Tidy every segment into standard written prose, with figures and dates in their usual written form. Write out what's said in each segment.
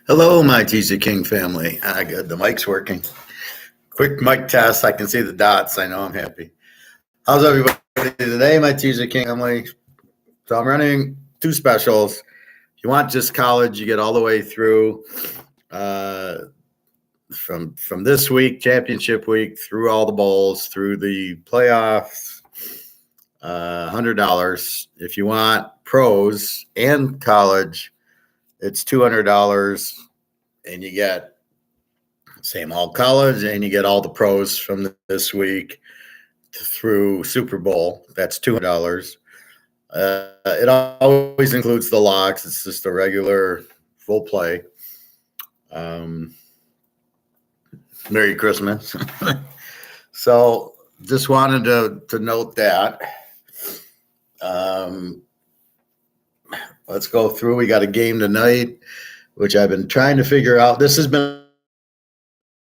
Hello, my Teaserking family. Good. The mic's working. Quick mic test. I can see the dots. I know I'm happy. How's everybody today, my Teaserking family? So I'm running two specials. If you want just college, you get all the way through from this week, championship week, through all the bowls, through the playoffs. $100. If you want pros and college, it's $200, and you get same all college, and you get all the pros from this week through Super Bowl. That's $200. It always includes the locks. It's just a regular full play. Merry Christmas. So just wanted to note that. Let's go through. We got a game tonight, which I've been trying to figure out. This has been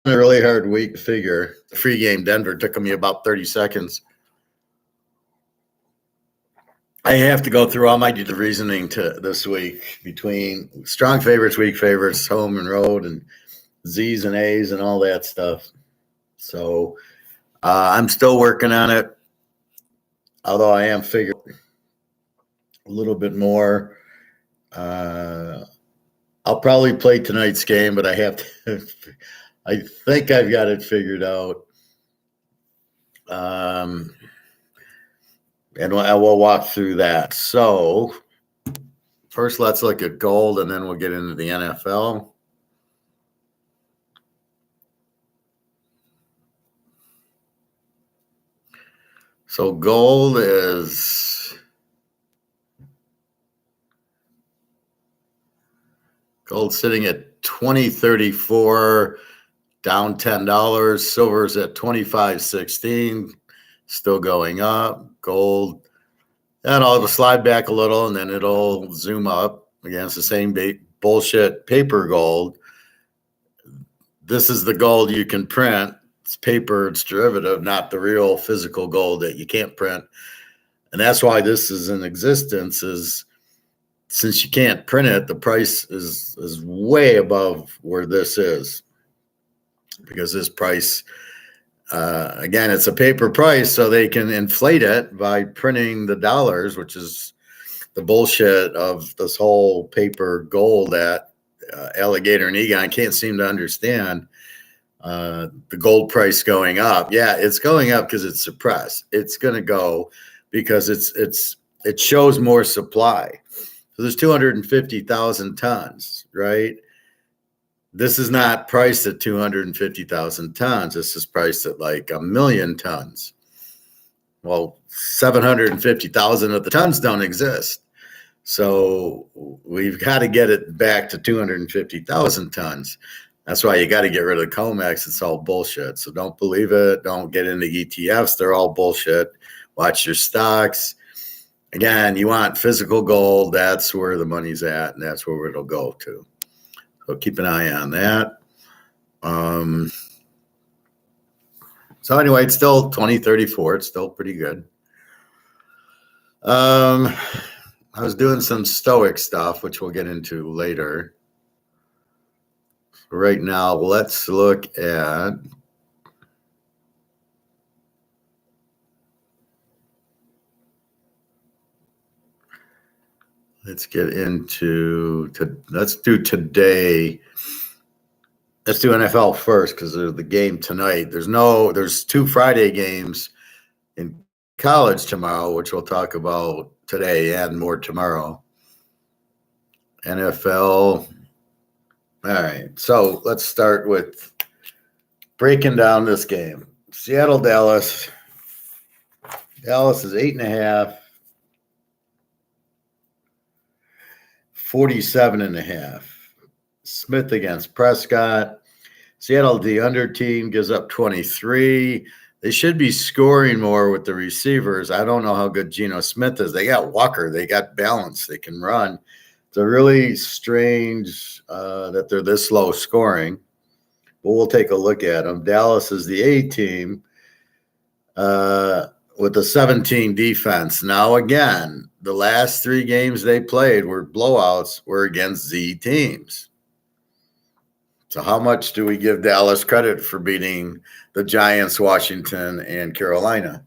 a really hard week to figure. The free game Denver took me about 30 seconds. I have to go through all my reasoning to this week between strong favorites, weak favorites, home and road, and Z's and A's and all that stuff. So I'm still working on it, although I am figuring a little bit more. I'll probably play tonight's game, but I have to I think I've got it figured out. And we'll walk through that. So first, let's look at gold, and then we'll get into the NFL. So gold sitting at 20.34, down $10. Silver's at 25.16, still going up. Gold, and I'll slide back a little, and then it'll zoom up against the same bullshit paper gold. This is the gold you can print. It's paper, it's derivative, not the real physical gold that you can't print. And that's why this is in existence, is since you can't print it, the price is way above where this is. Because this price, again, it's a paper price, so they can inflate it by printing the dollars, which is the bullshit of this whole paper gold that Alligator and Egon can't seem to understand. The gold price going up. Yeah, it's going up because it's suppressed. It's going to go because it shows more supply. So there's 250,000 tons, right? This is not priced at 250,000 tons. This is priced at like 1 million tons. Well, 750,000 of the tons don't exist. So we've got to get it back to 250,000 tons. That's why you got to get rid of COMEX. It's all bullshit. So don't believe it. Don't get into ETFs. They're all bullshit. Watch your stocks. Again, you want physical gold. That's where the money's at, and that's where it'll go to. So keep an eye on that. So anyway, it's still 20.34. It's still pretty good. I was doing some stoic stuff, which we'll get into later. Right now, let's look at let's get into let's do today. Let's do NFL first because there's the game tonight. There's 2 Friday games in college tomorrow, which we'll talk about today and more tomorrow. NFL. All right, so let's start with breaking down this game. Seattle, Dallas. Dallas is 8.5. 47.5. Smith against Prescott. Seattle, the under team, gives up 23. They should be scoring more with the receivers. I don't know how good Geno Smith is. They got Walker. They got balance. They can run. It's a really strange that they're this low scoring, but we'll take a look at them. Dallas is the A team with a 17 defense. Now, again, the last 3 games they played were blowouts, were against Z teams. So how much do we give Dallas credit for beating the Giants, Washington, and Carolina?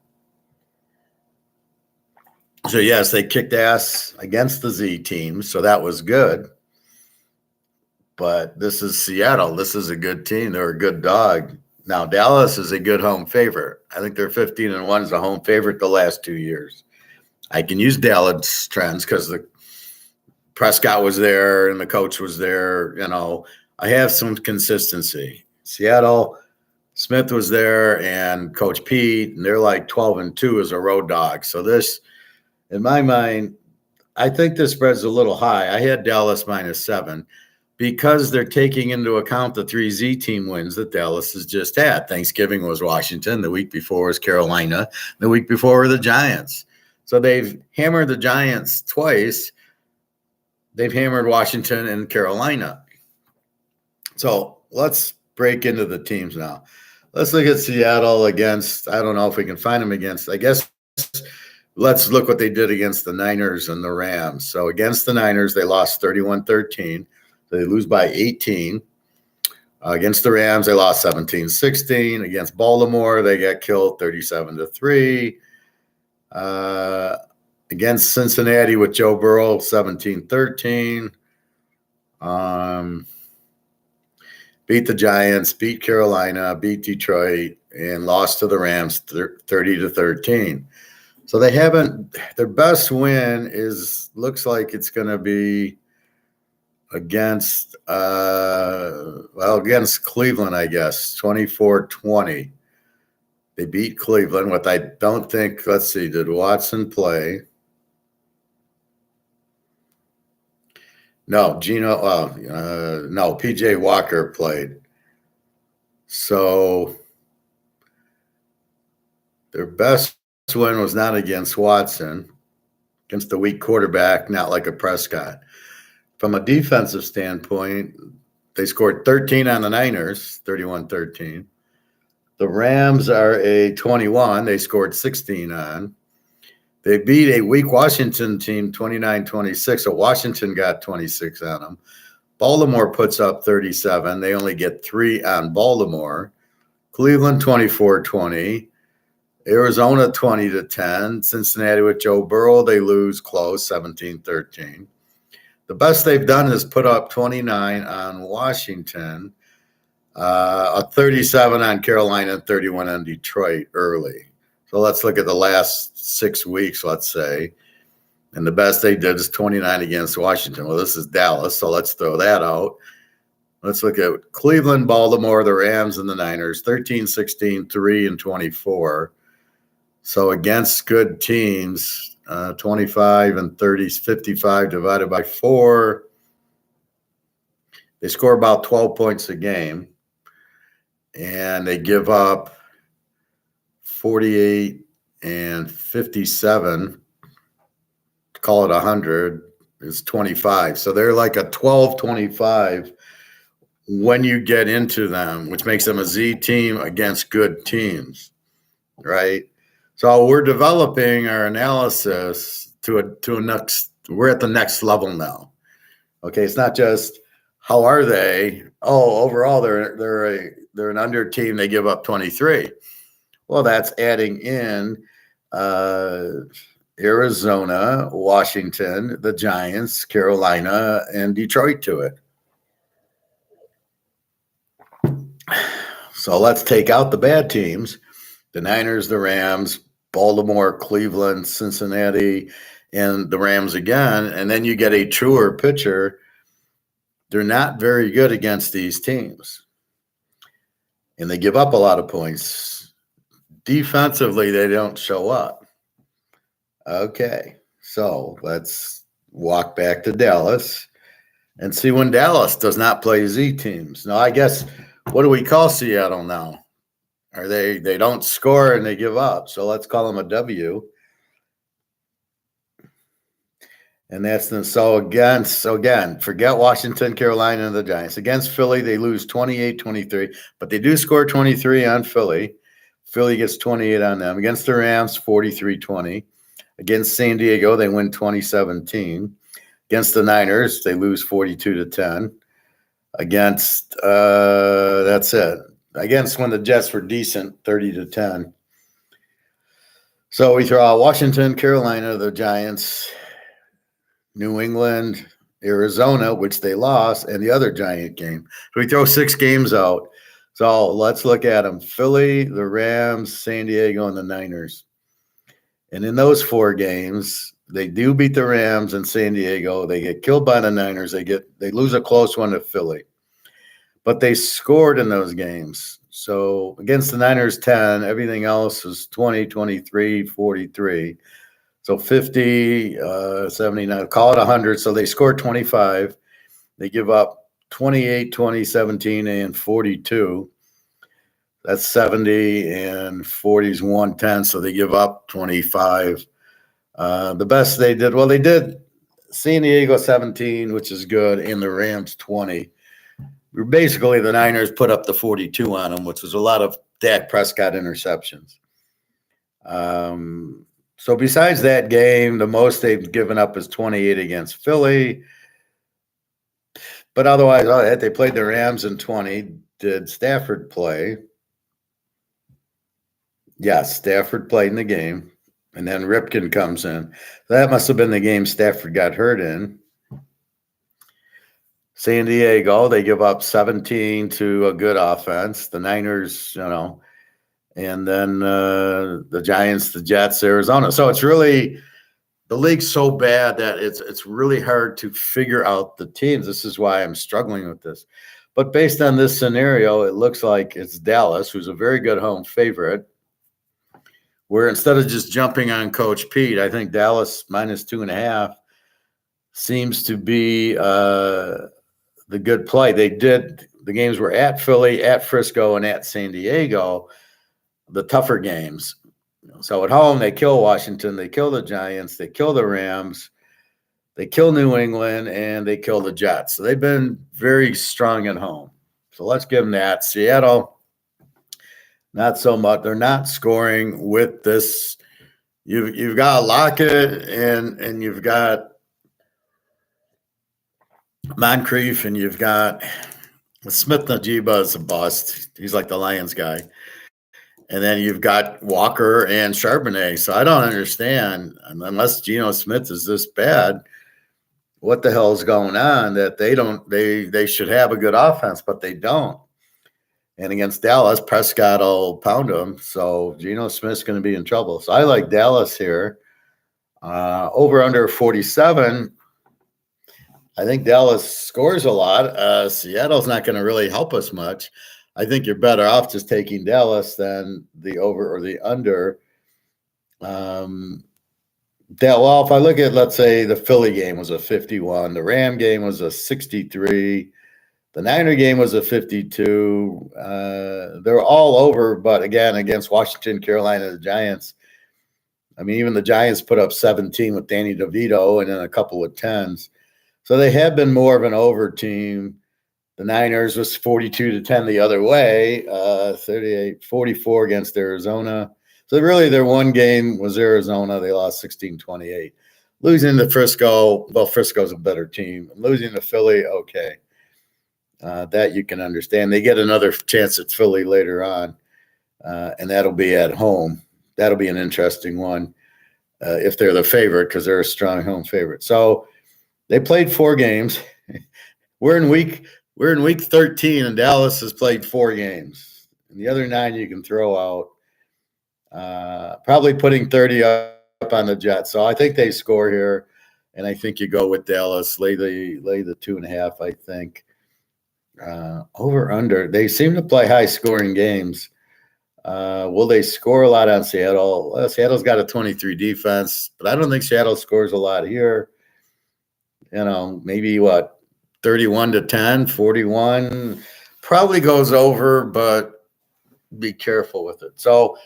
So yes, they kicked ass against the Z teams, so that was good. But this is Seattle. This is a good team. They're a good dog. Now Dallas is a good home favorite. I think they're 15-1 as a home favorite the last 2 years. I can use Dallas trends because the Prescott was there and the coach was there. You know, I have some consistency. Seattle, Smith was there and Coach Pete, and they're like 12-2 as a road dog. So this, in my mind, I think this spread's a little high. I had Dallas -7 because they're taking into account the 3 Z team wins that Dallas has just had. Thanksgiving was Washington. The week before was Carolina. The week before were the Giants. So they've hammered the Giants twice. They've hammered Washington and Carolina. So let's break into the teams now. Let's look at Seattle against, I don't know if we can find them against, I guess let's look what they did against the Niners and the Rams. So against the Niners, they lost 31-13. They lose by 18. Against the Rams, they lost 17-16. Against Baltimore, they got killed 37-3. Against Cincinnati with Joe Burrow, 17-13. Beat the Giants, beat Carolina, beat Detroit, and lost to the Rams 30-13. So they haven't, their best win looks like it's going to be against Cleveland, I guess, 24-20. They beat Cleveland, what I don't think, let's see, did Watson play? No, no, PJ Walker played. So their best win was not against Watson, against the weak quarterback, not like a Prescott. From a defensive standpoint, they scored 13 on the Niners, 31-13. The Rams are a 21. They scored 16 on. They beat a weak Washington team, 29-26. So Washington got 26 on them. Baltimore puts up 37. They only get 3 on Baltimore. Cleveland, 24-20. Arizona, 20-10. Cincinnati with Joe Burrow, they lose close, 17-13. The best they've done is put up 29 on Washington, a 37 on Carolina, and 31 on Detroit early. So let's look at the last 6 weeks, let's say. And the best they did is 29 against Washington. Well, this is Dallas, so let's throw that out. Let's look at Cleveland, Baltimore, the Rams, and the Niners, 13-16, 3 and 24. So against good teams, 25 and 30, 55 divided by 4. They score about 12 points a game, and they give up 48 and 57. Call it 100 is 25. So they're like a 12-25 when you get into them, which makes them a Z team against good teams, right? So we're developing our analysis to a next. We're at the next level now. Okay, it's not just how are they. Oh, overall they're an under team. They give up 23. Well, that's adding in Arizona, Washington, the Giants, Carolina, and Detroit to it. So let's take out the bad teams. The Niners, the Rams, Baltimore, Cleveland, Cincinnati, and the Rams again. And then you get a truer picture. They're not very good against these teams. And they give up a lot of points. Defensively, they don't show up. Okay, so let's walk back to Dallas and see when Dallas does not play Z teams. Now, I guess, what do we call Seattle now? Are they don't score and they give up. So let's call them a W. And that's the so again, forget Washington, Carolina, and the Giants. Against Philly, they lose 28-23, but they do score 23 on Philly. Philly gets 28 on them. Against the Rams, 43-20. Against San Diego, they win 2017. Against the Niners, they lose 42-10. against that's it. Against when the Jets were decent, 30-10. So we throw out Washington, Carolina, the Giants, New England, Arizona, which they lost, and the other Giant game. So we throw 6 games out. So let's look at them. Philly, the Rams, San Diego, and the Niners. And in those 4 games, they do beat the Rams and San Diego. They get killed by the Niners. They lose a close one to Philly. But they scored in those games. So against the Niners, 10. Everything else was 20, 23, 43. So 50, 79, call it 100. So they scored 25. They give up 28, 20, 17, and 42. That's 70, and 40 is 110. So they give up 25. The best they did, well, they did San Diego 17, which is good, and the Rams 20. Basically, the Niners put up the 42 on them, which was a lot of Dak Prescott interceptions. So besides that game, the most they've given up is 28 against Philly. But otherwise, they played the Rams in 20. Did Stafford play? Yes, Stafford played in the game. And then Ripken comes in. That must have been the game Stafford got hurt in. San Diego, they give up 17 to a good offense. The Niners, and then the Giants, the Jets, Arizona. So it's really, the league's so bad that it's really hard to figure out the teams. This is why I'm struggling with this. But based on this scenario, it looks like it's Dallas, who's a very good home favorite, where instead of just jumping on Coach Pete, I think Dallas minus 2.5 seems to be the good play. The games were at Philly, at Frisco, and at San Diego, the tougher games. So at home, they kill Washington, they kill the Giants, they kill the Rams, they kill New England, and they kill the Jets. So they've been very strong at home. So let's give them that. Seattle, not so much. They're not scoring with this. You've got Lockett and you've got Moncrief, and you've got Smith Najiba is a bust. He's like the Lions guy. And then you've got Walker and Charbonnet. So I don't understand, unless Geno Smith is this bad, what the hell is going on that they should have a good offense, but they don't. And against Dallas, Prescott will pound them. So Geno Smith's going to be in trouble. So I like Dallas here. Over under 47. I think Dallas scores a lot. Seattle's not going to really help us much. I think you're better off just taking Dallas than the over or the under. Well, if I look at, let's say, the Philly game was a 51, the Ram game was a 63, the Niner game was a 52. They're all over, but again, against Washington, Carolina, the Giants. I mean, even the Giants put up 17 with Danny DeVito and then a couple with 10s. So they have been more of an over team. The Niners was 42-10 the other way, 38-44 against Arizona. So really their one game was Arizona. They lost 16-28. Losing to Frisco, well, Frisco's a better team. Losing to Philly, okay. That you can understand. They get another chance at Philly later on, and that'll be at home. That'll be an interesting one if they're the favorite, because they're a strong home favorite. So they played 4 games. We're in week 13, and Dallas has played 4 games. And the other 9 you can throw out. Probably putting 30 up on the Jets. So I think they score here, and I think you go with Dallas. Lay the 2.5. I think over under. They seem to play high scoring games. Will they score a lot on Seattle? Well, Seattle's got a 23 defense, but I don't think Seattle scores a lot here. Maybe 31-10, 41, probably goes over, but be careful with it. So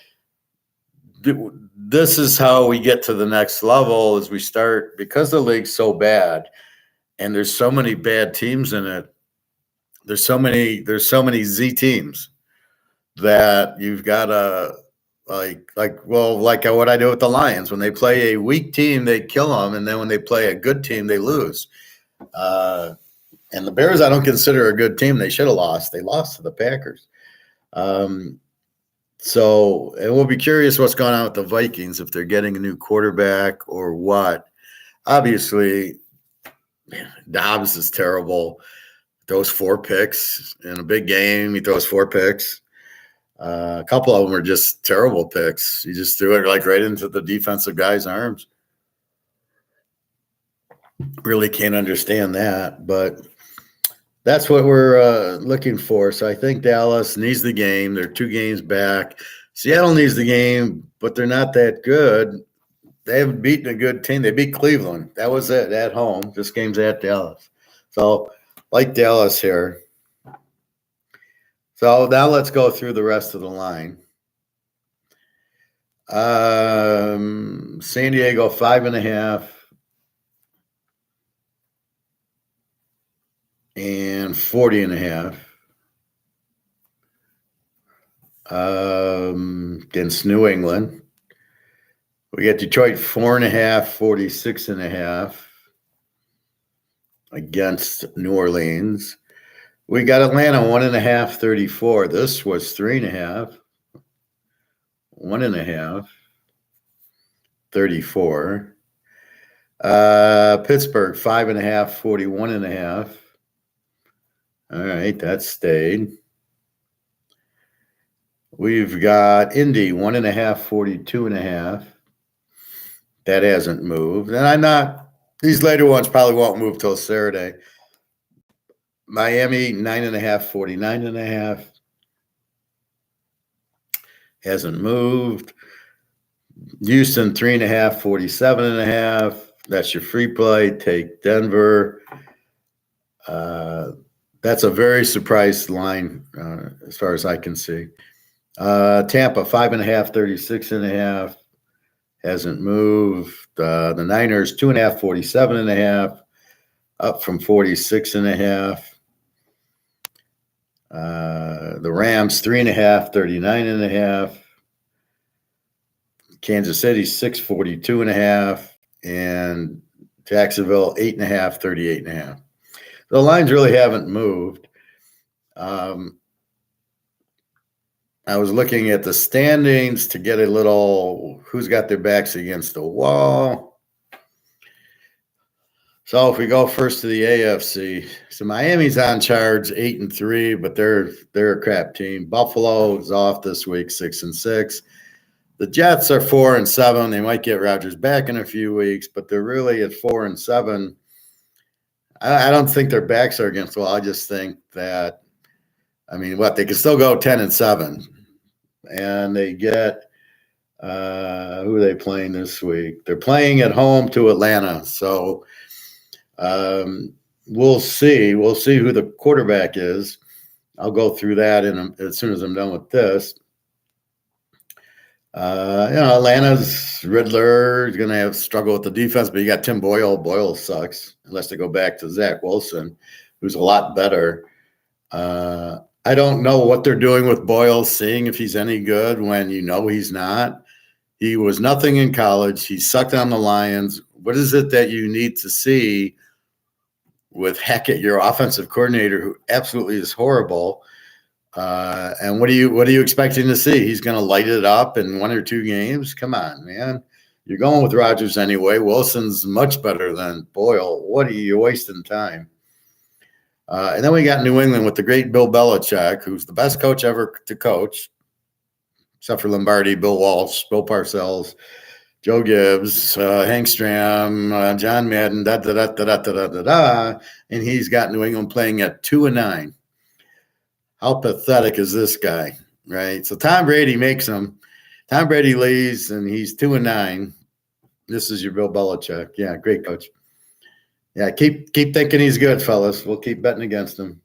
this is how we get to the next level as we start, because the league's so bad and there's so many bad teams in it. There's so many Z teams that you've got to like what I do with the Lions. When they play a weak team, they kill them, and then when they play a good team, they lose. And the Bears, I don't consider a good team. They should have lost. They lost to the Packers. So, and we'll be curious what's going on with the Vikings, if they're getting a new quarterback or what. Obviously, Dobbs is terrible. Throws 4 picks in a big game. He throws 4 picks. A couple of them are just terrible picks. He just threw it like right into the defensive guy's arms. Really can't understand that, but that's what we're looking for. So I think Dallas needs the game. They're 2 games back. Seattle needs the game, but they're not that good. They haven't beaten a good team. They beat Cleveland. That was it at home. This game's at Dallas. So like Dallas here. So now let's go through the rest of the line. San Diego 5.5 and 40.5 against New England. We got Detroit 4.5, 46.5 against New Orleans. We got Atlanta 1.5, 34. This was 3.5, 1.5, 34. Pittsburgh 5.5, 41.5. All right, that stayed. We've got Indy 1.5, 42.5. That hasn't moved. And these later ones probably won't move till Saturday. Miami 9.5, 49.5. Hasn't moved. Houston 3.5, 47.5. That's your free play. Take Denver. That's a very surprised line as far as I can see. Tampa 5.5, 36.5. Hasn't moved. The Niners 2.5, 47.5. Up from 46.5. The Rams 3.5, 39.5. Kansas City 6, 42.5. And Jacksonville 8.5, 38.5. The lines really haven't moved. I was looking at the standings to get a little who's got their backs against the wall. So if we go first to the AFC, so Miami's on charge 8-3, but they're a crap team. Buffalo is off this week 6-6. The Jets are 4-7. They might get Rodgers back in a few weeks, but they're really at 4-7. I don't think their backs are against the wall. I just think that, they can still go 10-7, and they get who are they playing this week? They're playing at home to Atlanta, so we'll see. We'll see who the quarterback is. I'll go through that as soon as I'm done with this. Atlanta's Riddler is going to have struggle with the defense, but you got Tim Boyle. Boyle sucks unless they go back to Zach Wilson, who's a lot better. I don't know what they're doing with Boyle, seeing if he's any good when he's not. He was nothing in college. He sucked on the Lions. What is it that you need to see with Hackett, your offensive coordinator, who absolutely is horrible? And what are you expecting to see? He's going to light it up in 1 or 2 games? Come on, man. You're going with Rodgers anyway. Wilson's much better than Boyle. What are you wasting time? And then we got New England with the great Bill Belichick, who's the best coach ever to coach, except for Lombardi, Bill Walsh, Bill Parcells, Joe Gibbs, Hank Stram, John Madden, and he's got New England playing at 2-9. How pathetic is this guy, right? So Tom Brady makes him. Tom Brady leaves, and he's 2-9. This is your Bill Belichick. Yeah, great coach. Yeah, keep thinking he's good, fellas. We'll keep betting against him.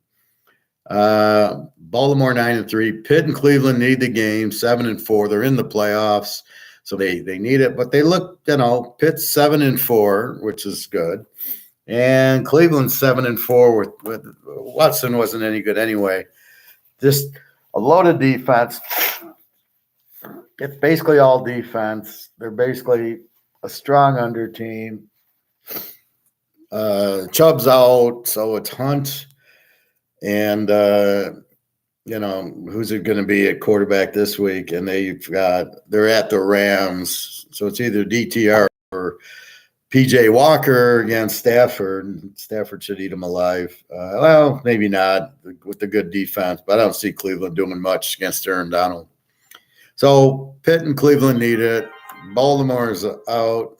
Baltimore 9-3. Pitt and Cleveland need the game 7-4. They're in the playoffs, so they need it. But they look, Pitt's 7-4, which is good, and Cleveland's 7-4 with Watson wasn't any good anyway. Just a loaded defense. It's basically all defense. They're basically a strong under team. Chubb's out, so it's Hunt and who's it going to be at quarterback this week? And they're at the Rams, so it's either DTR or PJ Walker against Stafford. Stafford should eat them alive. Well, maybe not with the good defense, but I don't see Cleveland doing much against Aaron Donald. So Pitt and Cleveland need it. Baltimore's out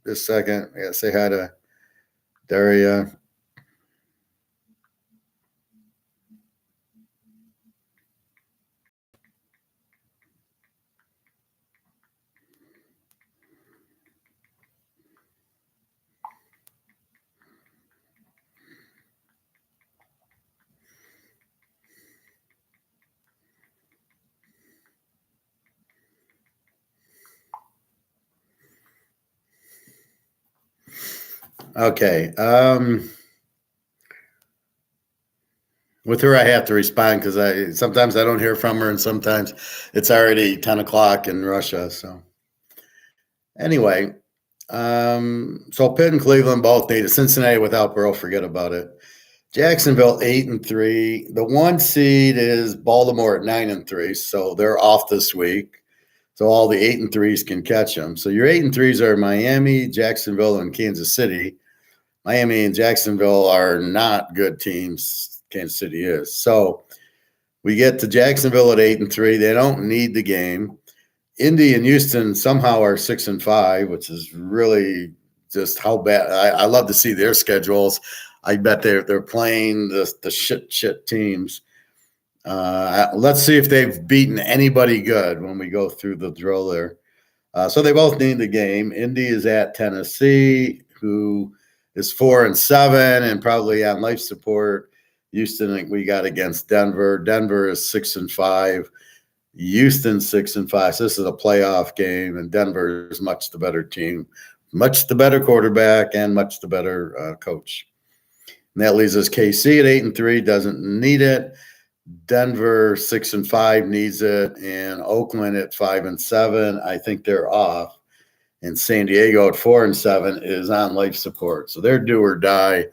this second. I gotta say hi to Daria. Okay. With her, I have to respond because sometimes I don't hear from her, and sometimes it's already 10 o'clock in Russia. So anyway, so Pitt and Cleveland both need it. Cincinnati without Burrow, forget about it. Jacksonville 8-3. The 1 seed is Baltimore at 9-3, so they're off this week. So all the 8-3s can catch them. So your 8-3s are Miami, Jacksonville, and Kansas City. Miami and Jacksonville are not good teams. Kansas City is. So we get to Jacksonville at 8-3. They don't need the game. Indy and Houston somehow are 6-5, which is really just how bad. I love to see their schedules. I bet they're playing the shit teams. Let's see if they've beaten anybody good when we go through the drill there. So they both need the game. Indy is at Tennessee, who is 4-7 and probably on life support. Houston, we got against Denver. Denver is 6-5. Houston 6-5. So this is a playoff game, and Denver is much the better team, much the better quarterback, and much the better coach. And that leaves us KC at 8-3, doesn't need it. Denver 6-5 needs it, and Oakland at 5-7. I think they're off. And San Diego at 4-7 is on life support. So they're do or die.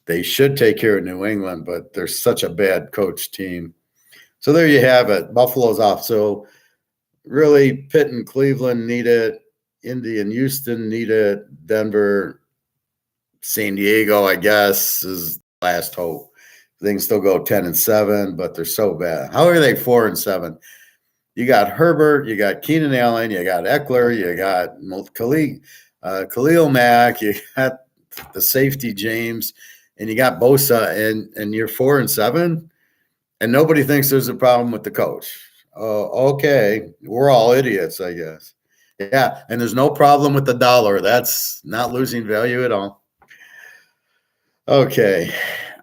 They should take care of New England, but they're such a bad coach team. So there you have it. Buffalo's off. So really, Pitt and Cleveland need it. Indy and Houston need it. Denver, San Diego, I guess, is last hope. They can still go 10-7, but they're so bad. How are they 4-7? You got Herbert, you got Keenan Allen, you got Eckler, you got Khalil Mack, you got the safety James, and you got Bosa, and you're 4-7, and nobody thinks there's a problem with the coach. Okay, we're all idiots, I guess. Yeah, and there's no problem with the dollar. That's not losing value at all. Okay,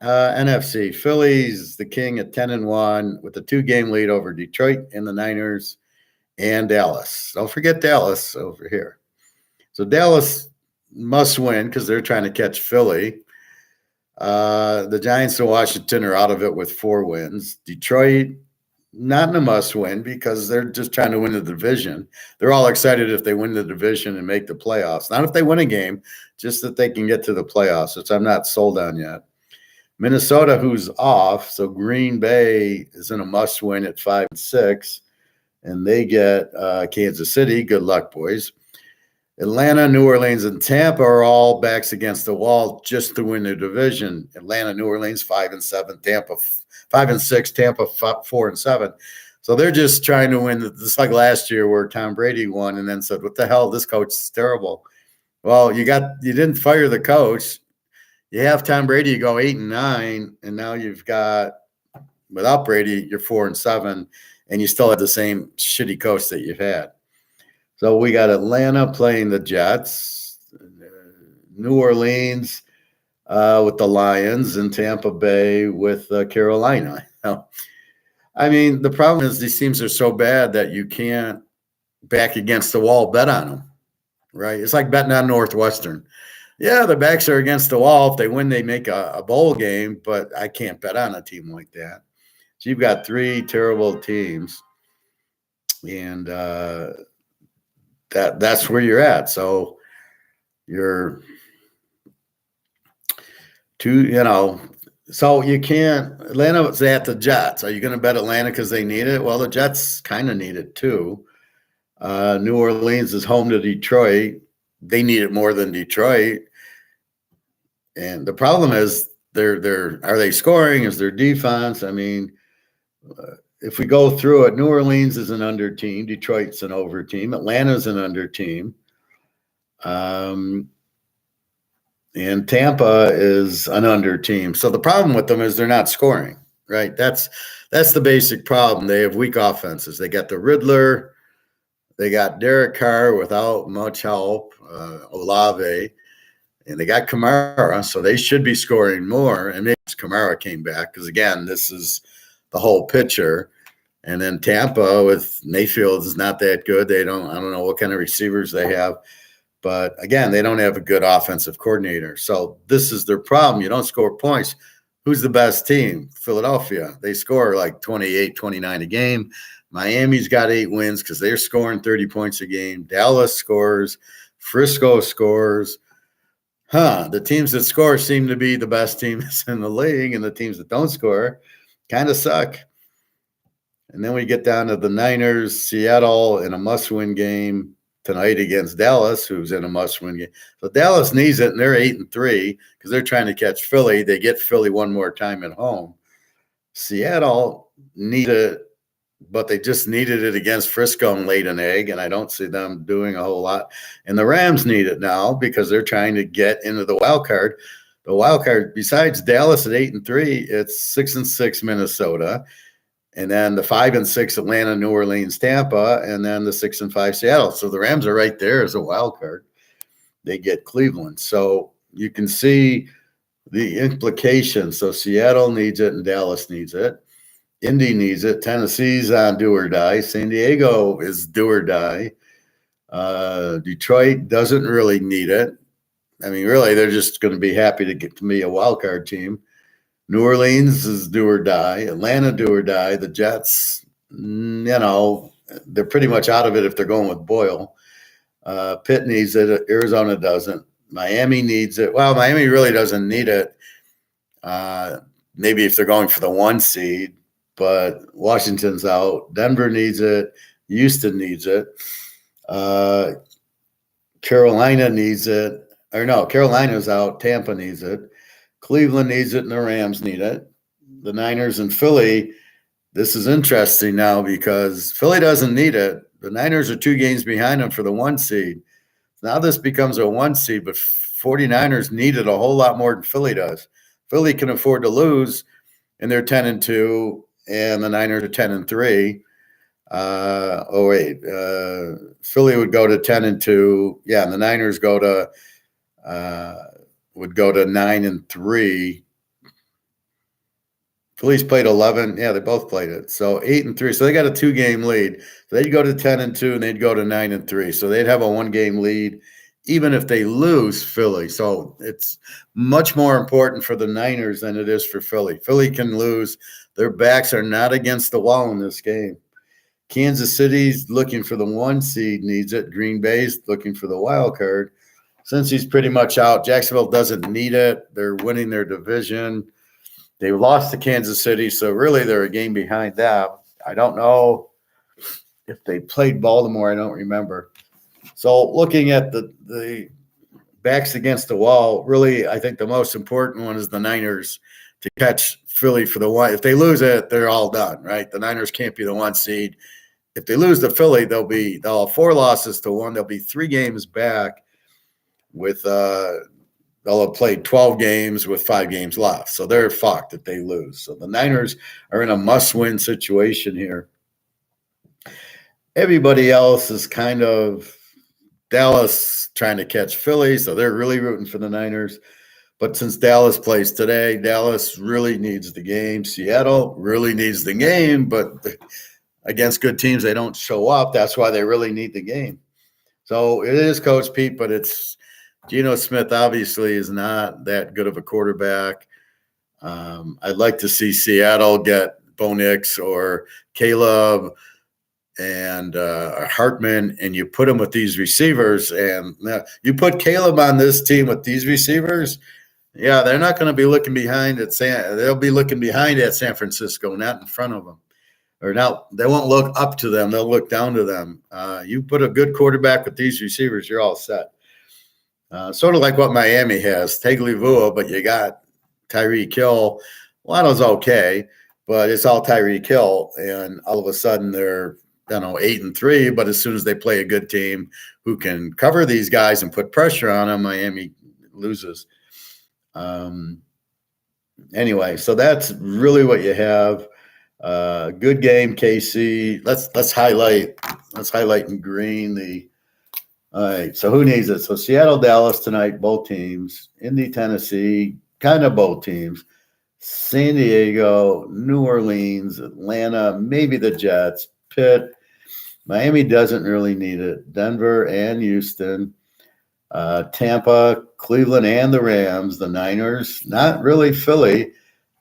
NFC. Phillies, the king at 10-1 with a 2-game lead over Detroit and the Niners and Dallas. Don't forget Dallas over here. So Dallas must win because they're trying to catch Philly. The Giants and Washington are out of it with 4 wins. Detroit, not in a must win because they're just trying to win the division. They're all excited if they win the division and make the playoffs. Not if they win a game, just that they can get to the playoffs, which I'm not sold on yet. Minnesota, who's off, so Green Bay is in a must win at 5-6, and they get Kansas City. Good luck, boys. Atlanta, New Orleans, and Tampa are all backs against the wall just to win the division. Atlanta, New Orleans, 5-7. Tampa, 5-6. Tampa, 4-7. So they're just trying to win. It's like last year where Tom Brady won and then said, "What the hell? This coach is terrible." Well, you didn't fire the coach. You have Tom Brady go 8-9, and now you've got without Brady, you're 4-7, and you still have the same shitty coach that you've had. So we got Atlanta playing the Jets, New Orleans with the Lions, and Tampa Bay with Carolina. I mean, the problem is these teams are so bad that you can't back against the wall bet on them, right? It's like betting on Northwestern. Yeah, the backs are against the wall. If they win, they make a bowl game, but I can't bet on a team like that. So you've got 3 terrible teams, and that's where you're at. So you're So you can't. Atlanta's at the Jets. Are you going to bet Atlanta because they need it? Well, the Jets kind of need it too. New Orleans is home to Detroit. They need it more than Detroit. And the problem is, are they scoring? Is their defense? I mean, if we go through it, New Orleans is an under team. Detroit's an over team. Atlanta's an under team. And Tampa is an under team. So the problem with them is they're not scoring, right? That's the basic problem. They have weak offenses. They got the Riddler. They got Derek Carr without much help, Olave. And they got Kamara, so they should be scoring more. And maybe Kamara came back because, again, this is the whole picture. And then Tampa with Mayfield is not that good. I don't know what kind of receivers they have. But, again, they don't have a good offensive coordinator. So this is their problem. You don't score points. Who's the best team? Philadelphia. They score like 28, 29 a game. Miami's got 8 wins because they're scoring 30 points a game. Dallas scores. Frisco scores. The teams that score seem to be the best teams in the league, and the teams that don't score kind of suck. And then we get down to the Niners, Seattle in a must-win game tonight against Dallas, who's in a must-win game. So Dallas needs it, and they're 8-3 because they're trying to catch Philly. They get Philly one more time at home. Seattle needs it, but they just needed it against Frisco and laid an egg, and I don't see them doing a whole lot. And the Rams need it now because they're trying to get into the wild card. The wild card, besides Dallas at 8-3, it's 6-6 Minnesota, and then the 5-6 Atlanta, New Orleans, Tampa, and then the 6-5 Seattle. So the Rams are right there as a wild card. They get Cleveland. So you can see the implications. So Seattle needs it and Dallas needs it. Indy needs it. Tennessee's on do or die. San Diego is do or die. Detroit doesn't really need it. I mean, really, they're just going to be happy to get to be a wild card team. New Orleans is do or die. Atlanta do or die. The Jets, they're pretty much out of it if they're going with Boyle. Pitt needs it. Arizona doesn't. Miami needs it. Well, Miami really doesn't need it. Maybe if they're going for the 1 seed. But Washington's out. Denver needs it. Houston needs it. Carolina needs it. Carolina's out. Tampa needs it. Cleveland needs it, and the Rams need it. The Niners and Philly, this is interesting now because Philly doesn't need it. The Niners are 2 games behind them for the 1 seed. Now this becomes a 1 seed, but 49ers need it a whole lot more than Philly does. Philly can afford to lose, and they're 10-2. And the Niners are 10-3. Philly would go to 10-2. Yeah, and the Niners would go to 9-3. Philly's played 11. Yeah, they both played it. So 8-3. So they got a 2-game lead. So they'd go to 10-2, and they'd go to 9-3. So they'd have a 1-game lead, even if they lose Philly. So it's much more important for the Niners than it is for Philly. Philly can lose. Their backs are not against the wall in this game. Kansas City's looking for the 1 seed, needs it. Green Bay's looking for the wild card. Since he's pretty much out, Jacksonville doesn't need it. They're winning their division. They lost to Kansas City, so really they're a game behind them. I don't know if they played Baltimore. I don't remember. So looking at the backs against the wall, really I think the most important one is the Niners to catch Philly for the 1. If they lose it, they're all done, right? The Niners can't be the 1 seed. If they lose to Philly, they'll have 4 losses to 1. They'll be 3 games back with they'll have played 12 games with 5 games left. So they're fucked if they lose. So the Niners are in a must-win situation here. Everybody else is kind of Dallas trying to catch Philly, so they're really rooting for the Niners. But since Dallas plays today, Dallas really needs the game. Seattle really needs the game, but against good teams, they don't show up. That's why they really need the game. So it is Coach Pete, but it's Geno Smith obviously is not that good of a quarterback. I'd like to see Seattle get Bo Nix or Caleb and Hartman, and you put them with these receivers. And you put Caleb on this team with these receivers, Yeah, they're not going to be looking behind at they'll be looking behind at San Francisco, not in front of them. Or now they won't look up to them; they'll look down to them. You put a good quarterback with these receivers, you're all set. Sort of like what Miami has, Tagliavua, but you got Tyreek Hill. Waddle's okay, but it's all Tyreek Hill, and all of a sudden they're 8-3. But as soon as they play a good team who can cover these guys and put pressure on them, Miami loses. Anyway, so that's really what you have. Good game, KC. Let's highlight in green. All right, so who needs it? So Seattle, Dallas tonight, both teams. Indy, Tennessee, kind of both teams. San Diego, New Orleans, Atlanta, maybe the Jets. Pitt, Miami doesn't really need it. Denver and Houston. Tampa, Cleveland, and the Rams. The Niners, not really Philly.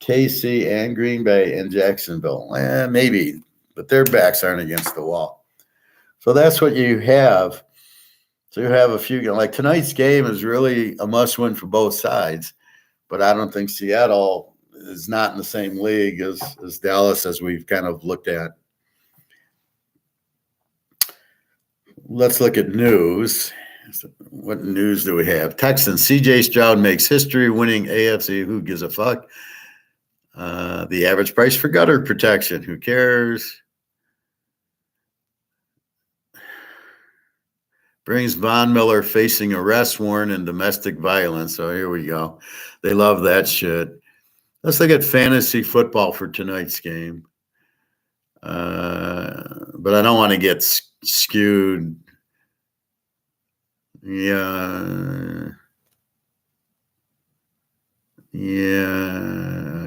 KC and Green Bay and Jacksonville. Maybe, but their backs aren't against the wall. So that's what you have. So you have a few, like tonight's game is really a must win for both sides, but I don't think Seattle is not in the same league as Dallas, as we've kind of looked at. Let's look at news. What news do we have? Texans, CJ Stroud makes history winning AFC. Who gives a fuck? The average price for gutter protection. Who cares? Brings Von Miller facing arrest warrant and domestic violence. So here we go. They love that shit. Let's look at fantasy football for tonight's game. But I don't want to get skewed. Yeah.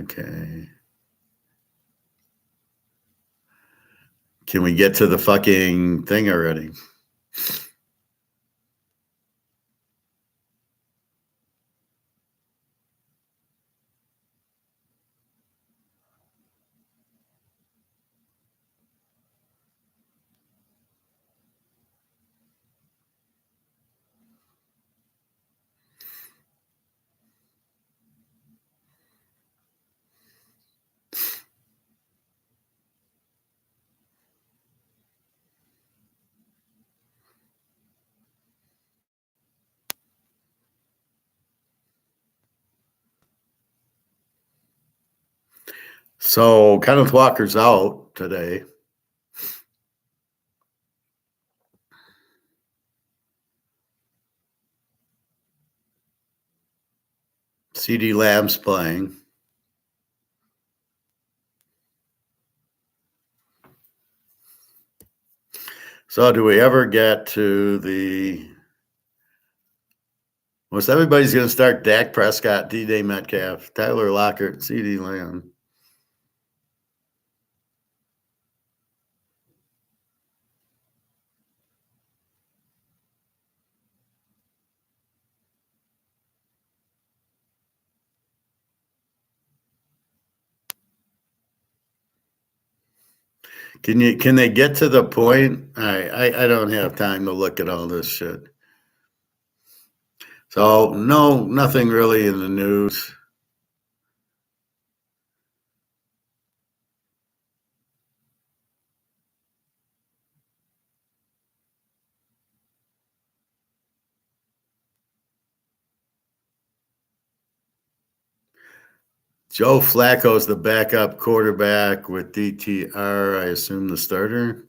Okay. Can we get to the fucking thing already? So Kenneth Walker's out today. CeeDee Lamb's playing. So do we ever get to the most everybody's going to start Dak Prescott, D-Day Metcalf, Tyler Lockett, CeeDee Lamb. Can they get to the point? I don't have time to look at all this shit. So nothing really in the news. Joe Flacco's the backup quarterback with DTR, I assume the starter.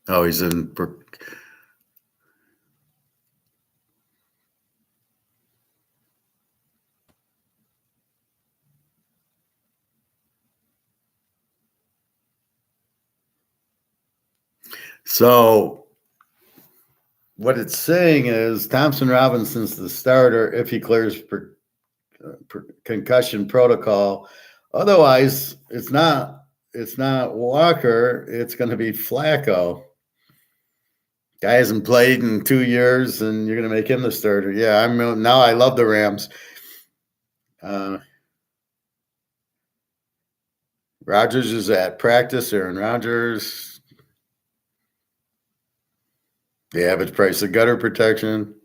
Oh, he's in. So what it's saying is Thompson Robinson's the starter if he clears concussion protocol. Otherwise, it's not Walker. It's going to be Flacco. Guy hasn't played in 2 years, and you're going to make him the starter. Yeah, now I love the Rams. Rodgers is at practice. Aaron Rodgers. The average price of gutter protection.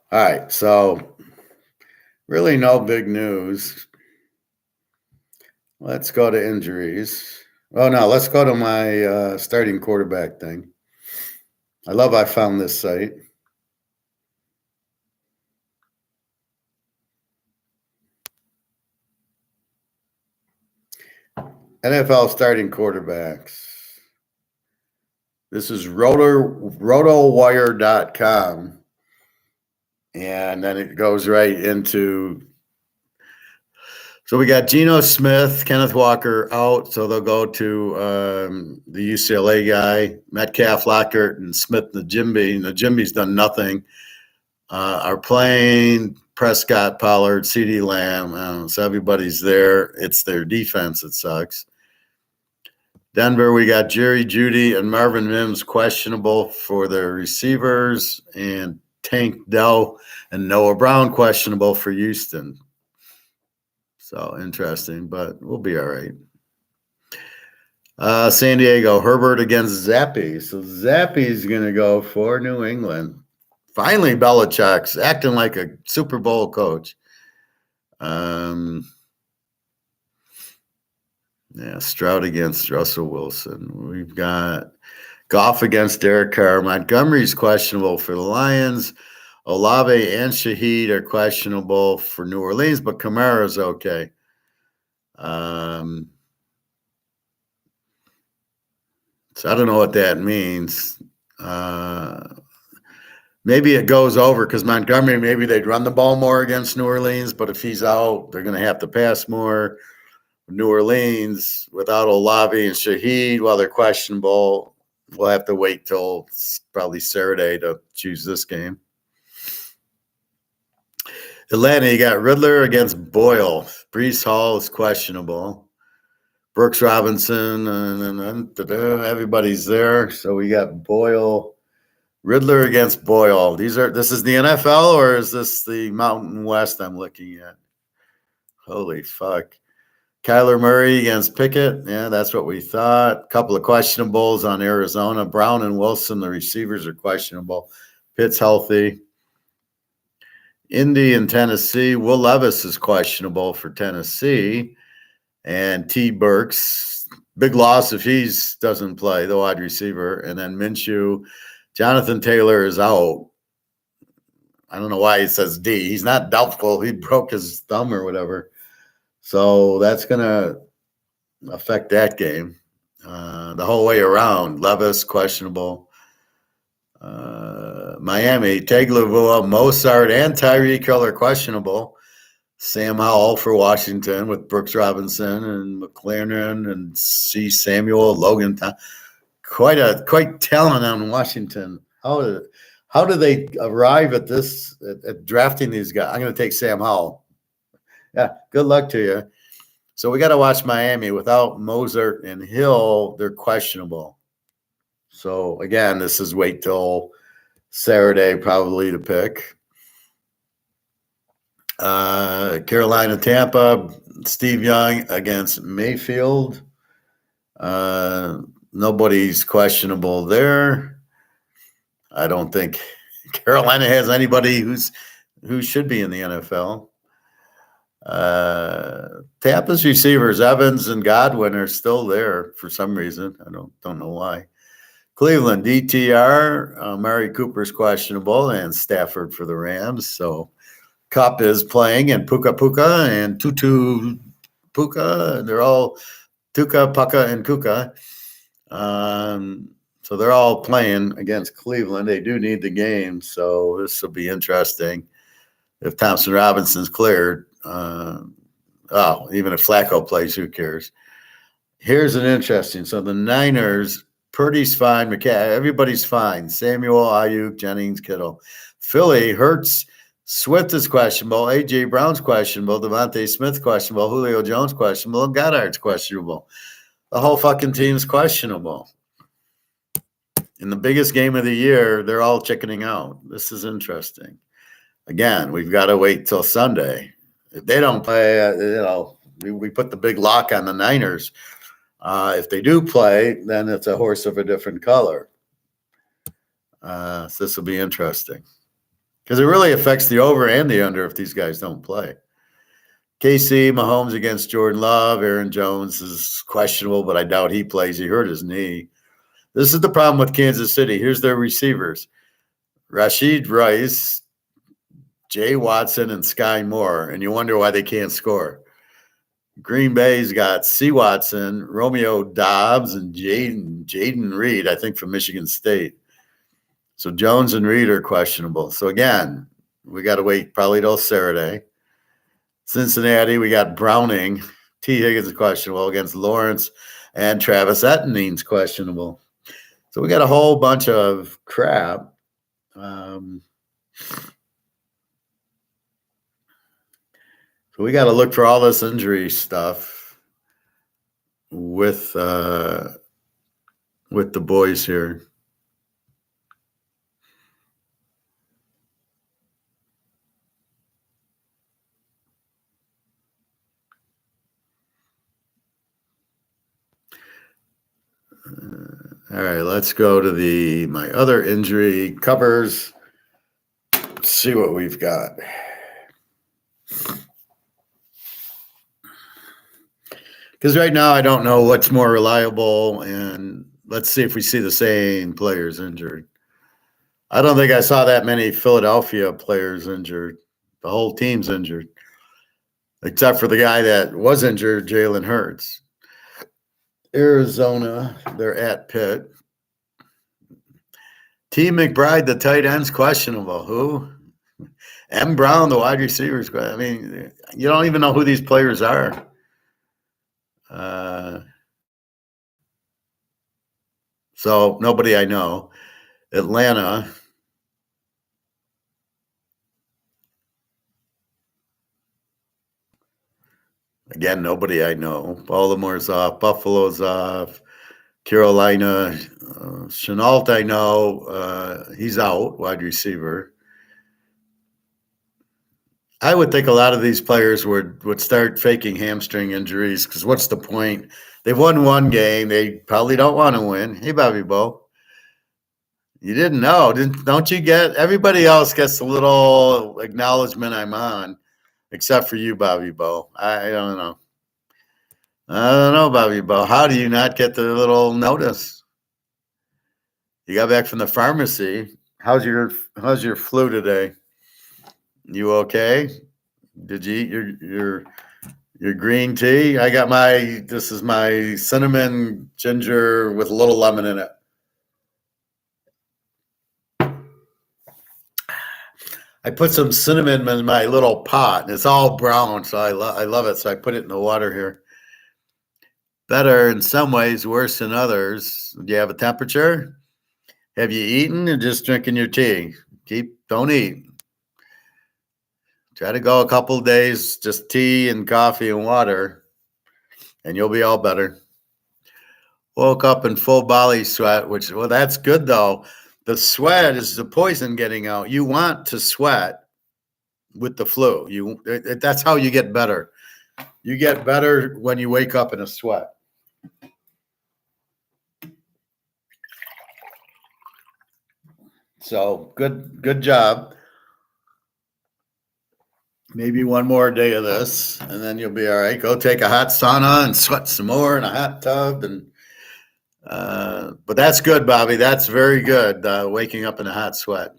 All right, so really no big news. Let's go to injuries. Oh, no, let's go to my starting quarterback thing. I found this site. NFL starting quarterbacks. This is rotowire.com. And then it goes right into. So we got Geno Smith, Kenneth Walker out. So they'll go to the UCLA guy, Metcalf, Lockhart, and Smith Najimbi. Najimbi's done nothing. Are playing Prescott, Pollard, CeeDee Lamb. So everybody's there. It's their defense that sucks. Denver, we got Jerry Jeudy and Marvin Mims questionable for their receivers, and Tank Dell and Noah Brown questionable for Houston. So interesting, but we'll be all right. San Diego, Herbert against Zappe. So Zappe's going to go for New England. Finally, Belichick's acting like a Super Bowl coach. Stroud against Russell Wilson. We've got Goff against Derek Carr. Montgomery's questionable for the Lions. Olave and Shaheed are questionable for New Orleans, but Kamara's okay. So I don't know what that means. Maybe it goes over because Montgomery, maybe they'd run the ball more against New Orleans, but if he's out, they're going to have to pass more. New Orleans without Olave and Shaheed, while they're questionable, we'll have to wait till probably Saturday to choose this game. Atlanta, you got Riddler against Boyle. Breece Hall is questionable. Brooks Robinson, and everybody's there. So we got Boyle, Riddler against Boyle. This is the NFL, or is this the Mountain West I'm looking at? Holy fuck. Kyler Murray against Pickett. Yeah, that's what we thought. A couple of questionables on Arizona. Brown and Wilson, the receivers, are questionable. Pitt's healthy. Indy and Tennessee. Will Levis is questionable for Tennessee. And T. Burks. Big loss if he doesn't play, the wide receiver. And then Minshew. Jonathan Taylor is out. I don't know why he says D. He's not doubtful. He broke his thumb or whatever. So that's going to affect that game the whole way around. Levis, questionable. Miami, Tagovailoa, Mostert, and Tyreek Hill are questionable. Sam Howell for Washington with Brooks Robinson and McLaren and C. Samuel, Logan. Quite talent on Washington. How do they arrive at this, at drafting these guys? I'm going to take Sam Howell. Yeah, good luck to you. So we got to watch Miami. Without Mostert and Hill, they're questionable. So, again, this is wait till Saturday probably to pick. Carolina, Tampa, Steve Young against Mayfield. Nobody's questionable there. I don't think Carolina has anybody who should be in the NFL. Tampa's receivers, Evans and Godwin, are still there for some reason. I don't know why. Cleveland, DTR, Murray Cooper's questionable, and Stafford for the Rams. So Kupp is playing, and Puka and Tutu Puka. They're all Tuka, Puka, and Kuka. So they're all playing against Cleveland. They do need the game, so this will be interesting. If Thompson Robinson's cleared, even if Flacco plays, who cares? Here's an interesting. So the Niners, Purdy's fine, everybody's fine. Samuel, Ayuk, Jennings, Kittle. Philly, Hurts, Swift is questionable. A.J. Brown's questionable. Devontae Smith questionable. Julio Jones questionable. And Goddard's questionable. The whole fucking team's questionable. In the biggest game of the year, they're all chickening out. This is interesting. Again, we've got to wait till Sunday. If they don't play, we put the big lock on the Niners. If they do play, then it's a horse of a different color. So this will be interesting because it really affects the over and the under if these guys don't play. KC, Mahomes against Jordan Love. Aaron Jones is questionable, but I doubt he plays. He hurt his knee. This is the problem with Kansas City. Here's their receivers. Rashid Rice, Jay Watson, and Sky Moore, and you wonder why they can't score. Green Bay's got C. Watson, Romeo Dobbs, and Jaden Reed, I think, from Michigan State. So Jones and Reed are questionable. So, again, we got to wait probably till Saturday. Cincinnati, we got Browning. T. Higgins is questionable against Lawrence, and Travis Etienne's questionable. So we got a whole bunch of crap. So we got to look for all this injury stuff with the boys here. All right, let's go to my other injury covers. Let's see what we've got. Because right now I don't know what's more reliable, and let's see if we see the same players injured. I don't think I saw that many Philadelphia players injured. The whole team's injured, except for the guy that was injured, Jalen Hurts. Arizona, they're at Pitt. T. McBride, the tight end's questionable. Who? M. Brown, the wide receivers. I mean, you don't even know who these players are. So nobody I know. Atlanta. Again, nobody I know. Baltimore's off. Buffalo's off. Carolina. Chenault, I know. He's out, wide receiver. I would think a lot of these players would start faking hamstring injuries because what's the point? They've won one game. They probably don't want to win. Hey, Bobby Bo. You didn't know. Don't you get? Everybody else gets a little acknowledgement I'm on, except for you, Bobby Bo. I don't know. I don't know, Bobby Bo. How do you not get the little notice? You got back from the pharmacy. How's your flu today? You okay? Did you eat your green tea? I got this is my cinnamon ginger with a little lemon in it. I put some cinnamon in my little pot, and it's all brown, so I love it. So I put it in the water here. Better in some ways, worse in others. Do you have a temperature? Have you eaten or just drinking your tea? Don't eat. Try to go a couple of days, just tea and coffee and water, and you'll be all better. Woke up in full body sweat, well, that's good though. The sweat is the poison getting out. You want to sweat with the flu. That's how you get better. You get better when you wake up in a sweat. So good job. Maybe one more day of this, and then you'll be all right. Go take a hot sauna and sweat some more in a hot tub. But that's good, Bobby. That's very good, waking up in a hot sweat.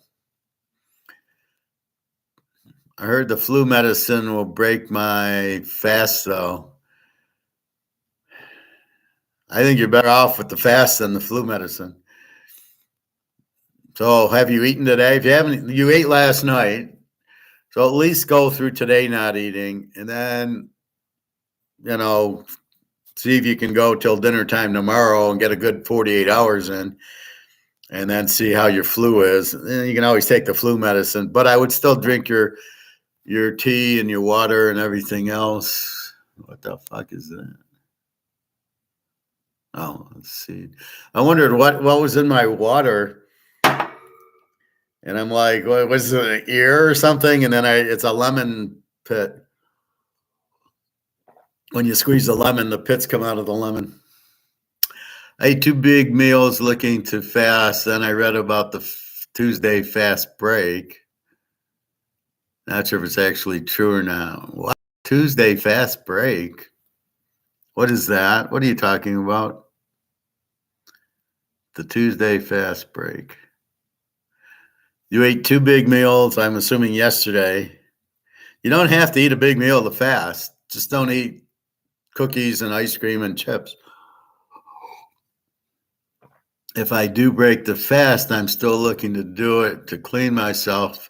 I heard the flu medicine will break my fast, though. I think you're better off with the fast than the flu medicine. So have you eaten today? If you haven't, you ate last night. So at least go through today not eating, and then, see if you can go till dinner time tomorrow and get a good 48 hours in, and then see how your flu is. And you can always take the flu medicine, but I would still drink your tea and your water and everything else. What the fuck is that? Oh, let's see. I wondered what was in my water, and I'm like, what was it, an ear or something? And then it's a lemon pit. When you squeeze the lemon, the pits come out of the lemon. I ate 2 big meals looking to fast. Then I read about the Tuesday fast break. Not sure if it's actually true or not. What? Tuesday fast break? What is that? What are you talking about? The Tuesday fast break. You ate 2 big meals, I'm assuming yesterday. You don't have to eat a big meal to fast. Just don't eat cookies and ice cream and chips. If I do break the fast, I'm still looking to do it to clean myself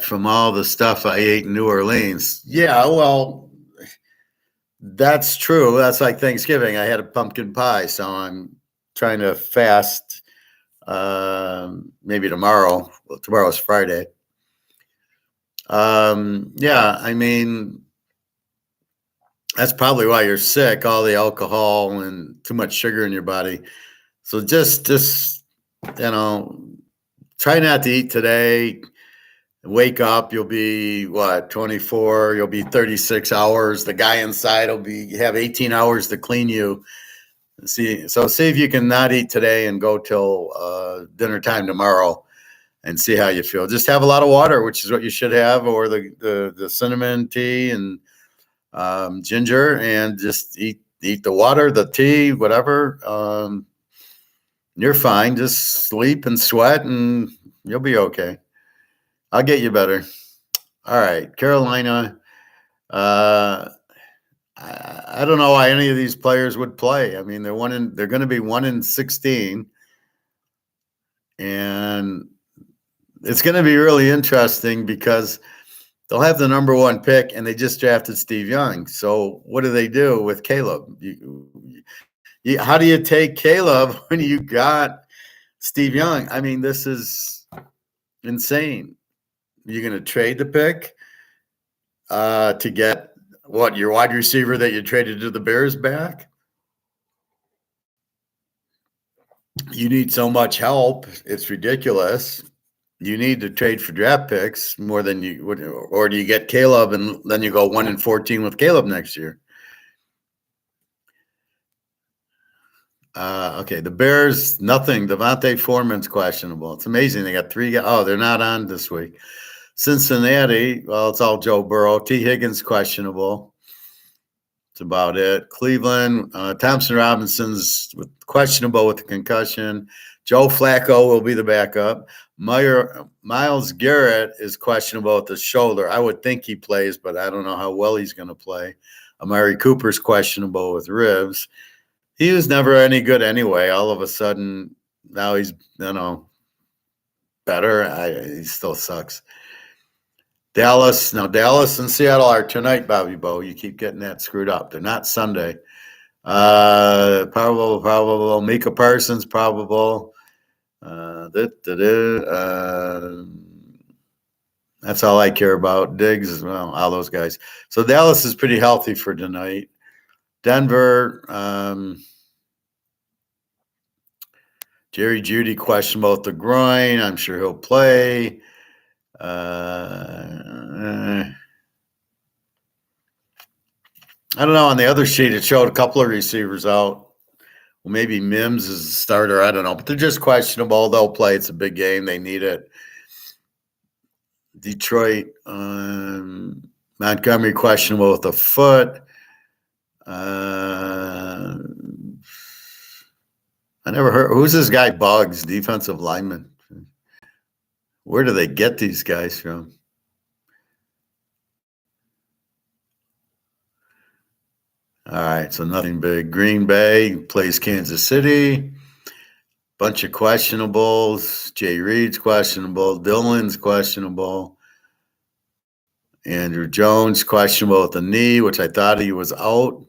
from all the stuff I ate in New Orleans. Yeah, well, that's true. That's like Thanksgiving. I had a pumpkin pie, so I'm trying to fast maybe tomorrow. Well, tomorrow's Friday. Yeah, I mean, that's probably why you're sick, all the alcohol and too much sugar in your body. So just try not to eat today. Wake up, you'll be 24, you'll be 36 hours. The guy inside will have 18 hours to clean you. See if you can not eat today and go till dinner time tomorrow and see how you feel. Just have a lot of water, which is what you should have, or the cinnamon tea and ginger, and just eat the water, the tea, whatever. You're fine. Just sleep and sweat, and you'll be okay. I'll get you better. All right, Carolina. I don't know why any of these players would play. I mean, they're going to be 1-16, and it's going to be really interesting because they'll have the number 1 pick, and they just drafted Steve Young. So what do they do with Caleb? How do you take Caleb when you got Steve Young? I mean, this is insane. You're going to trade the pick to get your wide receiver that you traded to the Bears back? You need so much help. It's ridiculous. You need to trade for draft picks more than you would, or do you get Caleb and then you go 1-14 with Caleb next year? Okay, the Bears, nothing. Devontae Foreman's questionable. It's amazing. They got 3 guys. Oh, they're not on this week. Cincinnati, well, it's all Joe Burrow. T. Higgins questionable. That's about it. Cleveland, Thompson Robinson's questionable with the concussion. Joe Flacco will be the backup. Myles Garrett is questionable with the shoulder. I would think he plays, but I don't know how well he's going to play. Amari Cooper's questionable with ribs. He was never any good anyway. All of a sudden, now he's, better. He still sucks. Dallas and Seattle are tonight, Bobby Bo. You keep getting that screwed up. They're not Sunday. Probable. Micah Parsons, probable. That's all I care about. Diggs, well, all those guys. So Dallas is pretty healthy for tonight. Denver, Jerry Jeudy questionable with the groin. I'm sure he'll play. I don't know. On the other sheet, it showed a couple of receivers out. Well, maybe Mims is a starter. I don't know. But they're just questionable. They'll play. It's a big game. They need it. Detroit, Montgomery questionable with the foot. I never heard. Who's this guy, Buggs, defensive lineman? Where do they get these guys from? All right, so nothing big. Green Bay plays Kansas City. Bunch of questionables. Jay Reed's questionable. Dillon's questionable. Andrew Jones questionable with the knee, which I thought he was out.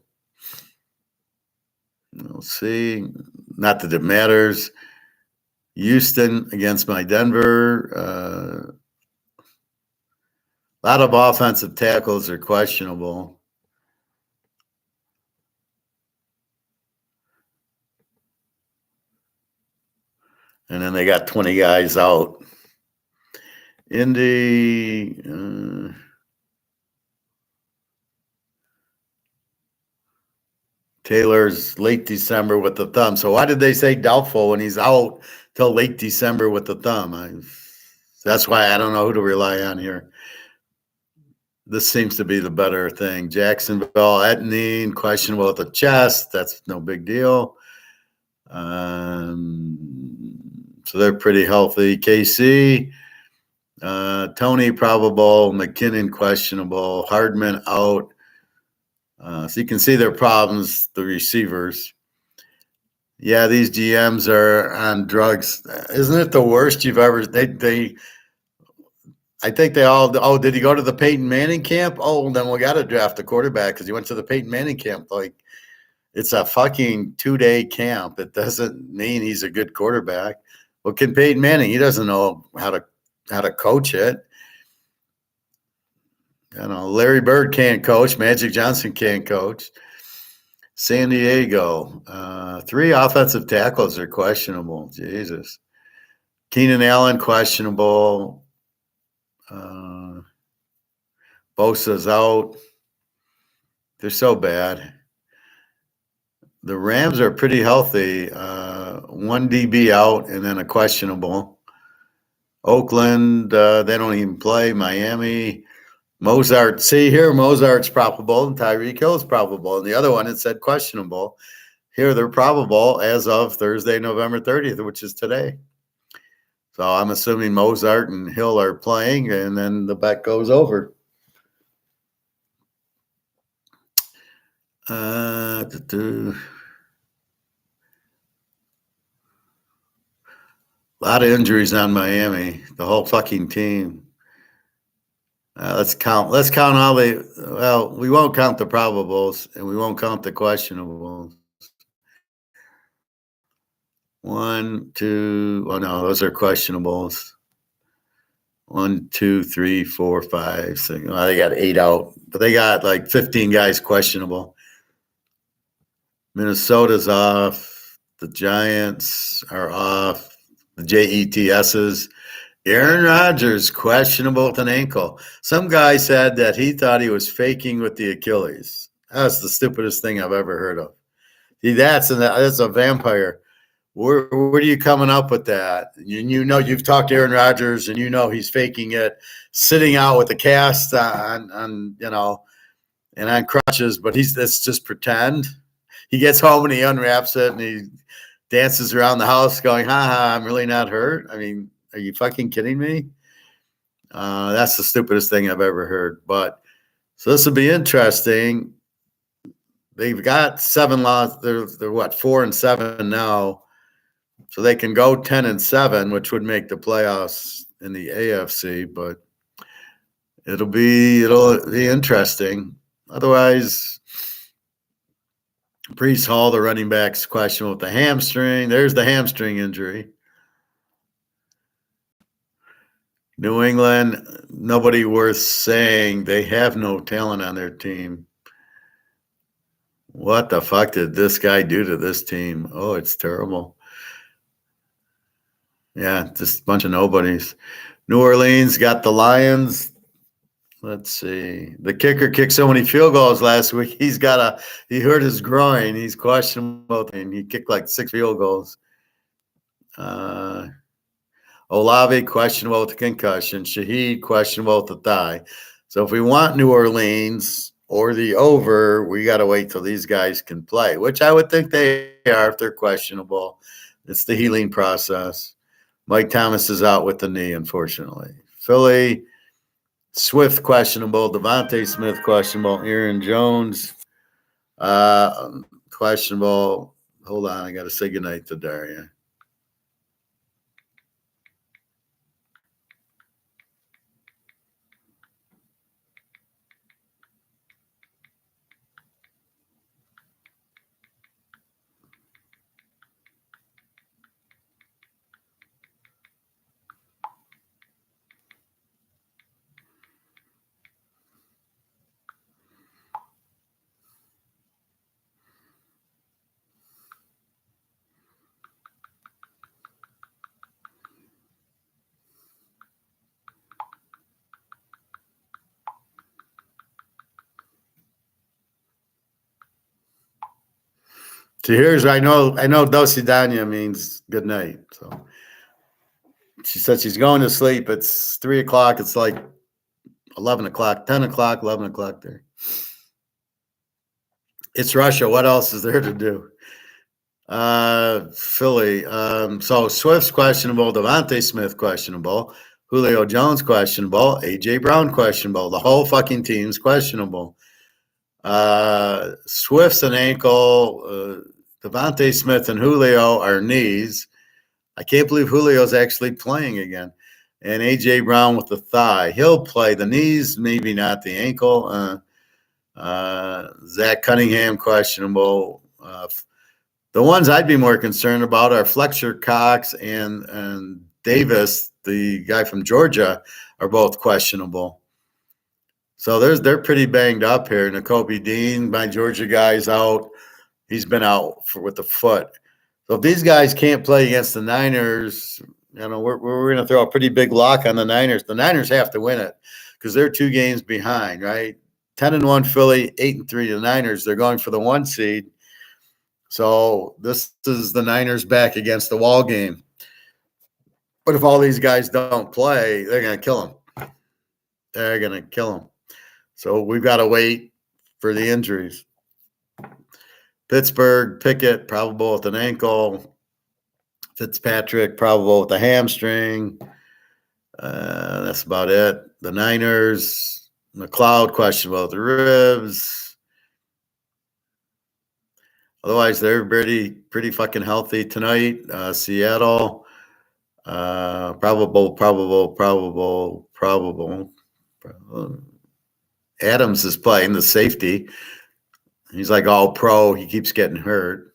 We'll see. Not that it matters. Houston against my Denver. A lot of offensive tackles are questionable. And then they got 20 guys out. Indy, Taylor's late December with the thumb. So why did they say doubtful when he's out till late December with the thumb? That's why I don't know who to rely on here. This seems to be the better thing. Jacksonville, Etnine, questionable with the chest. That's no big deal. So they're pretty healthy. KC, Tony probable, McKinnon questionable, Hardman out. So you can see their problems, the receivers. Yeah, these GMs are on drugs. Isn't it the worst you've ever? I think they all. Oh, did he go to the Peyton Manning camp? Oh, then we got to draft a quarterback because he went to the Peyton Manning camp. Like, it's a fucking 2-day camp. It doesn't mean he's a good quarterback. Well, can Peyton Manning? He doesn't know how to coach it. You know, Larry Bird can't coach. Magic Johnson can't coach. San Diego, 3 offensive tackles are questionable. Jesus. Keenan Allen, questionable. Bosa's out. They're so bad. The Rams are pretty healthy. 1 DB out and then a questionable. Oakland, they don't even play. Miami, Mozart. See here, Mozart's probable and Tyreek Hill's probable. And the other one, it said questionable. Here, they're probable as of Thursday, November 30th, which is today. So I'm assuming Mozart and Hill are playing, and then the bet goes over. A lot of injuries on Miami, the whole fucking team. Let's count all the. Well, we won't count the probables, and we won't count the questionables. 1, 2. Oh no, those are questionables. 1, 2, 3, 4, 5, 6. Well, they got 8 out, but they got like 15 guys questionable. Minnesota's off. The Giants are off. The JETSs. Aaron Rodgers, questionable with an ankle. Some guy said that he thought he was faking with the Achilles. That's the stupidest thing I've ever heard of. See, that's a vampire. Where are you coming up with that? You know, you've talked to Aaron Rodgers, and you know he's faking it, sitting out with a cast on you know, and on crutches. But that's just pretend. He gets home and he unwraps it and he dances around the house, going, "Ha ha, I'm really not hurt." I mean, are you fucking kidding me? That's the stupidest thing I've ever heard. But so this will be interesting. They've got 7 losses. They're what, 4-7 now. So they can go 10-7, which would make the playoffs in the AFC, but it'll be interesting. Otherwise, Breece Hall, the running back's question with the hamstring. There's the hamstring injury. New England, nobody worth saying. They have no talent on their team. What the fuck did this guy do to this team? Oh, it's terrible. Yeah, just a bunch of nobodies. New Orleans got the Lions. Let's see. The kicker kicked so many field goals last week. He hurt his groin. He's questionable, and he kicked like 6 field goals. Olave, questionable with the concussion. Shaheed, questionable with the thigh. So if we want New Orleans or the over, we got to wait till these guys can play, which I would think they are if they're questionable. It's the healing process. Mike Thomas is out with the knee, unfortunately. Philly, Swift questionable. Devontae Smith questionable. Aaron Jones questionable. Hold on, I got to say goodnight to Daria. To here's I know dosidanya means good night. So she said she's going to sleep. It's 3:00. It's like 11:00, 10:00, 11:00 there. It's Russia. What else is there to do? Philly. So Swift's questionable. Devontae Smith questionable. Julio Jones questionable. AJ Brown questionable. The whole fucking team's questionable. Swift's an ankle. Devontae Smith and Julio are knees. I can't believe Julio's actually playing again. And AJ Brown with the thigh. He'll play. The knees, maybe not the ankle. Zach Cunningham questionable. The ones I'd be more concerned about are Fletcher Cox and Davis, the guy from Georgia, are both questionable. So they're pretty banged up here. Nakobe Dean, my Georgia guy's out. He's been out with the foot. So if these guys can't play against the Niners, we're going to throw a pretty big lock on the Niners. The Niners have to win it because they're 2 games behind, right? 10-1 Philly, 8-3 the Niners. They're going for the 1 seed. So this is the Niners back against the wall game. But if all these guys don't play, they're going to kill them. They're going to kill them. So we've got to wait for the injuries. Pittsburgh, Pickett, probable with an ankle. Fitzpatrick, probable with a hamstring. That's about it. The Niners, McLeod, questionable with the ribs. Otherwise, they're pretty fucking healthy tonight. Seattle, probable. Adams is playing the safety. He's like all pro. He keeps getting hurt.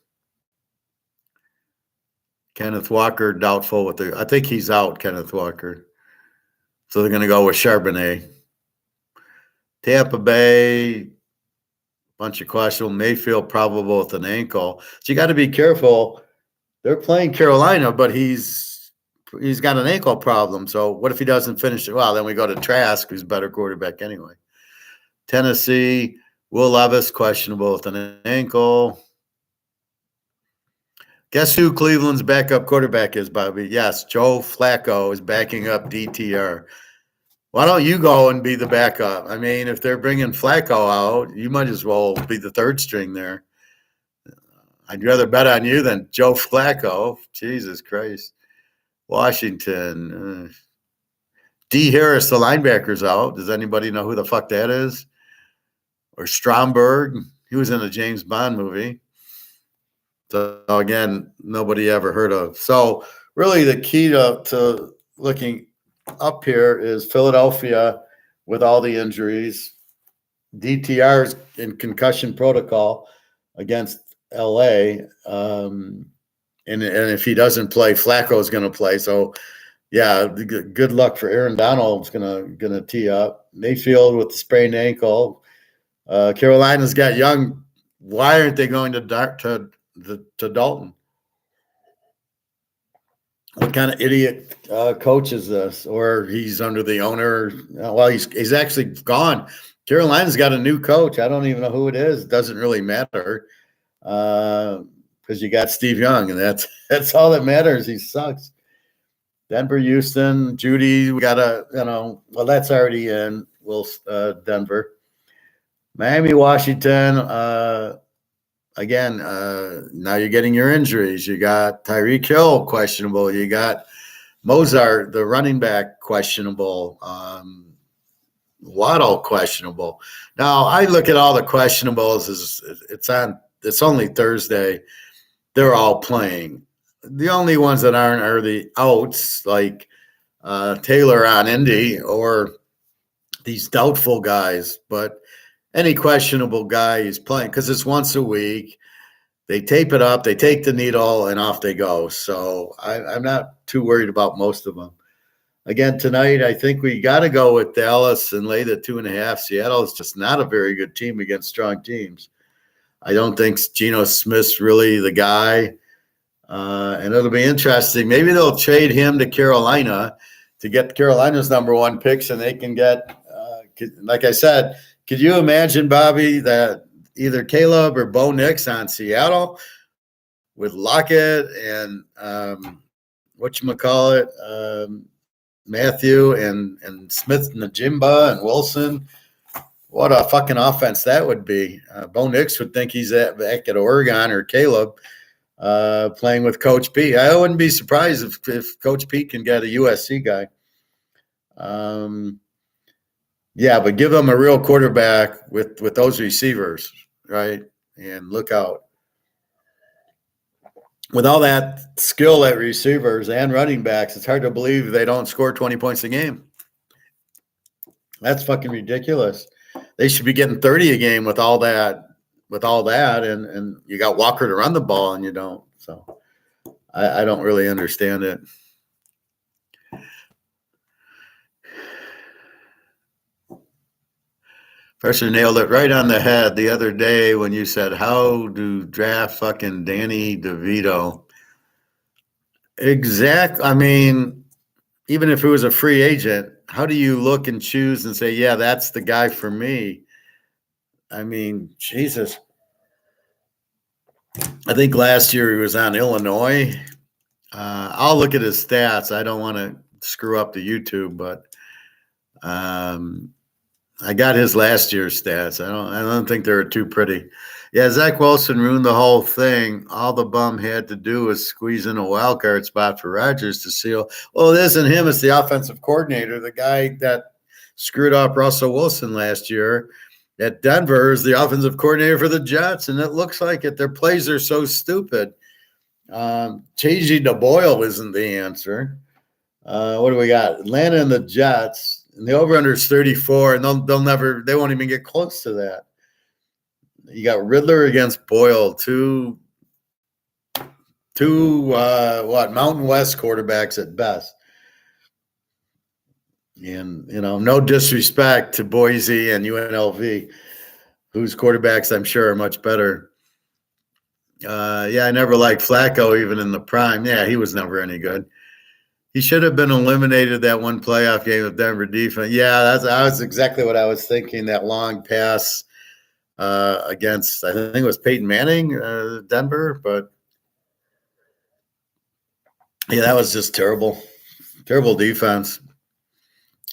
Kenneth Walker, doubtful with I think he's out, Kenneth Walker. So they're going to go with Charbonnet. Tampa Bay, bunch of questionable. Mayfield, probable with an ankle. So you got to be careful. They're playing Carolina, but he's got an ankle problem. So what if he doesn't finish it? Well, then we go to Trask, who's a better quarterback anyway. Tennessee, Will Levis, questionable with an ankle. Guess who Cleveland's backup quarterback is, Bobby? Yes, Joe Flacco is backing up DTR. Why don't you go and be the backup? I mean, if they're bringing Flacco out, you might as well be the 3rd string there. I'd rather bet on you than Joe Flacco. Jesus Christ. Washington. D. Harris, the linebacker's out. Does anybody know who the fuck that is? Or Stromberg. He was in a James Bond movie. So, again, nobody ever heard of. So, really, the key to looking up here is Philadelphia with all the injuries. DTR's in concussion protocol against LA. And if he doesn't play, Flacco's going to play. So, yeah, good luck for Aaron Donald's going to tee up. Mayfield with the sprained ankle. Carolina's got Young. Why aren't they going to Dalton? What kind of idiot coach is this? Or he's under the owner. Well, he's actually gone. Carolina's got a new coach. I don't even know who it is. It doesn't really matter because you got Steve Young, and that's all that matters. He sucks. Denver, Houston, Judy. We got well, that's already in. Denver, Miami, Washington. Again, now you're getting your injuries. You got Tyreek Hill questionable. You got Mozart, the running back, questionable. Waddle questionable. Now I look at all the questionables as it's only Thursday. They're all playing. The only ones that aren't are the outs, like Taylor on Indy or these doubtful guys. But any questionable guy is playing because it's once a week. They tape it up, they take the needle, and off they go. So I'm not too worried about most of them. Again, tonight, I think we got to go with Dallas and lay the 2.5. Seattle is just not a very good team against strong teams. I don't think Geno Smith's really the guy. And it'll be interesting. Maybe they'll trade him to Carolina to get Carolina's number 1 picks, and they can get, like I said, could you imagine, Bobby, that either Caleb or Bo Nix on Seattle with Lockett and whatchamacallit, Matthew and Smith and Najimba and Wilson. What a fucking offense that would be. Bo Nix would think he's back at Oregon or Caleb playing with Coach P. I wouldn't be surprised if Coach P can get a USC guy. Yeah, but give them a real quarterback with those receivers, right? And look out. With all that skill at receivers and running backs, it's hard to believe they don't score 20 points a game. That's fucking ridiculous. They should be getting 30 a game with all that, and you got Walker to run the ball and you don't. So I don't really understand it. Professor nailed it right on the head the other day when you said, how do draft fucking Danny DeVito? Exactly. I mean, even if it was a free agent, how do you look and choose and say, yeah, that's the guy for me? I mean, Jesus. I think last year he was on Illinois. I'll look at his stats. I don't want to screw up the YouTube, but I got his last year's stats. I don't think they're too pretty. Yeah, Zach Wilson ruined the whole thing. All the bum had to do was squeeze in a wild card spot for Rodgers to seal. Well, it isn't him. It's the offensive coordinator, the guy that screwed up Russell Wilson last year at Denver is the offensive coordinator for the Jets, and it looks like it. Their plays are so stupid. Changing to Boyle isn't the answer. What do we got? Atlanta and the Jets, and the over-under is 34, and they won't even get close to that. You got Riddler against Boyle, two Mountain West quarterbacks at best. And, no disrespect to Boise and UNLV, whose quarterbacks I'm sure are much better. Yeah, I never liked Flacco even in the prime. Yeah, he was never any good. He should have been eliminated that one playoff game with Denver defense. Yeah, that was exactly what I was thinking, that long pass against, I think it was Peyton Manning, Denver. But, yeah, that was just terrible. Terrible defense.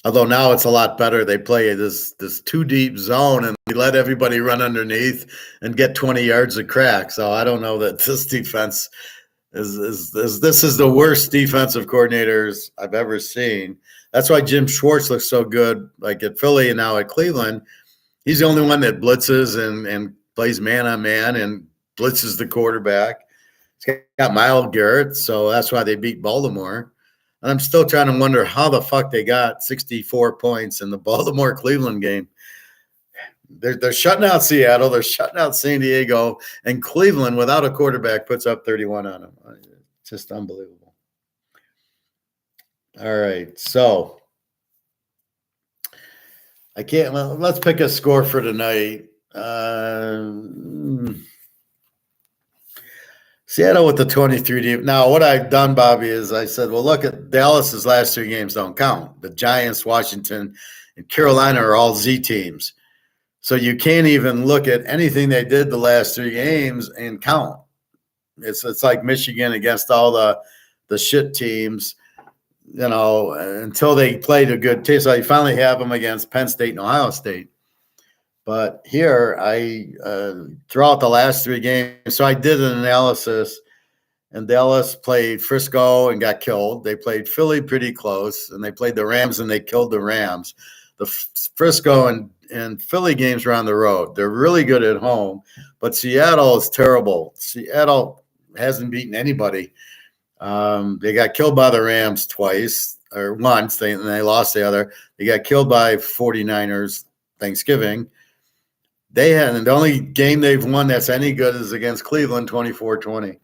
Although now it's a lot better. They play this too deep zone and they let everybody run underneath and get 20 yards of crack. So I don't know that this defense is the worst defensive coordinators I've ever seen. That's why Jim Schwartz looks so good, like at Philly and now at Cleveland. He's the only one that blitzes and plays man on man and blitzes the quarterback. He's got Myles Garrett, so that's why they beat Baltimore. And I'm still trying to wonder how the fuck they got 64 points in the Baltimore-Cleveland game. They're shutting out Seattle. They're shutting out San Diego. And Cleveland, without a quarterback, puts up 31 on them. It's just unbelievable. All right. So let's pick a score for tonight. Seattle with the 23 deep. Now, what I've done, Bobby, is I said, well, look at Dallas's last 3 games don't count. The Giants, Washington, and Carolina are all Z teams. So you can't even look at anything they did the last 3 games and count. It's like Michigan against all the shit teams, until they played a good team. So you finally have them against Penn State and Ohio State. But here, I throughout the last 3 games, so I did an analysis, and Dallas played Frisco and got killed. They played Philly pretty close, and they played the Rams, and they killed the Rams. The Frisco and Philly games are on the road. They're really good at home, but Seattle is terrible. Seattle hasn't beaten anybody. They got killed by the Rams twice, or once, and they lost the other. They got killed by 49ers Thanksgiving. The only game they've won that's any good is against Cleveland, 24-20.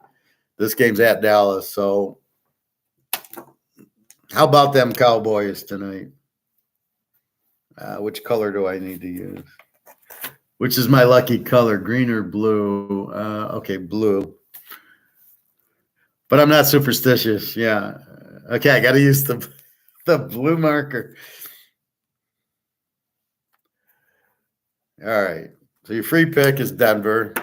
This game's at Dallas. So how about them Cowboys tonight? Which color do I need to use? Which is my lucky color, green or blue? Okay, blue. But I'm not superstitious. Yeah. Okay, I got to use the blue marker. All right. So your free pick is Denver.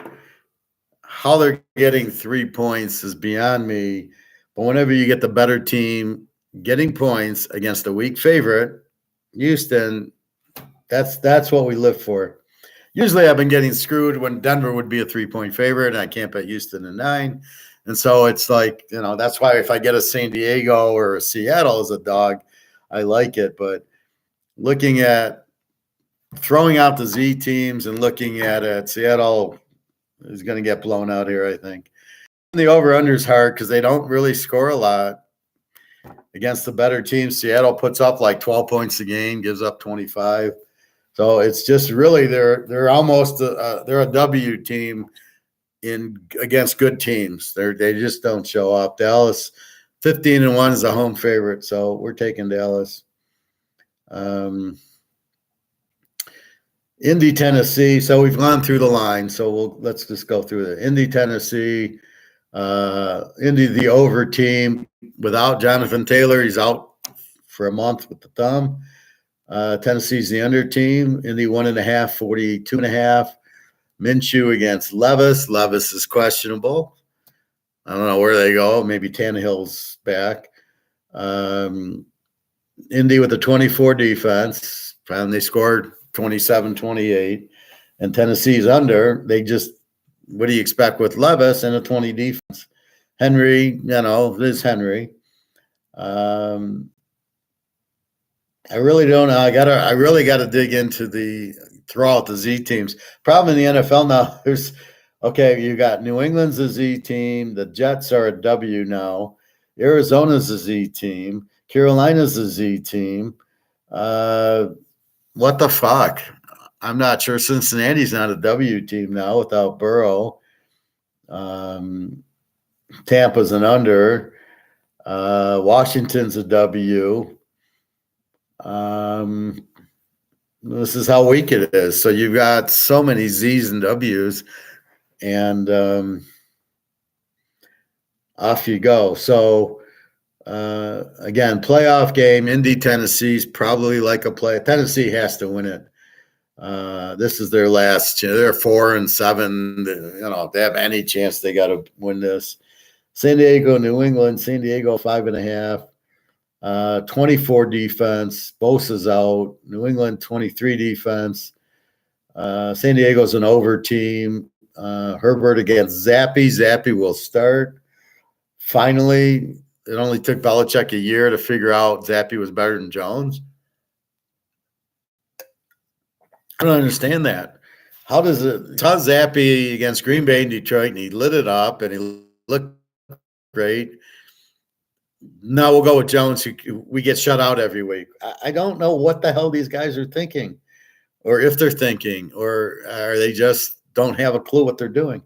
how they're getting 3 points is beyond me. But whenever you get the better team getting points against a weak favorite, Houston, that's what we live for. Usually I've been getting screwed when Denver would be a 3-point favorite, and I can't bet Houston in 9. And so it's like, that's why if I get a San Diego or a Seattle as a dog, I like it. But looking at throwing out the Z teams and looking at it, Seattle is going to get blown out here, I think. The over-under is hard because they don't really score a lot against the better teams. Seattle puts up like 12 points a game, gives up 25. So it's just really they're almost they're a W team against good teams. They just don't show up. Dallas 15-1 is a home favorite, so we're taking Dallas. Indy, Tennessee. So we've gone through the line. So let's just go through it. Indy, Tennessee. Indy, the over team without Jonathan Taylor. He's out for a month with the thumb. Tennessee's the under team. Indy 1.5, 42.5. Minshew against Levis. Levis is questionable. I don't know where they go. Maybe Tannehill's back. Indy with a 24 defense. And they scored 27-28. And Tennessee's under. What do you expect with Levis and a 20 defense? Henry, this Henry. I really don't know. I really got to dig into throw out the Z teams. Problem in the NFL now, you got New England's a Z team. The Jets are a W now. Arizona's a Z team. Carolina's a Z team. What the fuck? I'm not sure. Cincinnati's not a W team now without Burrow. Tampa's an under. Washington's a W. This is how weak it is. So you've got so many Z's and W's, and off you go. So again, playoff game. Indy, Tennessee's probably like a play. Tennessee has to win it. This is their last. They're 4-7. If they have any chance, they got to win this. San Diego, New England. San Diego 5.5. 24 defense. Bosa's out. New England 23 defense. San Diego's an over team. Herbert against Zappy. Zappy will start. Finally, it only took Belichick a year to figure out Zappy was better than Jones. I don't understand that. How does Zappy against Green Bay and Detroit, and he lit it up, and he looked great. No, we'll go with Jones. We get shut out every week. I don't know what the hell these guys are thinking, or if they're thinking, or they just don't have a clue what they're doing.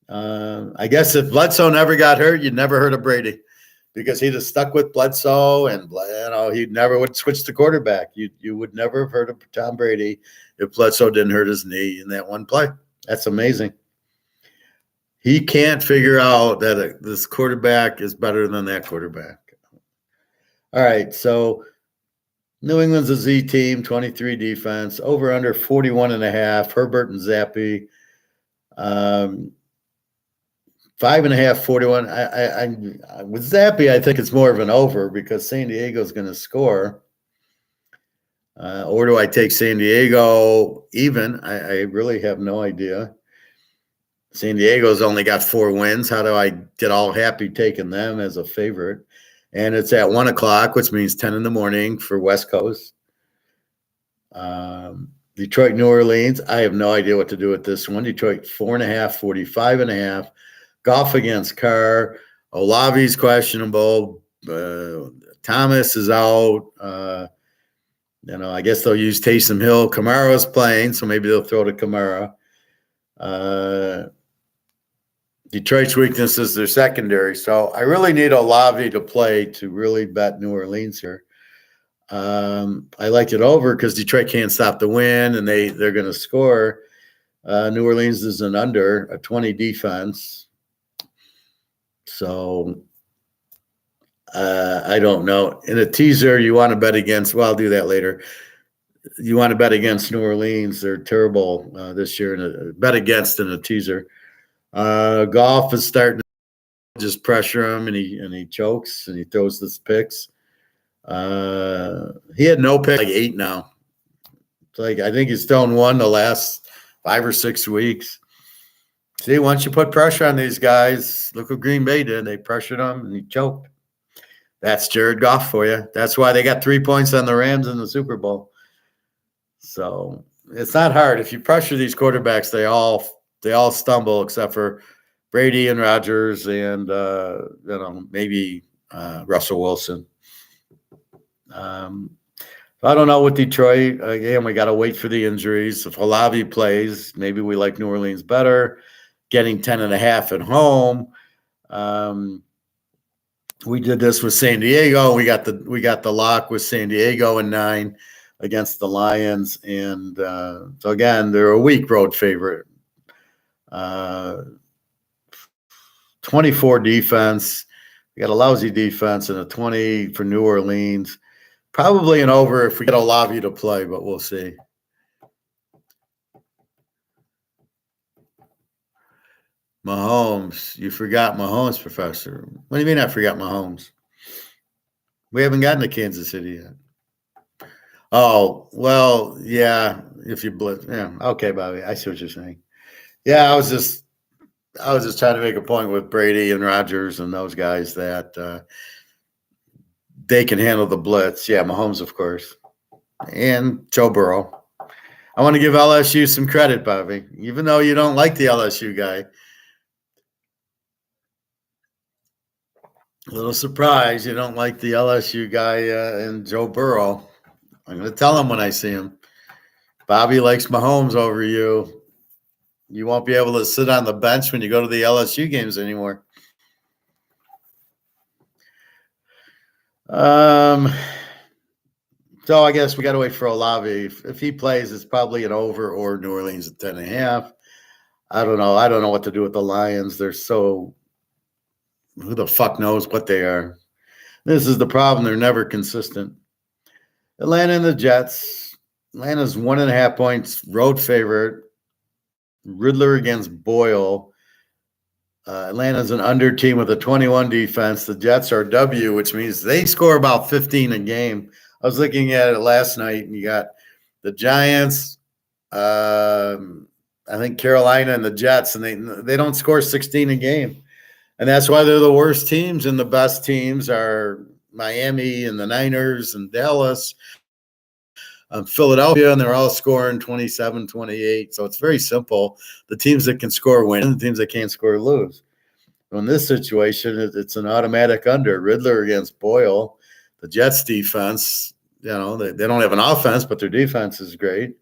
I guess if Bledsoe never got hurt, you'd never heard of Brady, because he'd have stuck with Bledsoe, and he never would switch the quarterback. You would never have heard of Tom Brady if Bledsoe didn't hurt his knee in that one play. That's amazing. He can't figure out that this quarterback is better than that quarterback. All right, so New England's a Z team, 23 defense, over under 41.5. Herbert and Zappy, 5.5, 41. I with Zappy, I think it's more of an over because San Diego's going to score. Or do I take San Diego even? I really have no idea. San Diego's only got 4 wins. How do I get all happy taking them as a favorite? And it's at 1 o'clock, which means 10 in the morning for West Coast. Detroit, New Orleans. I have no idea what to do with this one. Detroit 4.5, 45.5. Goff against Carr. Olave's questionable. Thomas is out. I guess they'll use Taysom Hill. Kamara's playing, so maybe they'll throw to Kamara. Detroit's weakness is their secondary, so I really need Olave to play to really bet New Orleans here. I like it over because Detroit can't stop the win, and they're going to score. New Orleans is an under, a 20 defense. So I don't know. In a teaser, you want to bet against – well, I'll do that later. You want to bet against New Orleans. They're terrible this year. Bet against in a teaser. Golf is starting to just pressure him, and he chokes and he throws his picks. He had no pick like 8 now. It's like I think he's thrown one the last 5 or 6 weeks. See, once you put pressure on these guys, look what Green Bay did. They pressured him and he choked. That's Jared Goff for you. That's why they got 3 points on the Rams in the Super Bowl. So it's not hard. If you pressure these quarterbacks, they all stumble except for Brady and Rodgers and maybe Russell Wilson. I don't know with Detroit. Again, we got to wait for the injuries. If Olave plays, maybe we like New Orleans better. Getting 10.5 at home. We did this with San Diego. We got the lock with San Diego in 9 against the Lions, and so again, they're a weak road favorite. 24 defense. We got a lousy defense and a 20 for New Orleans. Probably an over if we get Olave to play, but we'll see. Mahomes. You forgot Mahomes, Professor. What do you mean I forgot Mahomes? We haven't gotten to Kansas City yet. Oh, well, yeah, if you blitz. Yeah, okay, Bobby. I see what you're saying. Yeah, I was just trying to make a point with Brady and Rodgers and those guys that they can handle the blitz. Yeah, Mahomes, of course. And Joe Burrow. I want to give LSU some credit, Bobby, even though you don't like the LSU guy. A little surprised you don't like the LSU guy and Joe Burrow. I'm going to tell him when I see him. Bobby likes Mahomes over you. You won't be able to sit on the bench when you go to the LSU games anymore. So I guess we got to wait for Olave. If he plays, it's probably an over or New Orleans at 10.5. I don't know. I don't know what to do with the Lions. They're so – who the fuck knows what they are. This is the problem. They're never consistent. Atlanta and the Jets. Atlanta's 1.5 points, road favorite. Riddler against Boyle. Atlanta's an under team with a 21 defense. The Jets are W, which means they score about 15 a game. I was looking at it last night, and you got the Giants, I think Carolina and the Jets, and they don't score 16 a game. And that's why they're the worst teams, and the best teams are Miami and the Niners and Dallas, Philadelphia, and they're all scoring 27, 28. So it's very simple. The teams that can score win, the teams that can't score lose. In this situation, it's an automatic under. Riddler against Boyle. The Jets defense, they don't have an offense, but their defense is great.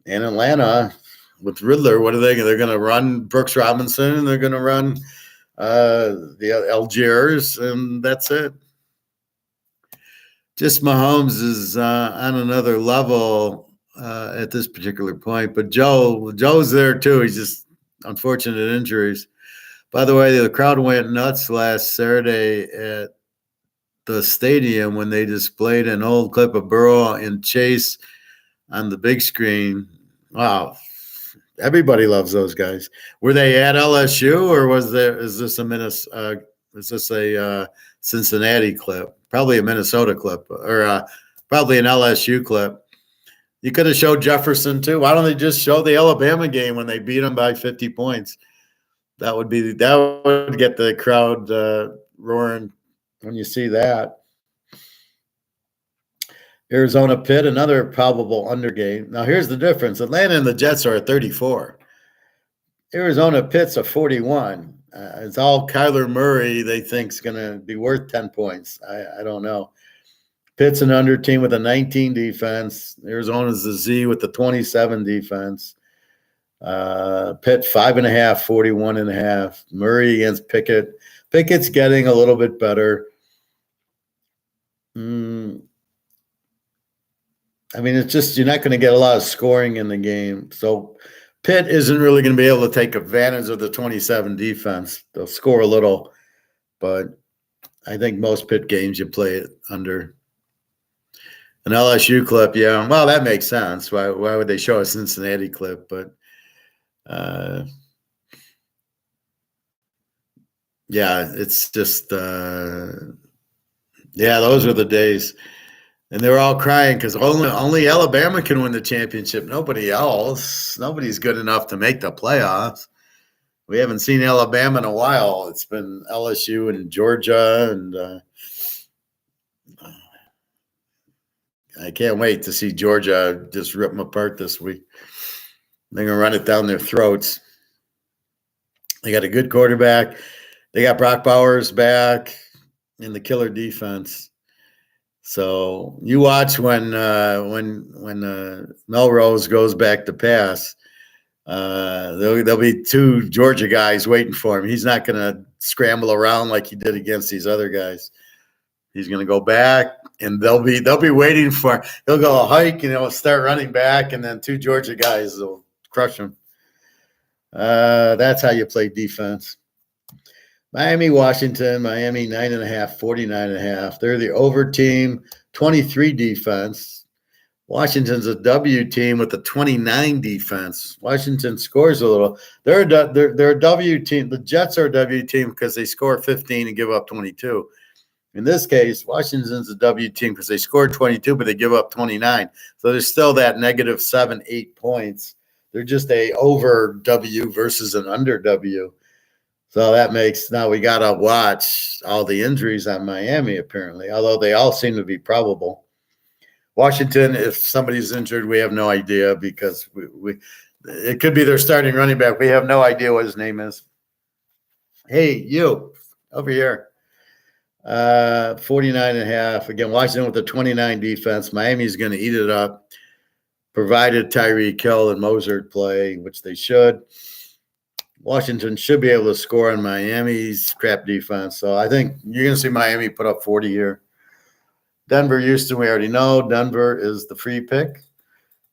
And Atlanta, with Riddler, what are they? They're going to run Brooks Robinson, and they're going to run the Algiers, and that's it. Just Mahomes is on another level at this particular point. But Joe's there too. He's just unfortunate injuries. By the way, the crowd went nuts last Saturday at the stadium when they displayed an old clip of Burrow and Chase on the big screen. Wow. Everybody loves those guys. Were they at LSU, or is this a Cincinnati clip? Probably a Minnesota clip, or probably an LSU clip. You could have showed Jefferson too. Why don't they just show the Alabama game when they beat them by 50 points? That would get the crowd roaring when you see that. Arizona Pitt, another probable under game. Now here's the difference. Atlanta and the Jets are at 34. Arizona Pitt's a 41. It's all Kyler Murray they think is going to be worth 10 points. I don't know. Pitt's an under team with a 19 defense. Arizona's the Z with the 27 defense. Pitt 5.5, 41.5. Murray against Pickett. Pickett's getting a little bit better. I mean, it's just you're not going to get a lot of scoring in the game. So Pitt isn't really going to be able to take advantage of the 27 defense. They'll score a little, but I think most Pitt games you play it under. An LSU clip, yeah. Well, that makes sense. Why would they show a Cincinnati clip? But Yeah, it's just yeah, those were the days. And they were all crying because only Alabama can win the championship. Nobody else. Nobody's good enough to make the playoffs. We haven't seen Alabama in a while. It's been LSU and Georgia, and I can't wait to see Georgia just rip them apart this week. They're going to run it down their throats. They got a good quarterback. They got Brock Bowers back in the killer defense. So you watch when Melrose goes back to pass. There'll be two Georgia guys waiting for him. He's not going to scramble around like he did against these other guys. He's going to go back, and they'll be waiting for him. He'll go a hike, and he'll start running back, and then two Georgia guys will crush him. That's how you play defense. Miami, Washington, Miami 9.5, 49.5. They're the over team, 23 defense. Washington's a W team with a 29 defense. Washington scores a little. They're a W team. The Jets are a W team because they score 15 and give up 22. In this case, Washington's a W team because they scored 22, but they give up 29. So there's still that negative 7, 8 points. They're just a over W versus an under W. So that makes now we got to watch all the injuries on Miami, apparently, although they all seem to be probable. Washington, if somebody's injured, we have no idea because it could be their starting running back. We have no idea what his name is. Hey, you over here. 49.5. Again, Washington with the 29 defense. Miami's going to eat it up, provided Tyreek Hill and Mozart play, which they should. Washington should be able to score on Miami's crap defense. So I think you're going to see Miami put up 40 here. Denver, Houston, we already know. Denver is the free pick.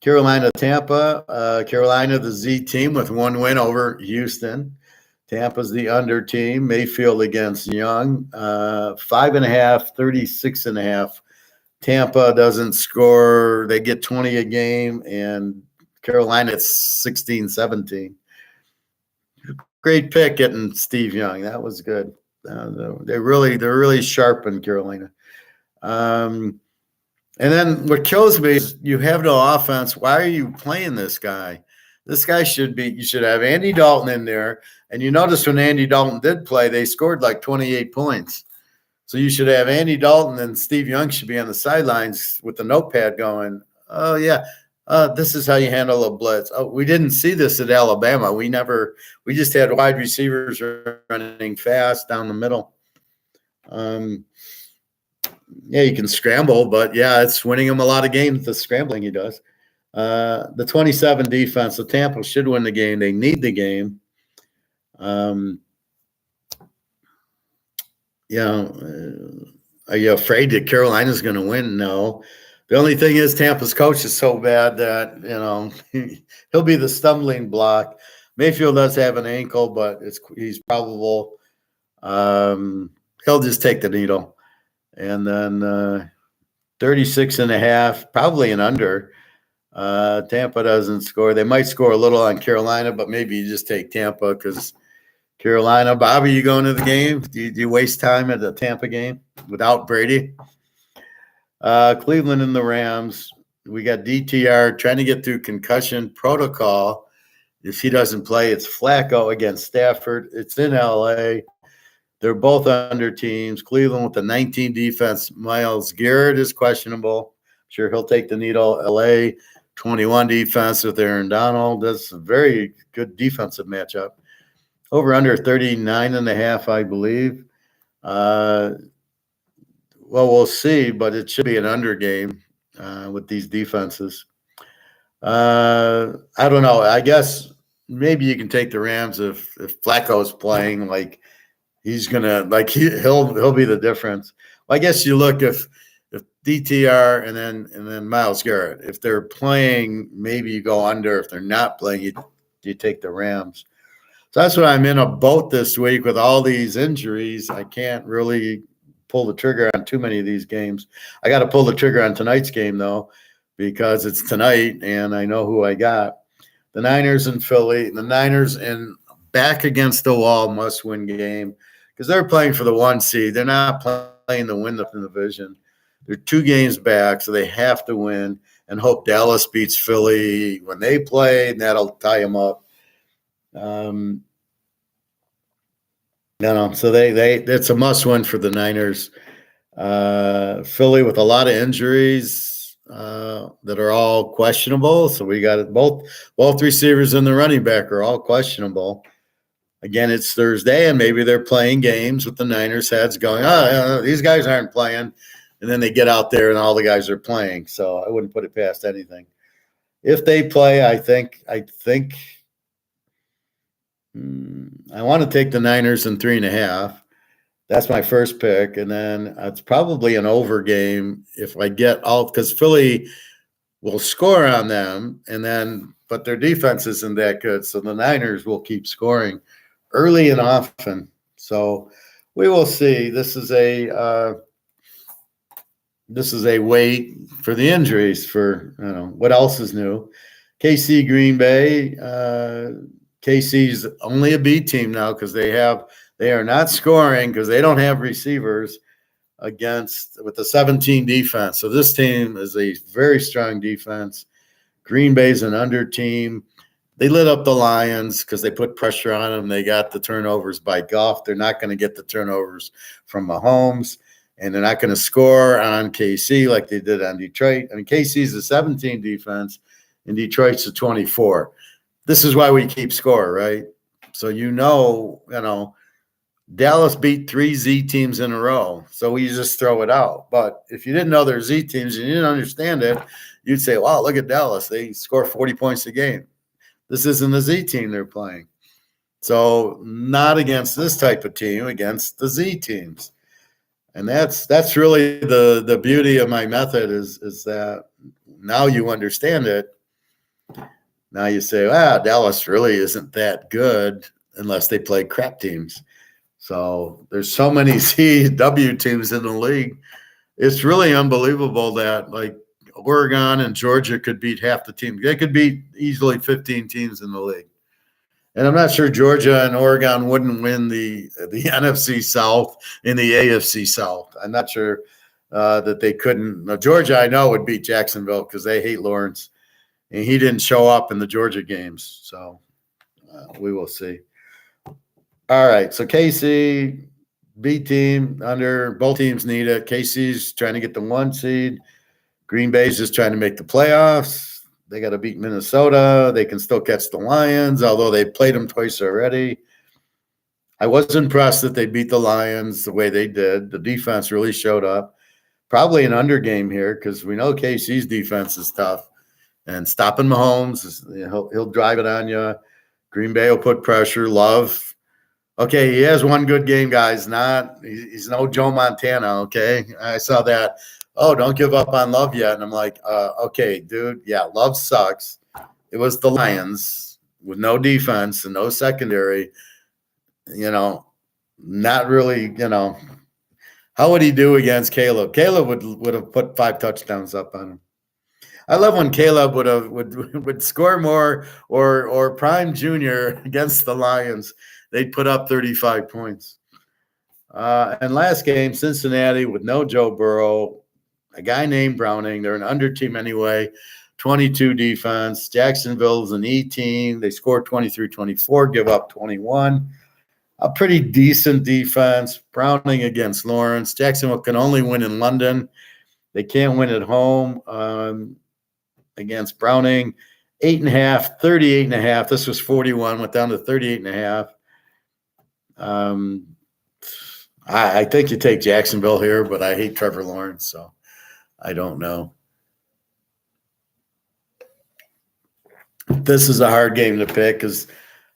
Carolina, Tampa. Carolina, the Z team with one win over Houston. Tampa's the under team. Mayfield against Young. 5.5, 36.5. Tampa doesn't score. They get 20 a game, and Carolina it's 16, 17. Great pick getting Steve Young. That was good. They're really sharp in Carolina. And then what kills me is you have no offense. Why are you playing this guy? This guy you should have Andy Dalton in there. And you notice when Andy Dalton did play, they scored like 28 points. So you should have Andy Dalton and Steve Young should be on the sidelines with the notepad going, oh, yeah. This is how you handle a blitz. Oh, we didn't see this at Alabama. We just had wide receivers running fast down the middle. Yeah, you can scramble, but yeah, it's winning him a lot of games, the scrambling he does. The 27 defense, the Tampa should win the game. They need the game. Are you afraid that Carolina's going to win? No. The only thing is Tampa's coach is so bad that, he'll be the stumbling block. Mayfield does have an ankle, but he's probable. He'll just take the needle. And then 36.5, probably an under. Tampa doesn't score. They might score a little on Carolina, but maybe you just take Tampa because Carolina. Bobby, you going to the game? Do you waste time at the Tampa game without Brady? Cleveland and the Rams. We got DTR trying to get through concussion protocol. If he doesn't play, it's Flacco against Stafford. It's in LA. They're both under teams. Cleveland with the 19 defense. Myles Garrett is questionable. I'm sure he'll take the needle. LA 21 defense with Aaron Donald. That's a very good defensive matchup. Over under 39.5, I believe. Well, we'll see, but it should be an under game with these defenses. I don't know. I guess maybe you can take the Rams if Flacco's playing. Like he's gonna he'll be the difference. Well, I guess you look if DTR and then Myles Garrett. If they're playing, maybe you go under. If they're not playing, you take the Rams. So that's what I'm in a boat this week with all these injuries. I can't really pull the trigger on too many of these games. I got to pull the trigger on tonight's game, though, because it's tonight, and I know who I got. The Niners and Philly. The Niners in back against the wall must-win game. because they're playing for the 1 seed. They're not playing to win the division. They're 2 games back, so they have to win and hope Dallas beats Philly when they play, and that'll tie them up. So it's a must-win for the Niners. Philly with a lot of injuries that are all questionable. So we got both receivers and the running back are all questionable. Again, it's Thursday, and maybe they're playing games with the Niners' heads going, these guys aren't playing. And then they get out there and all the guys are playing. So I wouldn't put it past anything. If they play, I think I want to take the Niners in 3.5. That's my first pick. And then it's probably an over game if I get all, because Philly will score on them, but their defense isn't that good. So the Niners will keep scoring early and often. So we will see. This is a wait for the injuries for, what else is new. KC Green Bay. KC's only a B team now because they are not scoring because they don't have receivers with the 17 defense. So this team is a very strong defense. Green Bay's an under team. They lit up the Lions because they put pressure on them. They got the turnovers by Goff. They're not going to get the turnovers from Mahomes, and they're not going to score on KC like they did on Detroit. I mean, KC's a 17 defense, and Detroit's a 24. This is why we keep score, right? So Dallas beat 3 Z teams in a row, so we just throw it out. But if you didn't know they're Z teams and you didn't understand it, you'd say, wow, look at Dallas. They score 40 points a game. This isn't the Z team they're playing. So not against this type of team, against the Z teams. And that's really the beauty of my method is that now you understand it. Now you say, Dallas really isn't that good unless they play crap teams. So there's so many CW teams in the league. It's really unbelievable that like Oregon and Georgia could beat half the team. They could beat easily 15 teams in the league. And I'm not sure Georgia and Oregon wouldn't win the NFC South and the AFC South. I'm not sure that they couldn't. Now, Georgia, I know, would beat Jacksonville because they hate Lawrence. And he didn't show up in the Georgia games. So we will see. All right. So KC, B team, under. Both teams need it. KC's trying to get the 1 seed. Green Bay's just trying to make the playoffs. They got to beat Minnesota. They can still catch the Lions, although they played them twice already. I was impressed that they beat the Lions the way they did. The defense really showed up. Probably an under game here because we know KC's defense is tough. And stopping Mahomes, he'll drive it on you. Green Bay will put pressure. Love. Okay, he has one good game, guys. He's no Joe Montana, okay? I saw that. Oh, don't give up on Love yet. And I'm like, okay, dude, yeah, Love sucks. It was the Lions with no defense and no secondary. Not really, How would he do against Caleb? Caleb would have put 5 touchdowns up on him. I love when Caleb would score more or Prime Junior against the Lions. They'd put up 35 points. And last game, Cincinnati with no Joe Burrow, a guy named Browning. They're an under team anyway, 22 defense. Jacksonville's an E team. They score 23-24, give up 21. A pretty decent defense. Browning against Lawrence. Jacksonville can only win in London. They can't win at home. Against Browning, 8.5, 38.5. This was 41, went down to 38.5. I think you take Jacksonville here, but I hate Trevor Lawrence, so I don't know. This is a hard game to pick because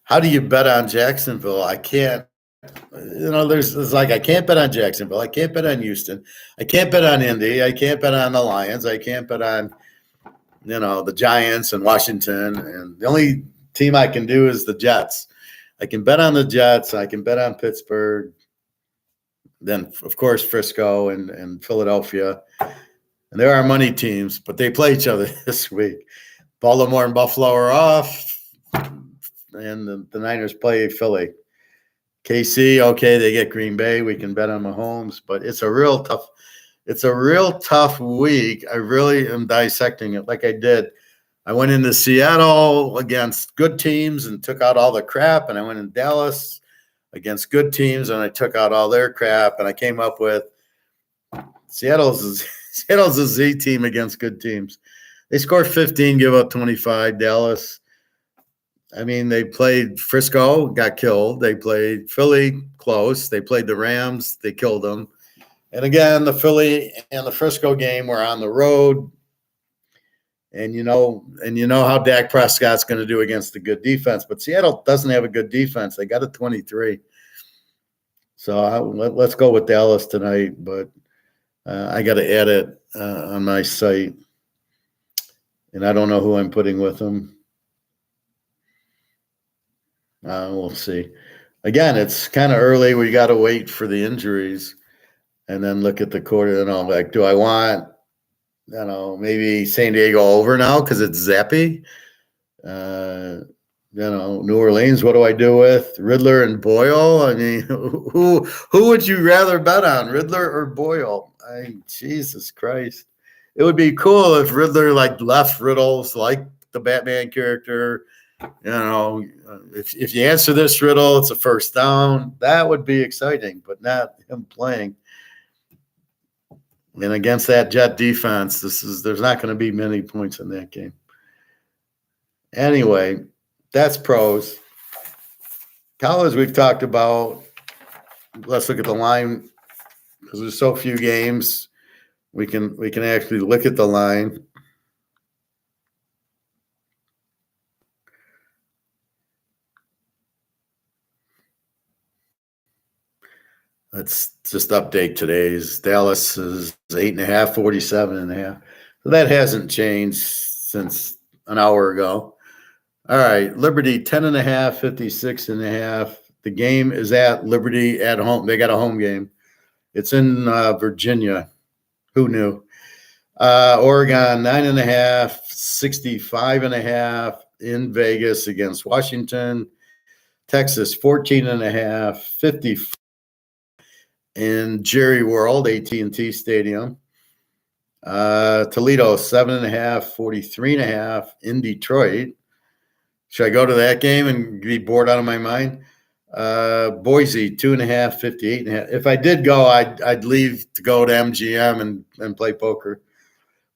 how do you bet on Jacksonville? I can't. I can't bet on Jacksonville. I can't bet on Houston. I can't bet on Indy. I can't bet on the Lions. I can't bet on the Giants and Washington, and the only team I can do is the Jets. I can bet on the Jets. I can bet on Pittsburgh. Then, of course, Frisco and Philadelphia. And there are money teams, but they play each other this week. Baltimore and Buffalo are off, and the Niners play Philly. KC, okay, they get Green Bay. We can bet on Mahomes, but it's a real tough week. I really am dissecting it like I did. I went into Seattle against good teams and took out all the crap, and I went in Dallas against good teams and I took out all their crap, and I came up with Seattle's a Z team against good teams. They score 15, give up 25. Dallas, I mean, they played Frisco, got killed. They played Philly, close. They played the Rams, they killed them. And again, the Philly and the Frisco game were on the road. And you know how Dak Prescott's going to do against a good defense. But Seattle doesn't have a good defense. They got a 23. So let's go with Dallas tonight. But I got to add it on my site. And I don't know who I'm putting with them. We'll see. Again, it's kind of early. We got to wait for the injuries and then look at the quarter. And I'm like, do I want, maybe San Diego over now because it's zappy? New Orleans, what do I do with Riddler and Boyle? I mean, who would you rather bet on, Riddler or Boyle? Jesus Christ. It would be cool if Riddler left riddles like the Batman character. If you answer this riddle, it's a first down. That would be exciting, but not him playing. And against that Jet defense, there's not going to be many points in that game. Anyway, that's pros. College we've talked about. Let's look at the line because there's so few games. We can actually look at the line. Let's just update today's. Dallas is 8.5, 47.5. So that hasn't changed since an hour ago. All right, Liberty 10.5, 56.5. The game is at Liberty at home. They got a home game. It's in Virginia. Who knew? Oregon 9.5, 65.5 in Vegas against Washington. Texas 14.5, 50 in Jerry World, AT&T Stadium. Toledo 7.5, 43.5 in Detroit. Should I go to that game and be bored out of my mind? Boise 2.5, 58.5. If I did go, I'd leave to go to MGM and play poker.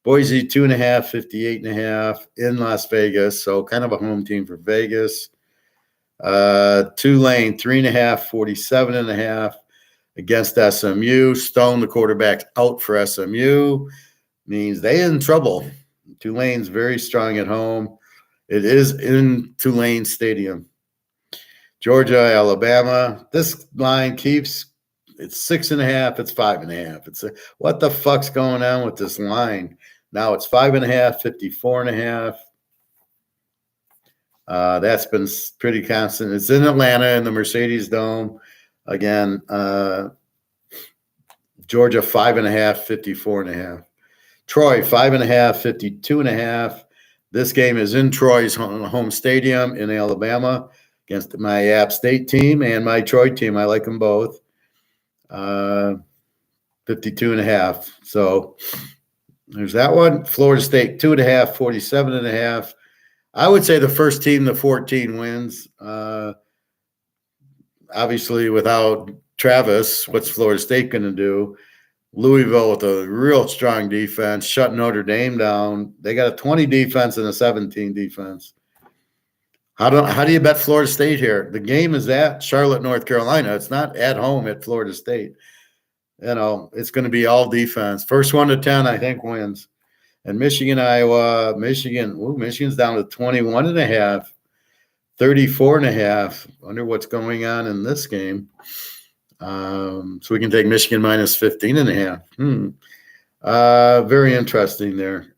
Boise 2.5, 58.5 in Las Vegas, so kind of a home team for Vegas. Tulane 3.5, 47.5 against SMU. Stone, the quarterback's out for SMU, means they in trouble. Tulane's very strong at home. It is in Tulane Stadium. Georgia, Alabama. This line keeps, it's 6.5, it's 5.5. It's what the fuck's going on with this line? Now it's 5.5, 54.5. That's been pretty constant. It's in Atlanta in the Mercedes Dome. Again, Georgia 5.5, 54.5. Troy 5.5, 52.5. This game is in Troy's home stadium in Alabama against my App State team and my Troy team. I like them both. 52.5. So there's that one. Florida State 2.5, 47.5. I would say the first team to 14 wins. Obviously, without Travis, what's Florida State going to do? Louisville with a real strong defense, shut Notre Dame down. They got a 20 defense and a 17 defense. How do you bet Florida State here? The game is at Charlotte, North Carolina. It's not at home at Florida State. It's going to be all defense. First 1 to 10, I think, wins. And Michigan, Iowa, Michigan's down to 21.5, 34.5. Wonder what's going on in this game. So we can take Michigan minus 15.5. Very interesting there.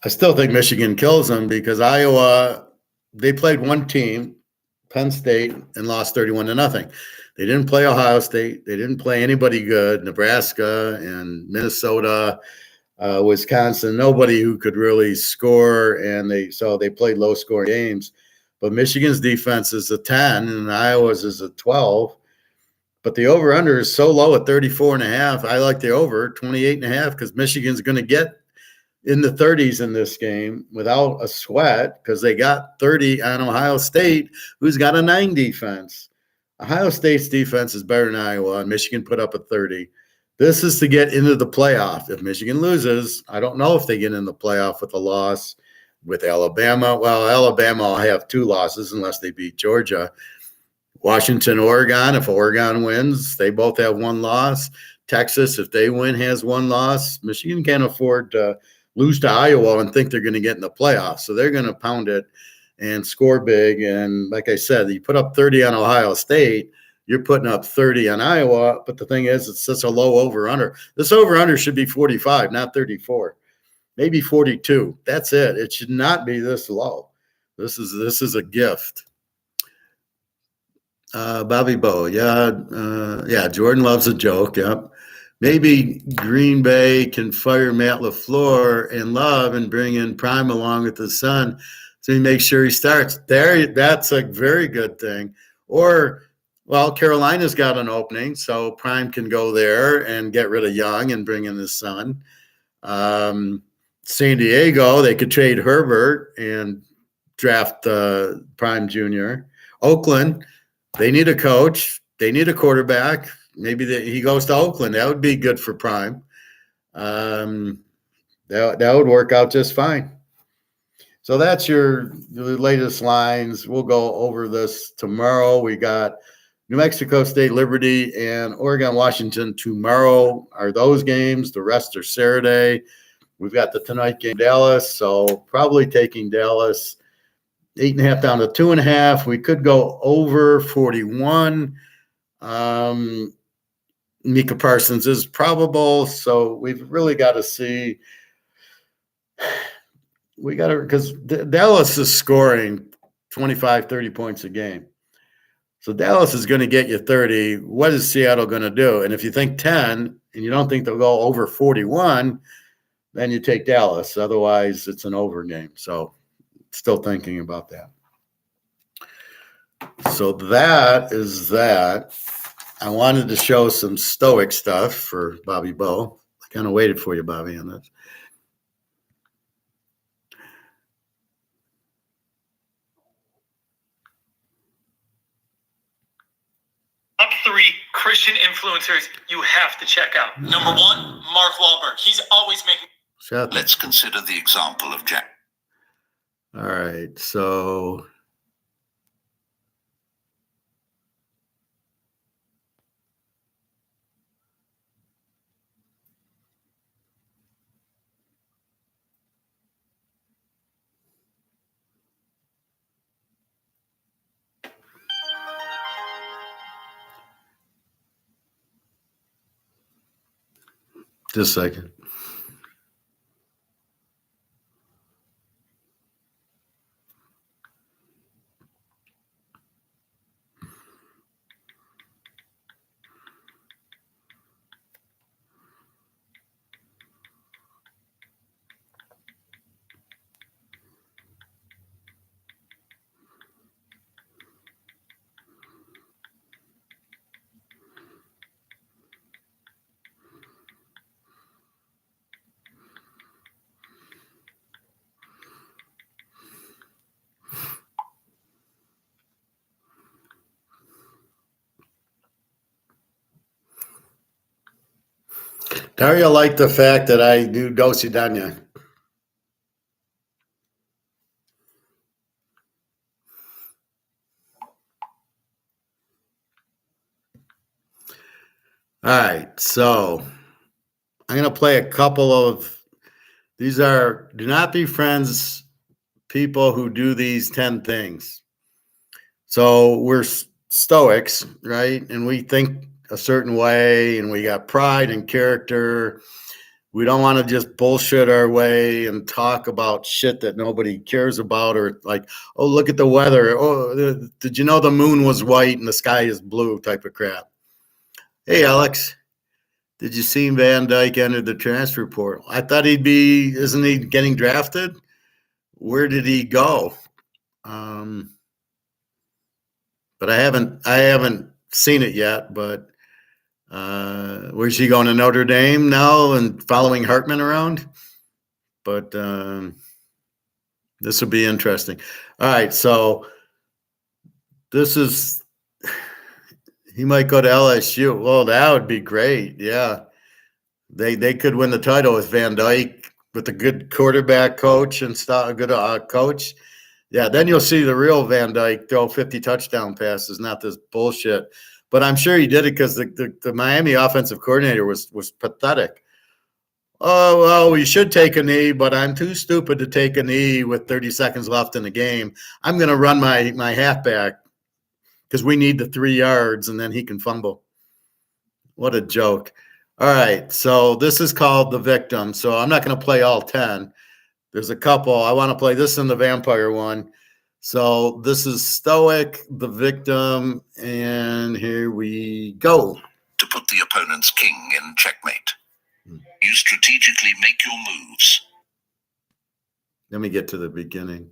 I still think Michigan kills them because Iowa, they played one team, Penn State, and lost 31-0. They didn't play Ohio State. They didn't play anybody good. Nebraska and Minnesota, Wisconsin, nobody who could really score. And they played low-scoring games. but Michigan's defense is a 10 and Iowa's is a 12. But the over-under is so low at 34.5. I like the over 28.5 because Michigan's going to get in the 30s in this game without a sweat because they got 30 on Ohio State, who's got a 9 defense. Ohio State's defense is better than Iowa, and Michigan put up a 30. This is to get into the playoff. If Michigan loses, I don't know if they get in the playoff with a loss with Alabama. Well, Alabama will have 2 losses unless they beat Georgia. Washington, Oregon, if Oregon wins, they both have 1 loss. Texas, if they win, has 1 loss. Michigan can't afford to lose to Iowa and think they're going to get in the playoffs. So they're going to pound it and score big. And like I said, you put up 30 on Ohio State, you're putting up 30 on Iowa. But the thing is, it's such a low over-under. This over-under should be 45, not 34. Maybe 42. That's it. It should not be this low. This is a gift. Bobby Bowe, yeah. Jordan loves a joke. Yep. Maybe Green Bay can fire Matt LaFleur and Love and bring in Prime along with his son, so he makes sure he starts there. That's a very good thing. Or, well, Carolina's got an opening, so Prime can go there and get rid of Young and bring in his son. San Diego, they could trade Herbert and draft Prime Jr. Oakland, they need a coach. They need a quarterback. Maybe he goes to Oakland. That would be good for Prime. That would work out just fine. So that's your latest lines. We'll go over this tomorrow. We got New Mexico State Liberty and Oregon Washington tomorrow are those games. The rest are Saturday. We've got the tonight game Dallas, so probably taking Dallas 8.5 down to 2.5. We could go over 41. Micah Parsons is probable, so we've really got to see. We got to, because Dallas is scoring 25, 30 points a game. So Dallas is going to get you 30. What is Seattle going to do? And if you think 10 and you don't think they'll go over 41, then you take Dallas. Otherwise, it's an over game. So still thinking about that. So that is that. I wanted to show some stoic stuff for Bobby Bowe. I kind of waited for you, Bobby, on this. Top 3 Christian influencers you have to check out. Number 1, Mark Wahlberg. He's always making. Let's consider the example of Jack. All right, so just a second. Daria liked the fact that I do Dosi Danya. All right, so I'm going to play a couple of, these are, do not be friends, people who do these 10 things. So we're stoics, right? And we think a certain way, and we got pride and character. We don't want to just bullshit our way and talk about shit that nobody cares about, or like, oh, look at the weather. Oh, did you know the moon was white and the sky is blue type of crap. Hey, Alex, did you see Van Dyke entered the transfer portal? I thought isn't he getting drafted? Where did he go? but I haven't seen it yet. But where's she going, to Notre Dame now and following Hartman around? But this will be interesting. All right, so he might go to LSU. Well, that would be great. Yeah, they could win the title with Van Dyke, with a good quarterback coach and a good coach. Yeah, then you'll see the real Van Dyke throw 50 touchdown passes, not this bullshit. But I'm sure he did it because the Miami offensive coordinator was pathetic. Oh, well, we should take a knee, but I'm too stupid to take a knee with 30 seconds left in the game. I'm going to run my halfback because we need the 3 yards, and then he can fumble. What a joke. All right, so this is called The Victim. So I'm not going to play all 10. There's a couple. I want to play this and the vampire one. So this is Stoic, The Victim, and here we go. To put the opponent's king in checkmate. You strategically make your moves. Let me get to the beginning.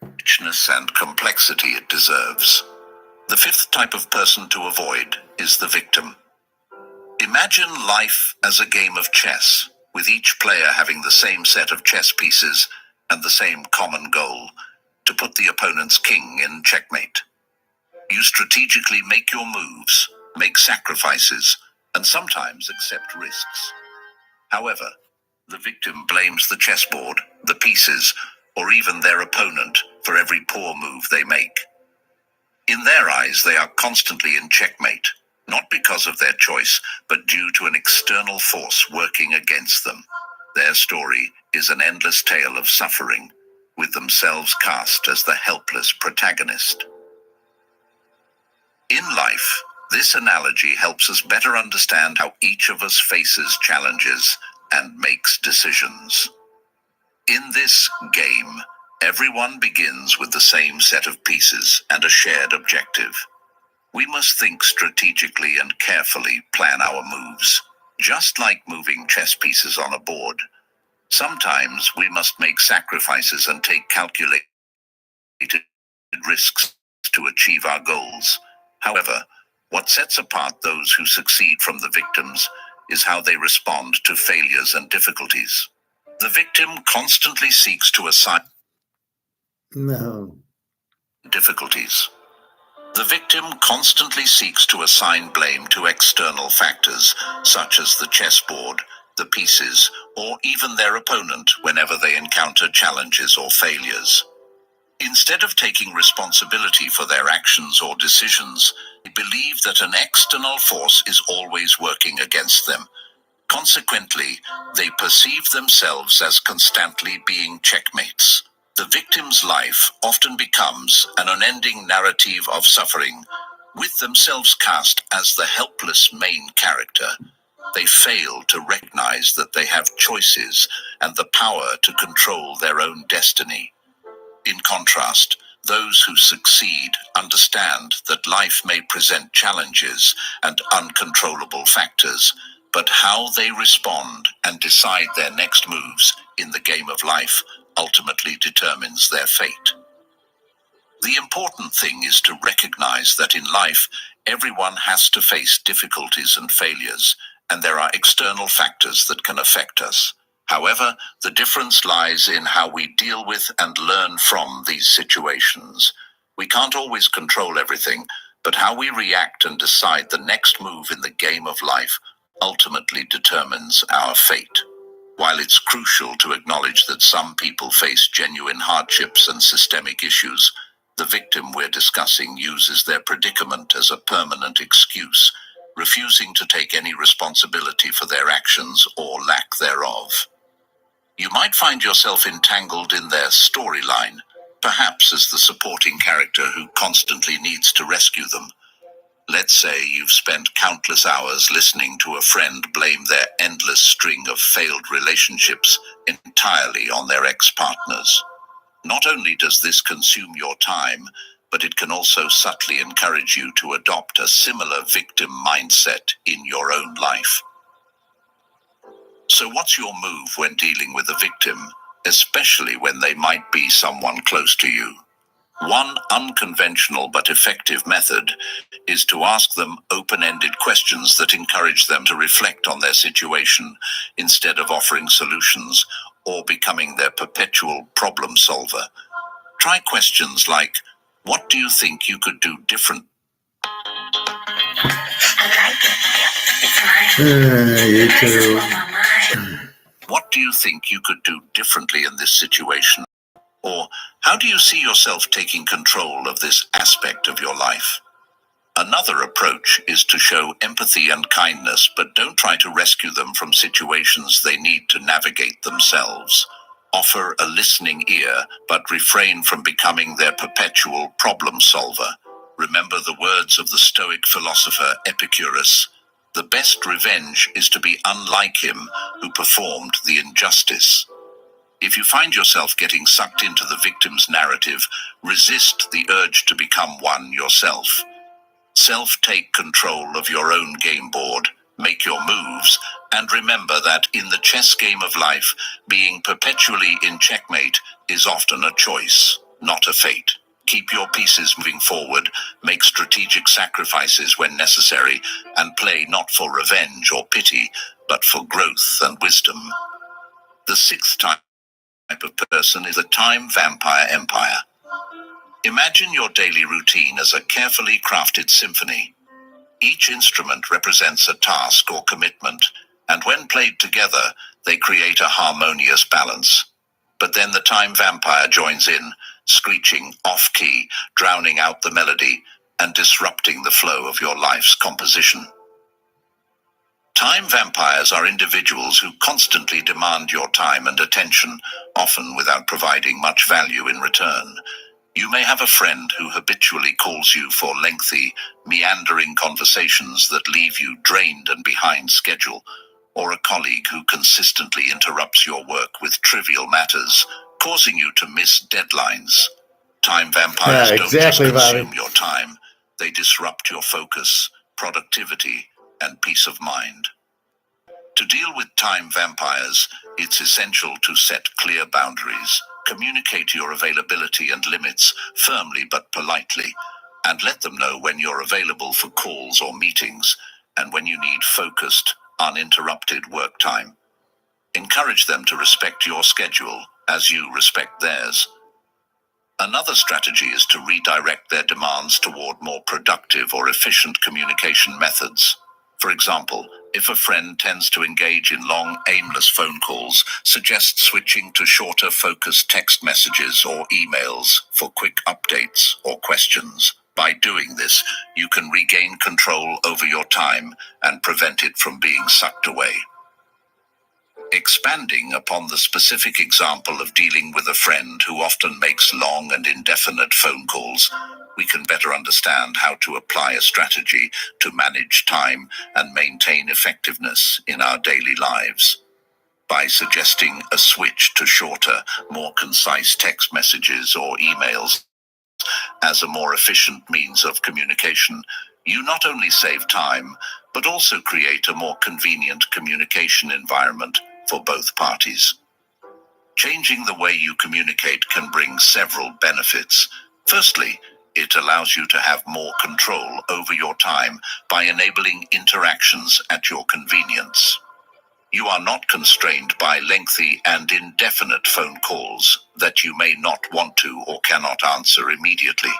Richness and complexity it deserves. The fifth type of person to avoid is the victim. Imagine life as a game of chess, with each player having the same set of chess pieces and the same common goal, to put the opponent's king in checkmate. You strategically make your moves, make sacrifices, and sometimes accept risks. However, the victim blames the chessboard, the pieces, or even their opponent for every poor move they make. In their eyes, they are constantly in checkmate, not because of their choice, but due to an external force working against them. Their story is an endless tale of suffering, with themselves cast as the helpless protagonist. In life, this analogy helps us better understand how each of us faces challenges and makes decisions. In this game, everyone begins with the same set of pieces and a shared objective. We must think strategically and carefully plan our moves, just like moving chess pieces on a board. Sometimes we must make sacrifices and take calculated risks to achieve our goals. However, what sets apart those who succeed from the victims is how they respond to failures and difficulties. The victim constantly seeks to assign difficulties. The victim constantly seeks to assign blame to external factors, such as the chessboard, the pieces, or even their opponent whenever they encounter challenges or failures. Instead of taking responsibility for their actions or decisions, they believe that an external force is always working against them. Consequently, they perceive themselves as constantly being checkmates. The victim's life often becomes an unending narrative of suffering, with themselves cast as the helpless main character. They fail to recognize that they have choices and the power to control their own destiny. In contrast, those who succeed understand that life may present challenges and uncontrollable factors, but how they respond and decide their next moves in the game of life ultimately determines their fate. The important thing is to recognize that in life, everyone has to face difficulties and failures, and there are external factors that can affect us. However, the difference lies in how we deal with and learn from these situations. We can't always control everything, but how we react and decide the next move in the game of life ultimately determines our fate. While it's crucial to acknowledge that some people face genuine hardships and systemic issues, the victim we're discussing uses their predicament as a permanent excuse, refusing to take any responsibility for their actions or lack thereof. You might find yourself entangled in their storyline, perhaps as the supporting character who constantly needs to rescue them. Let's say you've spent countless hours listening to a friend blame their endless string of failed relationships entirely on their ex-partners. Not only does this consume your time, but it can also subtly encourage you to adopt a similar victim mindset in your own life. So what's your move when dealing with a victim? especially when they might be someone close to you. One unconventional but effective method is to ask them open-ended questions that encourage them to reflect on their situation instead of offering solutions or becoming their perpetual problem solver. Try questions like, what do you think you could do different? You too. What do you think you could do differently in this situation? Or how do you see yourself taking control of this aspect of your life? Another approach is to show empathy and kindness, but don't try to rescue them from situations they need to navigate themselves. Offer a listening ear, but refrain from becoming their perpetual problem solver. Remember the words of the stoic philosopher Epicurus: the best revenge is to be unlike him who performed the injustice. If you find yourself getting sucked into the victim's narrative, resist the urge to become one yourself. Take control of your own game board, make your moves, and remember that in the chess game of life, being perpetually in checkmate is often a choice, not a fate. Keep your pieces moving forward, make strategic sacrifices when necessary, and play not for revenge or pity, but for growth and wisdom. The sixth type of person is the time vampire empire. Imagine your daily routine as a carefully crafted symphony. Each instrument represents a task or commitment, and when played together, they create a harmonious balance. But then the time vampire joins in, screeching off-key, drowning out the melody, and disrupting the flow of your life's composition. Time vampires are individuals who constantly demand your time and attention, often without providing much value in return. You may have a friend who habitually calls you for lengthy, meandering conversations that leave you drained and behind schedule, or a colleague who consistently interrupts your work with trivial matters, causing you to miss deadlines. Time vampires don't just consume your time, they disrupt your focus, productivity, and peace of mind. To deal with time vampires, it's essential to set clear boundaries. Communicate your availability and limits firmly but politely, and let them know when you're available for calls or meetings, and when you need focused, uninterrupted work time. Encourage them to respect your schedule as you respect theirs. Another strategy is to redirect their demands toward more productive or efficient communication methods. For example, if a friend tends to engage in long, aimless phone calls, suggest switching to shorter, focused text messages or emails for quick updates or questions. By doing this, you can regain control over your time and prevent it from being sucked away. Expanding upon the specific example of dealing with a friend who often makes long and indefinite phone calls, we can better understand how to apply a strategy to manage time and maintain effectiveness in our daily lives. By suggesting a switch to shorter, more concise text messages or emails as a more efficient means of communication, you not only save time, but also create a more convenient communication environment for both parties. Changing the way you communicate can bring several benefits. Firstly, it allows you to have more control over your time by enabling interactions at your convenience. You are not constrained by lengthy and indefinite phone calls that you may not want to or cannot answer immediately.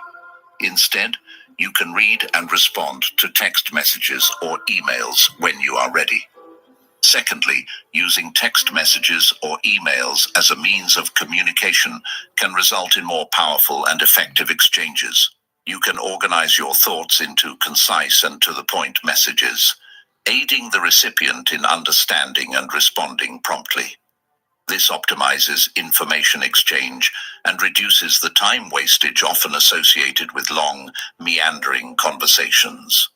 Instead, you can read and respond to text messages or emails when you are ready. Secondly, using text messages or emails as a means of communication can result in more powerful and effective exchanges. You can organize your thoughts into concise and to-the-point messages, aiding the recipient in understanding and responding promptly. This optimizes information exchange and reduces the time wastage often associated with long, meandering conversations.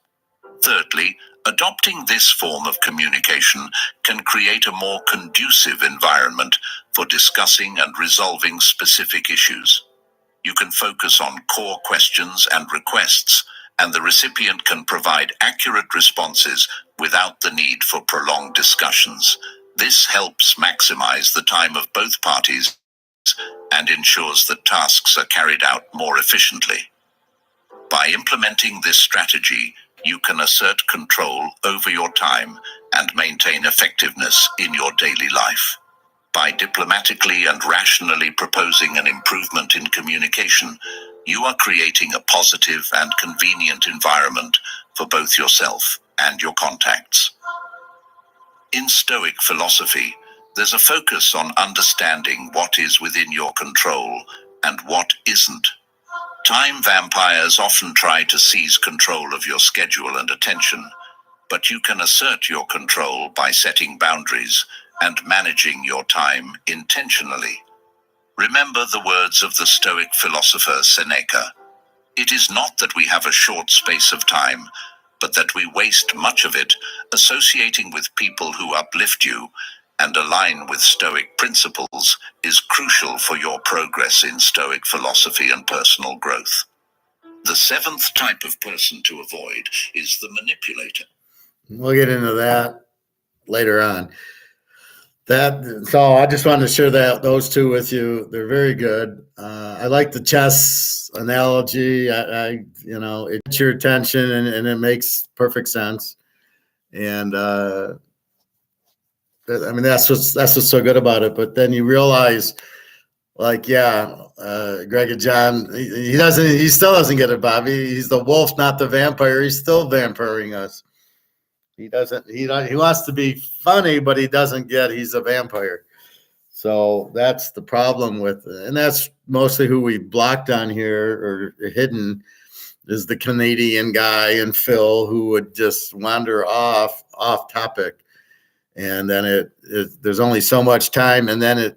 Thirdly, adopting this form of communication can create a more conducive environment for discussing and resolving specific issues. You can focus on core questions and requests, and the recipient can provide accurate responses without the need for prolonged discussions. This helps maximize the time of both parties and ensures that tasks are carried out more efficiently. By implementing this strategy, you can assert control over your time and maintain effectiveness in your daily life. By diplomatically and rationally proposing an improvement in communication, you are creating a positive and convenient environment for both yourself and your contacts. In Stoic philosophy, there's a focus on understanding what is within your control and what isn't. Time vampires often try to seize control of your schedule and attention, but you can assert your control by setting boundaries and managing your time intentionally. Remember the words of the Stoic philosopher Seneca. It is not that we have a short space of time, but that we waste much of it associating with people who uplift you and align with Stoic principles is crucial for your progress in Stoic philosophy and personal growth. The seventh type of person to avoid is the manipulator. We'll get into that later on. So I just wanted to share those two with you. They're very good. I like the chess analogy. It gets your attention and it makes perfect sense. And that's what's so good about it. But then you realize, Greg and John, he still doesn't get it, Bobby. He's the wolf, not the vampire. He's still vampiring us. He wants to be funny, but he doesn't get he's a vampire. So that's the problem with it. And that's mostly who we blocked on here or hidden is the Canadian guy and Phil who would just wander off topic. And then there's only so much time. And then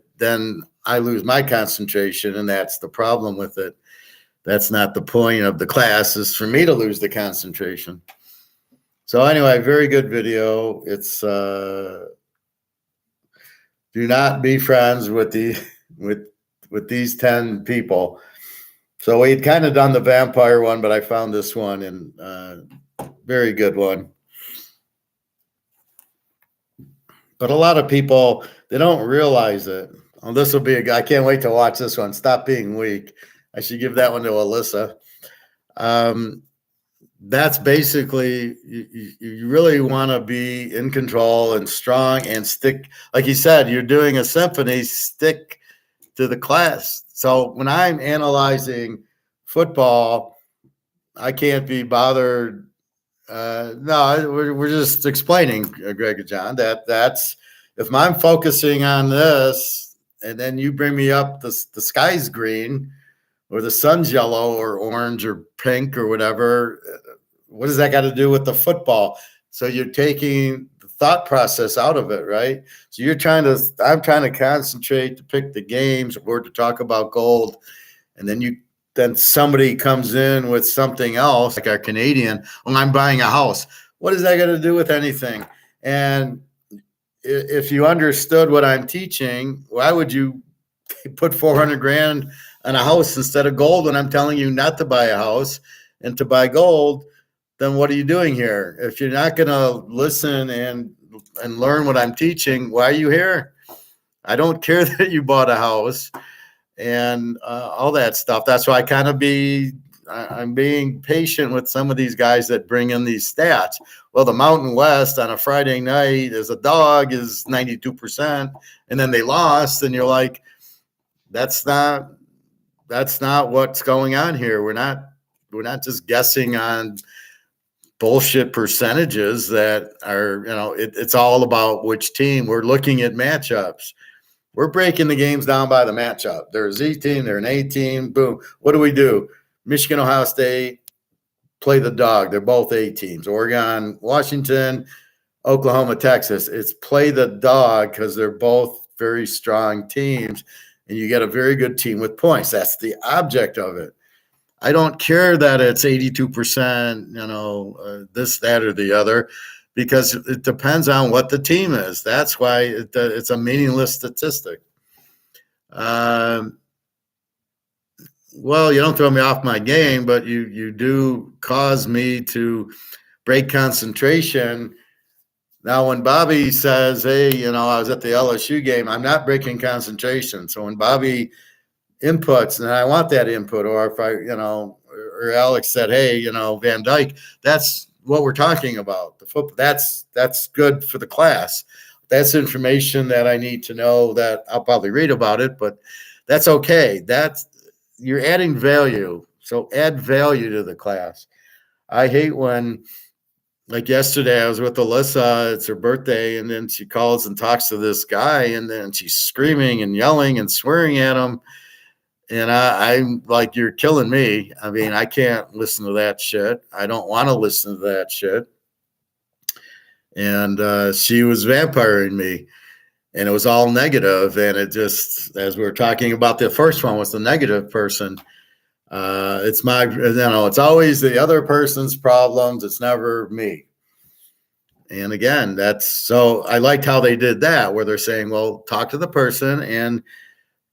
I lose my concentration. And that's the problem with it. That's not the point of the class, is for me to lose the concentration. So anyway, very good video. It's do not be friends with these 10 people. So we'd kind of done the vampire one, but I found this one and very good one. But a lot of people, they don't realize it. Oh, this will be I can't wait to watch this one. Stop being weak. I should give that one to Alyssa. That's basically, you really want to be in control and strong and stick. Like you said, you're doing a symphony, stick to the class. So when I'm analyzing football, I can't be bothered. No, we're just explaining, Greg and John, that's if I'm focusing on this and then you bring me up, the sky's green or the sun's yellow or orange or pink or whatever, what does that got to do with the football? So you're taking the thought process out of it, right? So I'm trying to concentrate to pick the games or to talk about gold. And then somebody comes in with something else, like our Canadian, well, I'm buying a house. What does that got to do with anything? And if you understood what I'm teaching, why would you put 400 grand on a house instead of gold when I'm telling you not to buy a house and to buy gold? Then what are you doing here? If you're not going to listen and learn what I'm teaching, why are you here? I don't care that you bought a house and all that stuff. That's why I'm being patient with some of these guys that bring in these stats. Well, the Mountain West on a Friday night as a dog is 92%, and then they lost, and you're like, that's not what's going on here. We're not just guessing on bullshit percentages that are, it's all about which team. We're looking at matchups. We're breaking the games down by the matchup. They're a Z team, they're an A team, boom. What do? Michigan, Ohio State play the dog. They're both A teams. Oregon, Washington, Oklahoma, Texas. It's play the dog because they're both very strong teams, and you get a very good team with points. That's the object of it. I don't care that it's 82%, this, that, or the other, because it depends on what the team is. That's why it's a meaningless statistic. Well, you don't throw me off my game, but you do cause me to break concentration Now, when Bobby says, hey, you know, I was at the LSU game, I'm not breaking concentration. So when Bobby inputs and I want that input, or if I, you know, or Alex said, hey, you know, Van Dyke, that's what we're talking about. The football, that's good for the class. That's information that I need to know that I'll probably read about it, but that's okay. That's you're adding value. So add value to the class. I hate when, like yesterday, I was with Alyssa. It's her birthday, and then she calls and talks to this guy, and then she's screaming and yelling and swearing at him. And I'm like, you're killing me. I mean, I can't listen to that shit. I don't want to listen to that shit. And she was vampiring me, and it was all negative. And it just, as we were talking about, the first one was the negative person. It's my, you know, it's always the other person's problems. It's never me. And again, that's so I liked how they did that, where they're saying, well, talk to the person and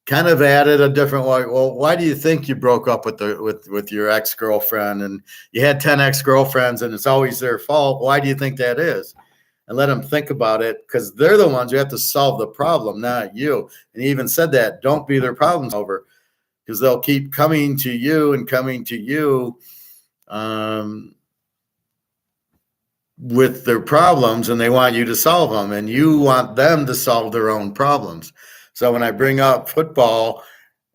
kind of added a different way. Well, why do you think you broke up with your ex-girlfriend and you had 10 ex-girlfriends and it's always their fault? Why do you think that is? And let them think about it, because they're the ones who have to solve the problem, not you. And he even said that, don't be their problem solver, because they'll keep coming to you and coming to you with their problems, and they want you to solve them, and you want them to solve their own problems. So when I bring up football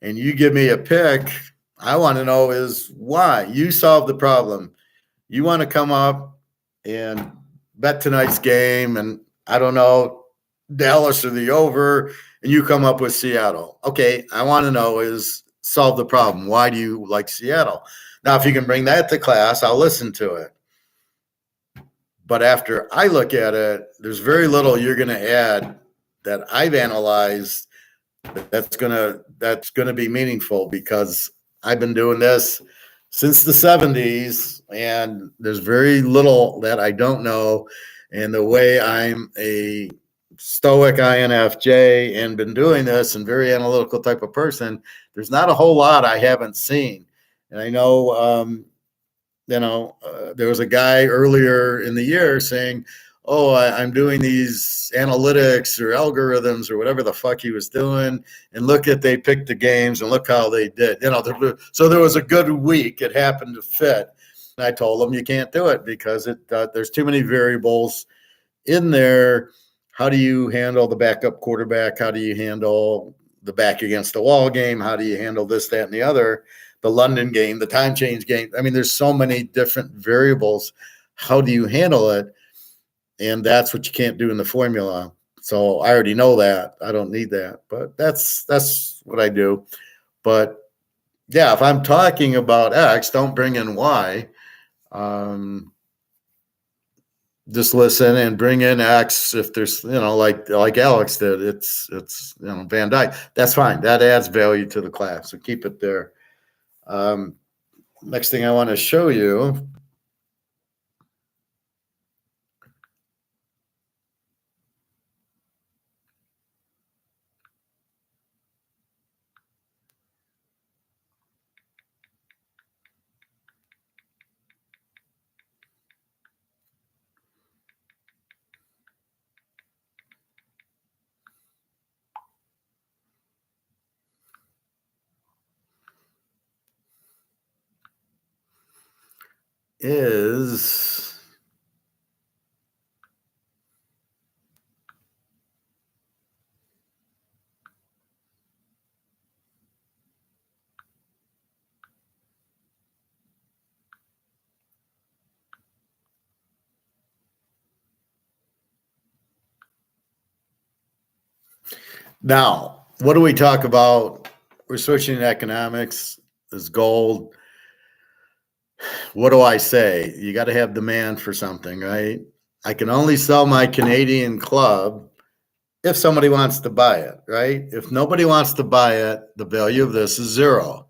and you give me a pick, I want to know is why. You solve the problem. You want to come up and bet tonight's game, and I don't know, Dallas or the over, and you come up with Seattle. Okay, I want to know is solve the problem. Why do you like Seattle? Now, if you can bring that to class, I'll listen to it. But after I look at it, there's very little you're going to add that I've analyzed that's gonna be meaningful, because I've been doing this since the 70s, and there's very little that I don't know. And the way I'm a stoic INFJ and been doing this and very analytical type of person, there's not a whole lot I haven't seen. And I know, there was a guy earlier in the year saying, oh, I'm doing these analytics or algorithms or whatever the fuck he was doing, and look at, they picked the games and look how they did. So there was a good week. It happened to fit. And I told him you can't do it because there's too many variables in there. How do you handle the backup quarterback? How do you handle the back against the wall game? How do you handle this, that, and the other? The London game, the time change game. I mean, there's so many different variables. How do you handle it? And that's what you can't do in the formula. So I already know that. I don't need that. But that's what I do. But yeah, if I'm talking about X, don't bring in Y. Just listen and bring in X if there's, like Alex did. It's Van Dyke. That's fine. That adds value to the class. So keep it there. Next thing I want to show you is now, what do we talk about? We're switching to economics. Is gold. What do I say? You got to have demand for something, right? I can only sell my Canadian club if somebody wants to buy it, right? If nobody wants to buy it, the value of this is zero.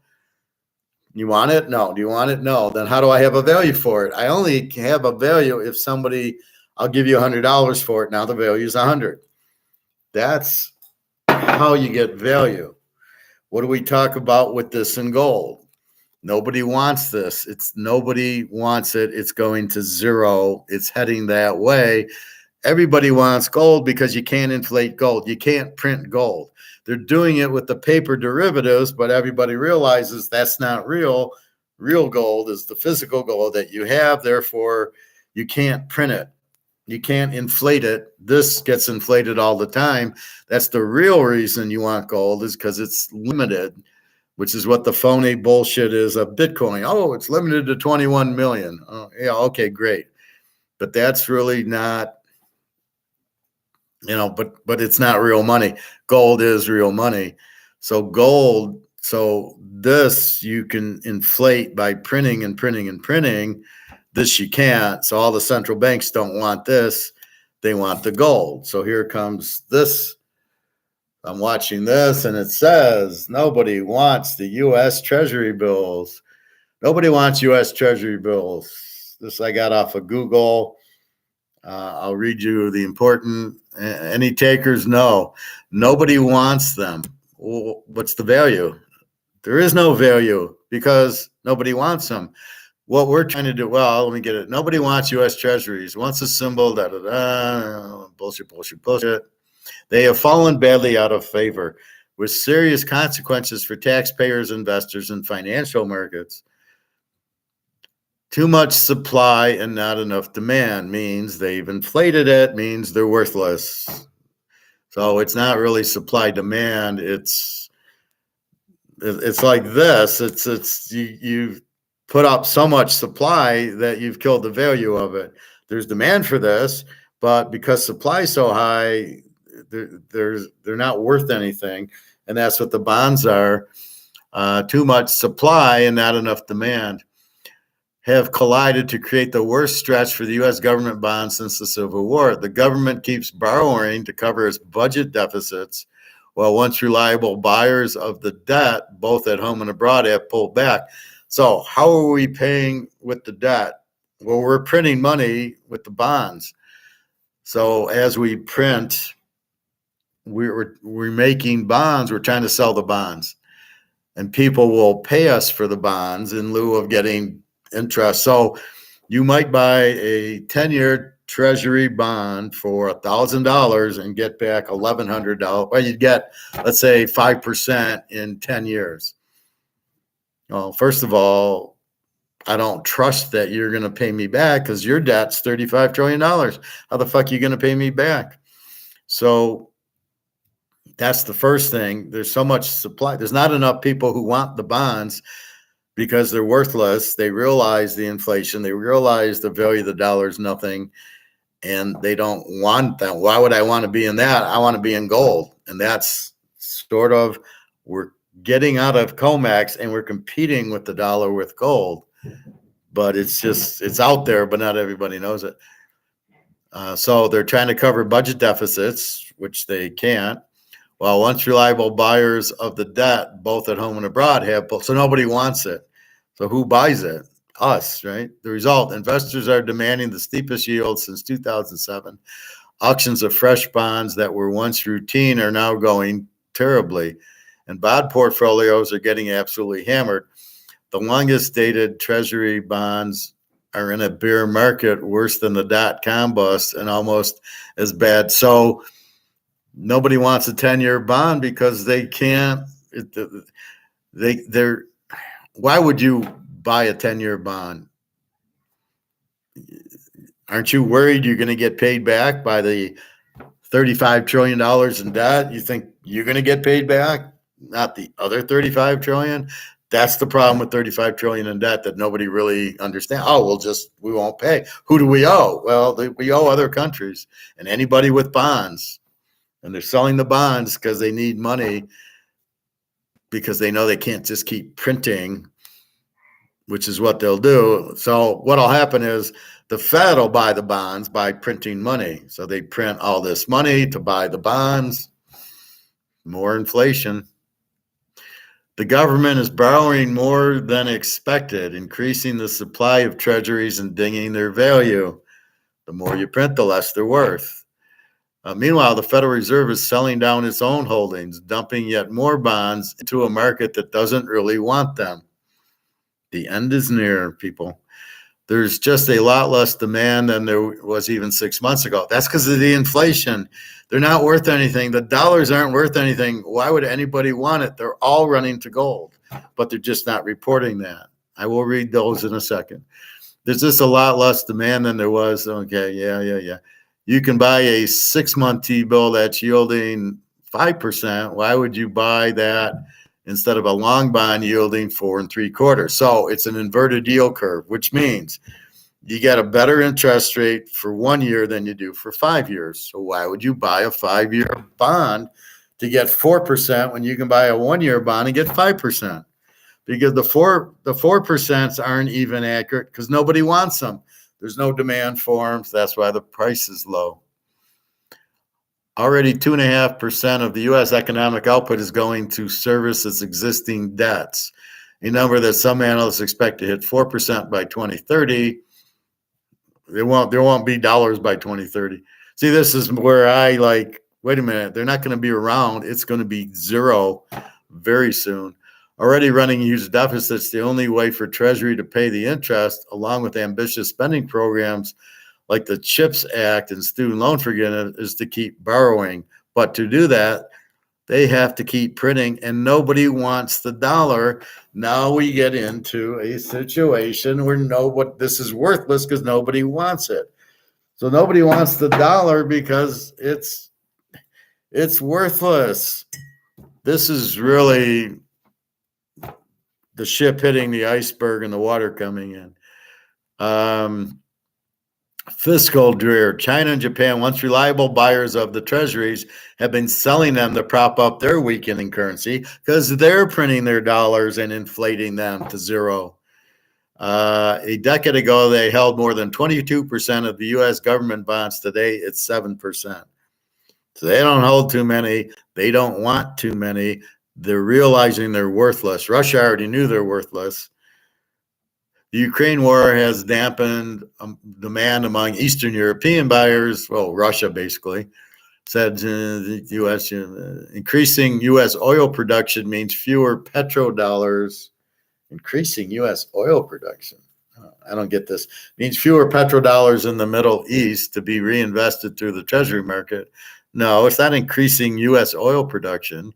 You want it? No. Do you want it? No. Then how do I have a value for it? I only have a value if somebody, I'll give you $100 for it. Now the value is 100. That's how you get value. What do we talk about with this in gold? Nobody wants this. Nobody wants it. It's going to zero. It's heading that way. everybody wants gold because you can't inflate gold. You can't print gold. They're doing it with the paper derivatives, but everybody realizes that's not real. Real gold is the physical gold that you have. Therefore, you can't print it. You can't inflate it. This gets inflated all the time. That's the real reason you want gold, is because it's limited, which is what the phony bullshit is of Bitcoin. Oh, it's limited to 21 million. Oh, yeah, okay, great. But that's really not, but it's not real money. Gold is real money. So gold, so this you can inflate by printing and printing and printing. This you can't. So all the central banks don't want this. They want the gold. So here comes this. I'm watching this, and it says nobody wants the U.S. Treasury bills. Nobody wants U.S. Treasury bills. This I got off of Google. I'll read you the important. Any takers? No. Nobody wants them. Well, what's the value? There is no value because nobody wants them. What we're trying to do, well, let me get it. Nobody wants U.S. Treasuries. Wants a symbol, bullshit. They have fallen badly out of favor with serious consequences for taxpayers, investors, and financial markets. Too much supply and not enough demand means they've inflated it, means they're worthless. So it's not really supply demand. It's like this. It's you put up so much supply that you've killed the value of it. There's demand for this, but because supply is so high, they're not worth anything, and that's what the bonds are. Too much supply and not enough demand have collided to create the worst stretch for the U.S. government bonds since the Civil War. The government keeps borrowing to cover its budget deficits, while once reliable buyers of the debt, both at home and abroad, have pulled back. So how are we paying with the debt? Well, we're printing money with the bonds. So as we print, we're making bonds. We're trying to sell the bonds, and people will pay us for the bonds in lieu of getting interest. So you might buy a 10-year treasury bond for $1,000 and get back $1,100. Well, you'd get, let's say, 5% in 10 years. Well, first of all, I don't trust that you're going to pay me back because your debt's $35 trillion. How the fuck are you going to pay me back? So that's the first thing. There's so much supply. There's not enough people who want the bonds because they're worthless. They realize the inflation. They realize the value of the dollar is nothing, and they don't want that. Why would I want to be in that? I want to be in gold. And that's sort of, we're getting out of COMEX and we're competing with the dollar with gold. But it's out there, but not everybody knows it. So they're trying to cover budget deficits, which they can't. Well, once reliable buyers of the debt, both at home and abroad, have both. So nobody wants it. So who buys it? Us, right? The result, investors are demanding the steepest yield since 2007. Auctions of fresh bonds that were once routine are now going terribly, and bond portfolios are getting absolutely hammered. The longest dated treasury bonds are in a bear market worse than the dot-com bust and almost as bad. So nobody wants a 10-year bond because they can't. Why would you buy a 10-year bond? Aren't you worried you're going to get paid back by the $35 trillion in debt? You think you're going to get paid back, not the other $35 trillion? That's the problem with $35 trillion in debt that nobody really understands. Oh, we won't pay. Who do we owe? Well, we owe other countries and anybody with bonds. And they're selling the bonds because they need money, because they know they can't just keep printing, which is what they'll do. So what'll happen is the Fed will buy the bonds by printing money. So they print all this money to buy the bonds, more inflation. The government is borrowing more than expected, increasing the supply of treasuries and dinging their value. The more you print, the less they're worth. Meanwhile, the Federal Reserve is selling down its own holdings, dumping yet more bonds into a market that doesn't really want them. The end is near, people. There's just a lot less demand than there was even 6 months ago. That's because of the inflation. They're not worth anything. The dollars aren't worth anything. Why would anybody want it? They're all running to gold, but they're just not reporting that. I will read those in a second. There's just a lot less demand than there was. Okay, yeah. You can buy a 6-month T-bill that's yielding 5%. Why would you buy that instead of a long bond yielding 4 3/4? So it's an inverted yield curve, which means you get a better interest rate for 1 year than you do for 5 years. So why would you buy a 5-year bond to get 4% when you can buy a 1-year bond and get 5%? Because the 4% aren't even accurate because nobody wants them. There's no demand for them. So that's why the price is low. Already 2.5% of the U.S. economic output is going to service its existing debts, a number that some analysts expect to hit 4% by 2030. There won't be dollars by 2030. See, this is where I wait a minute, they're not going to be around. It's going to be zero very soon. Already running huge deficits, the only way for Treasury to pay the interest, along with ambitious spending programs like the CHIPS Act and student loan forgiveness, is to keep borrowing. But to do that, they have to keep printing, and nobody wants the dollar. Now we get into a situation where this is worthless because nobody wants it. So nobody wants the dollar because it's worthless. This is really the ship hitting the iceberg and the water coming in. Fiscal drear. China and Japan, once reliable buyers of the treasuries, have been selling them to prop up their weakening currency because they're printing their dollars and inflating them to zero. A decade ago, they held more than 22% of the U.S. government bonds. Today, it's 7%. So they don't hold too many. They don't want too many. They're realizing they're worthless. Russia already knew they're worthless. The Ukraine war has dampened demand among Eastern European buyers. Well, Russia basically said the U.S. Increasing U.S. oil production means fewer petrodollars. Increasing U.S. oil production. I don't get this. Means fewer petrodollars in the Middle East to be reinvested through the Treasury market. No, it's not increasing U.S. oil production.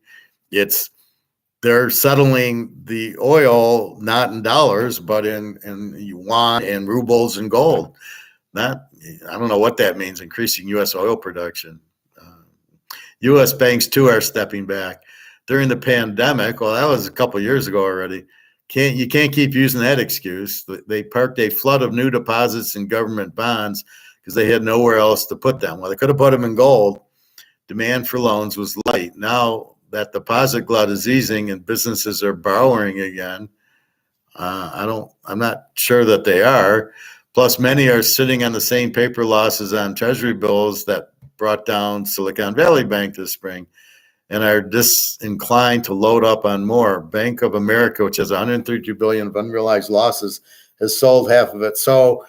They're settling the oil not in dollars, but in yuan and rubles and gold. I don't know what that means, increasing U.S. oil production. U.S. banks, too, are stepping back. During the pandemic, well, that was a couple of years ago already. You can't keep using that excuse. They parked a flood of new deposits in government bonds because they had nowhere else to put them. Well, they could have put them in gold. Demand for loans was light. Now that deposit glut is easing and businesses are borrowing again, I'm not sure that they are. Plus, many are sitting on the same paper losses on Treasury bills that brought down Silicon Valley Bank this spring and are disinclined to load up on more. Bank of America, which has $132 billion of unrealized losses, has sold half of it. So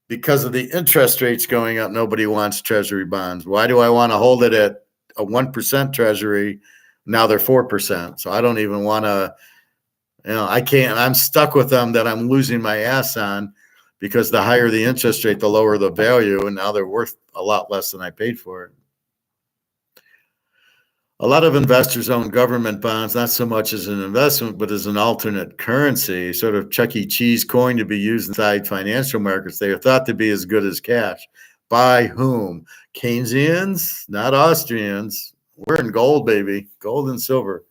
because of the interest rates going up, nobody wants Treasury bonds. Why do I want to hold it at a 1% Treasury? Now they're 4%. So I don't even want to, I can't, I'm stuck with them that I'm losing my ass on because the higher the interest rate, the lower the value. And now they're worth a lot less than I paid for it. A lot of investors own government bonds, not so much as an investment, but as an alternate currency, sort of Chuck E. Cheese coin to be used inside financial markets. They are thought to be as good as cash. By whom? Keynesians, not Austrians. We're in gold, baby, gold and silver.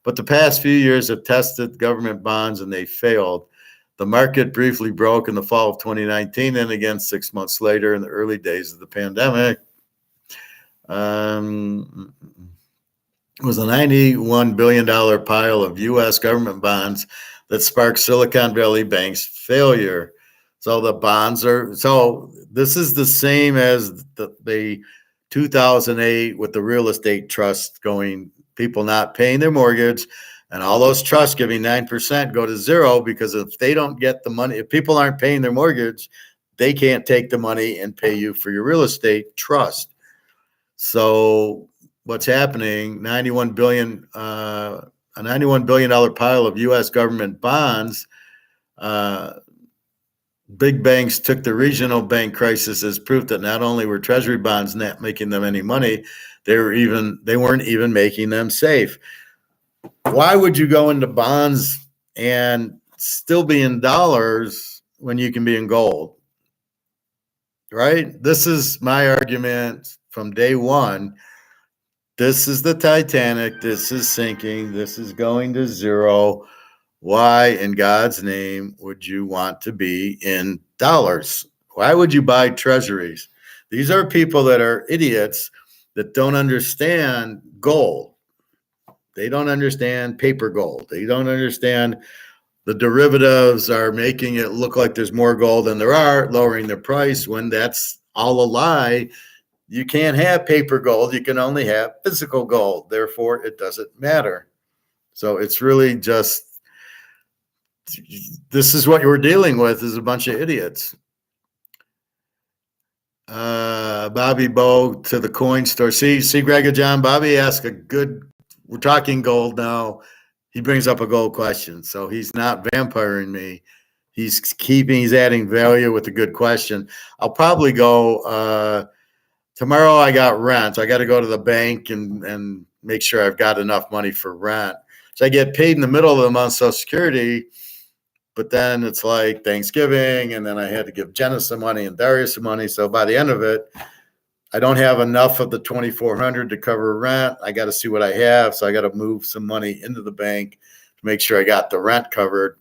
But the past few years have tested government bonds and they failed. The market briefly broke in the fall of 2019 and again 6 months later in the early days of the pandemic. It was a $91 billion pile of U.S. government bonds that sparked Silicon Valley Bank's failure. So the bonds this is the same as the 2008 with the real estate trust going, people not paying their mortgage, and all those trusts giving 9% go to zero because if they don't get the money, if people aren't paying their mortgage, they can't take the money and pay you for your real estate trust. So what's happening, a $91 billion pile of U.S. government bonds big banks took the regional bank crisis as proof that not only were treasury bonds not making them any money, they weren't even making them safe. Why would you go into bonds and still be in dollars when you can be in gold? Right? This is my argument from day one. This is the Titanic. This is sinking. This is going to zero. Why in God's name would you want to be in dollars? Why would you buy treasuries? These are people that are idiots that don't understand gold. They don't understand paper gold. They don't understand the derivatives are making it look like there's more gold than there are, lowering the price when that's all a lie. You can't have paper gold. You can only have physical gold. Therefore, it doesn't matter. So it's really just, this is what you're dealing with, is a bunch of idiots. Bobby Bow to the coin store. See, Greg and John, Bobby asked a good, we're talking gold now. He brings up a gold question. So he's not vampiring me. He's adding value with a good question. I'll probably go, tomorrow I got rent. I got to go to the bank and make sure I've got enough money for rent. So I get paid in the middle of the month, Social Security, but then it's like Thanksgiving, and then I had to give Jenna some money and Darius some money. So by the end of it, I don't have enough of the $2,400 to cover rent. I got to see what I have. So I got to move some money into the bank to make sure I got the rent covered.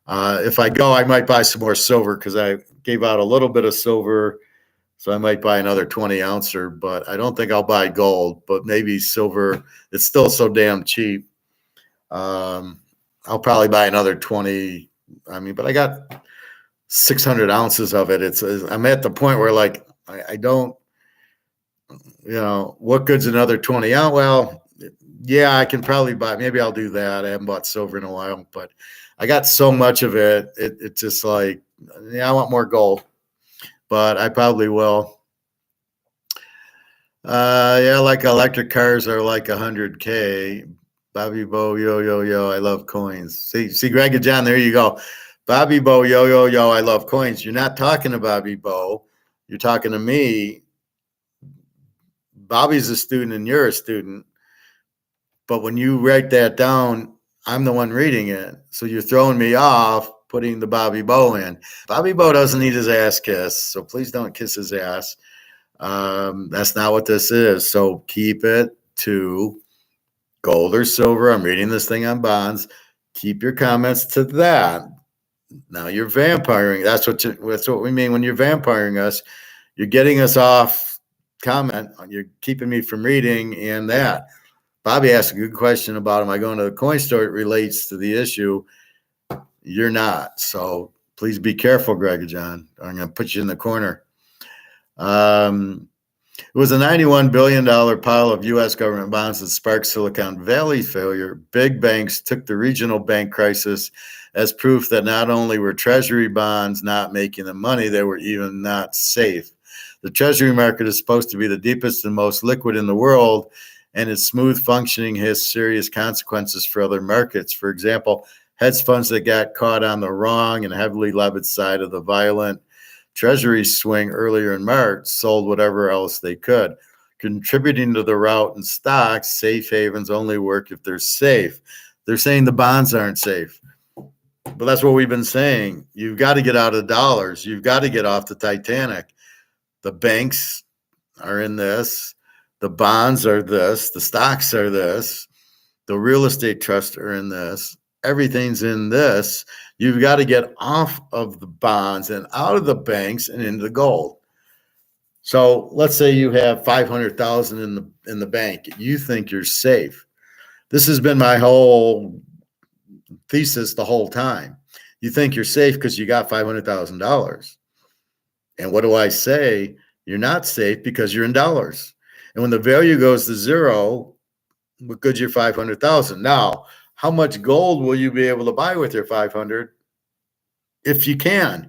If I go, I might buy some more silver because I gave out a little bit of silver. So I might buy another 20 ouncer, but I don't think I'll buy gold, but maybe silver. It's still so damn cheap. I'll probably buy another 20. But I got 600 ounces of it. I'm at the point where like, I don't, what good's another 20 out? Well, yeah, I can probably buy, maybe I'll do that. I haven't bought silver in a while, but I got so much of it. It's just like, I want more gold, but I probably will. Like electric cars are like 100K. Bobby Bo, yo, I love coins. See, Greg and John, there you go. Bobby Bo, yo, I love coins. You're not talking to Bobby Bo. You're talking to me. Bobby's a student and you're a student. But when you write that down, I'm the one reading it. So you're throwing me off putting the Bobby Bo in. Bobby Bo doesn't need his ass kissed. So please don't kiss his ass. That's not what this is. So keep it to gold or silver. I'm reading this thing on bonds. Keep your comments to that. Now you're vampiring. That's what we mean when you're vampiring us. You're getting us off comment. You're keeping me from reading and that. Bobby asked a good question about, am I going to the coin store? It relates to the issue. You're not. So please be careful, Greg and John. I'm going to put you in the corner. It was a $91 billion pile of U.S. government bonds that sparked Silicon Valley failure. Big banks took the regional bank crisis as proof that not only were treasury bonds not making them money, they were even not safe. The treasury market is supposed to be the deepest and most liquid in the world, and its smooth functioning has serious consequences for other markets. For example, hedge funds that got caught on the wrong and heavily leveraged side of the violent Treasury swing earlier in March sold whatever else they could, contributing to the rout in stocks. Safe havens only work if they're safe. They're saying the bonds aren't safe. But that's what we've been saying. You've got to get out of dollars. You've got to get off the Titanic. The banks are in this. The bonds are this. The stocks are this. The real estate trusts are in this. Everything's in this. You've got to get off of the bonds and out of the banks and into the gold. So let's say you have $500,000 in the bank. You think you're safe. This has been my whole thesis the whole time. You think you're safe because you got $500,000. And what do I say? You're not safe because you're in dollars. And when the value goes to zero, what good's your 500,000? Now, how much gold will you be able to buy with your 500? If you can,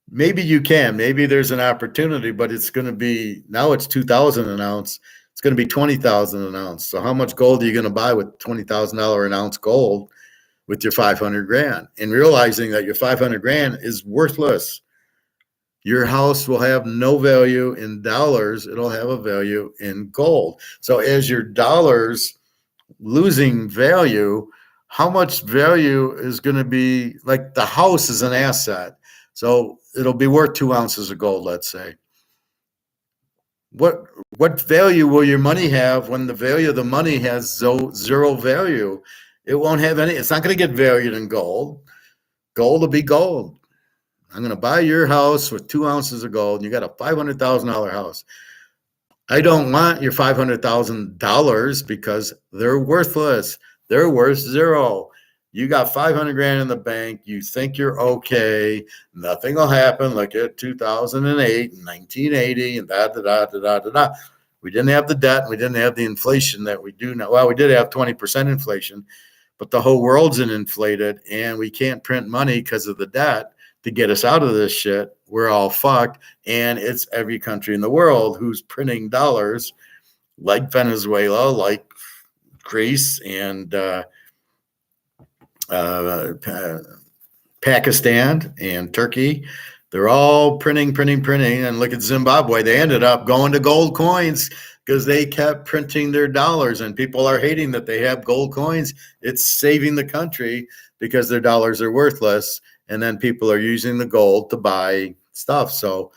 maybe you can, maybe there's an opportunity, but it's going to be, now it's 2,000 an ounce. It's going to be 20,000 an ounce. So how much gold are you going to buy with $20,000 an ounce gold? with your 500 grand and realizing that your 500 grand is worthless. Your house will have no value in dollars. It'll have a value in gold. So as your dollars losing value, how much value is going to be, like the house is an asset. So it'll be worth 2 ounces of gold, let's say. What value will your money have when the value of the money has zero value? It won't have any. It's not going to get valued in gold. Gold will be gold. I'm going to buy your house with 2 ounces of gold, and you got a $500,000 house. I don't want your $500,000 because they're worthless. They're worth zero. You got 500 grand in the bank. You think you're okay. Nothing will happen. Look at 2008 and 1980 and da. We didn't have the debt. And we didn't have the inflation that we do now. Well, we did have 20% inflation, but the whole world's inflated, and we can't print money because of the debt to get us out of this shit. We're all fucked. And it's every country in the world who's printing dollars, like Venezuela, like Greece, and Pakistan and Turkey. They're all printing. And look at Zimbabwe. They ended up going to gold coins because they kept printing their dollars, and people are hating that they have gold coins. It's saving the country because their dollars are worthless. And then people are using the gold to buy stuff. So,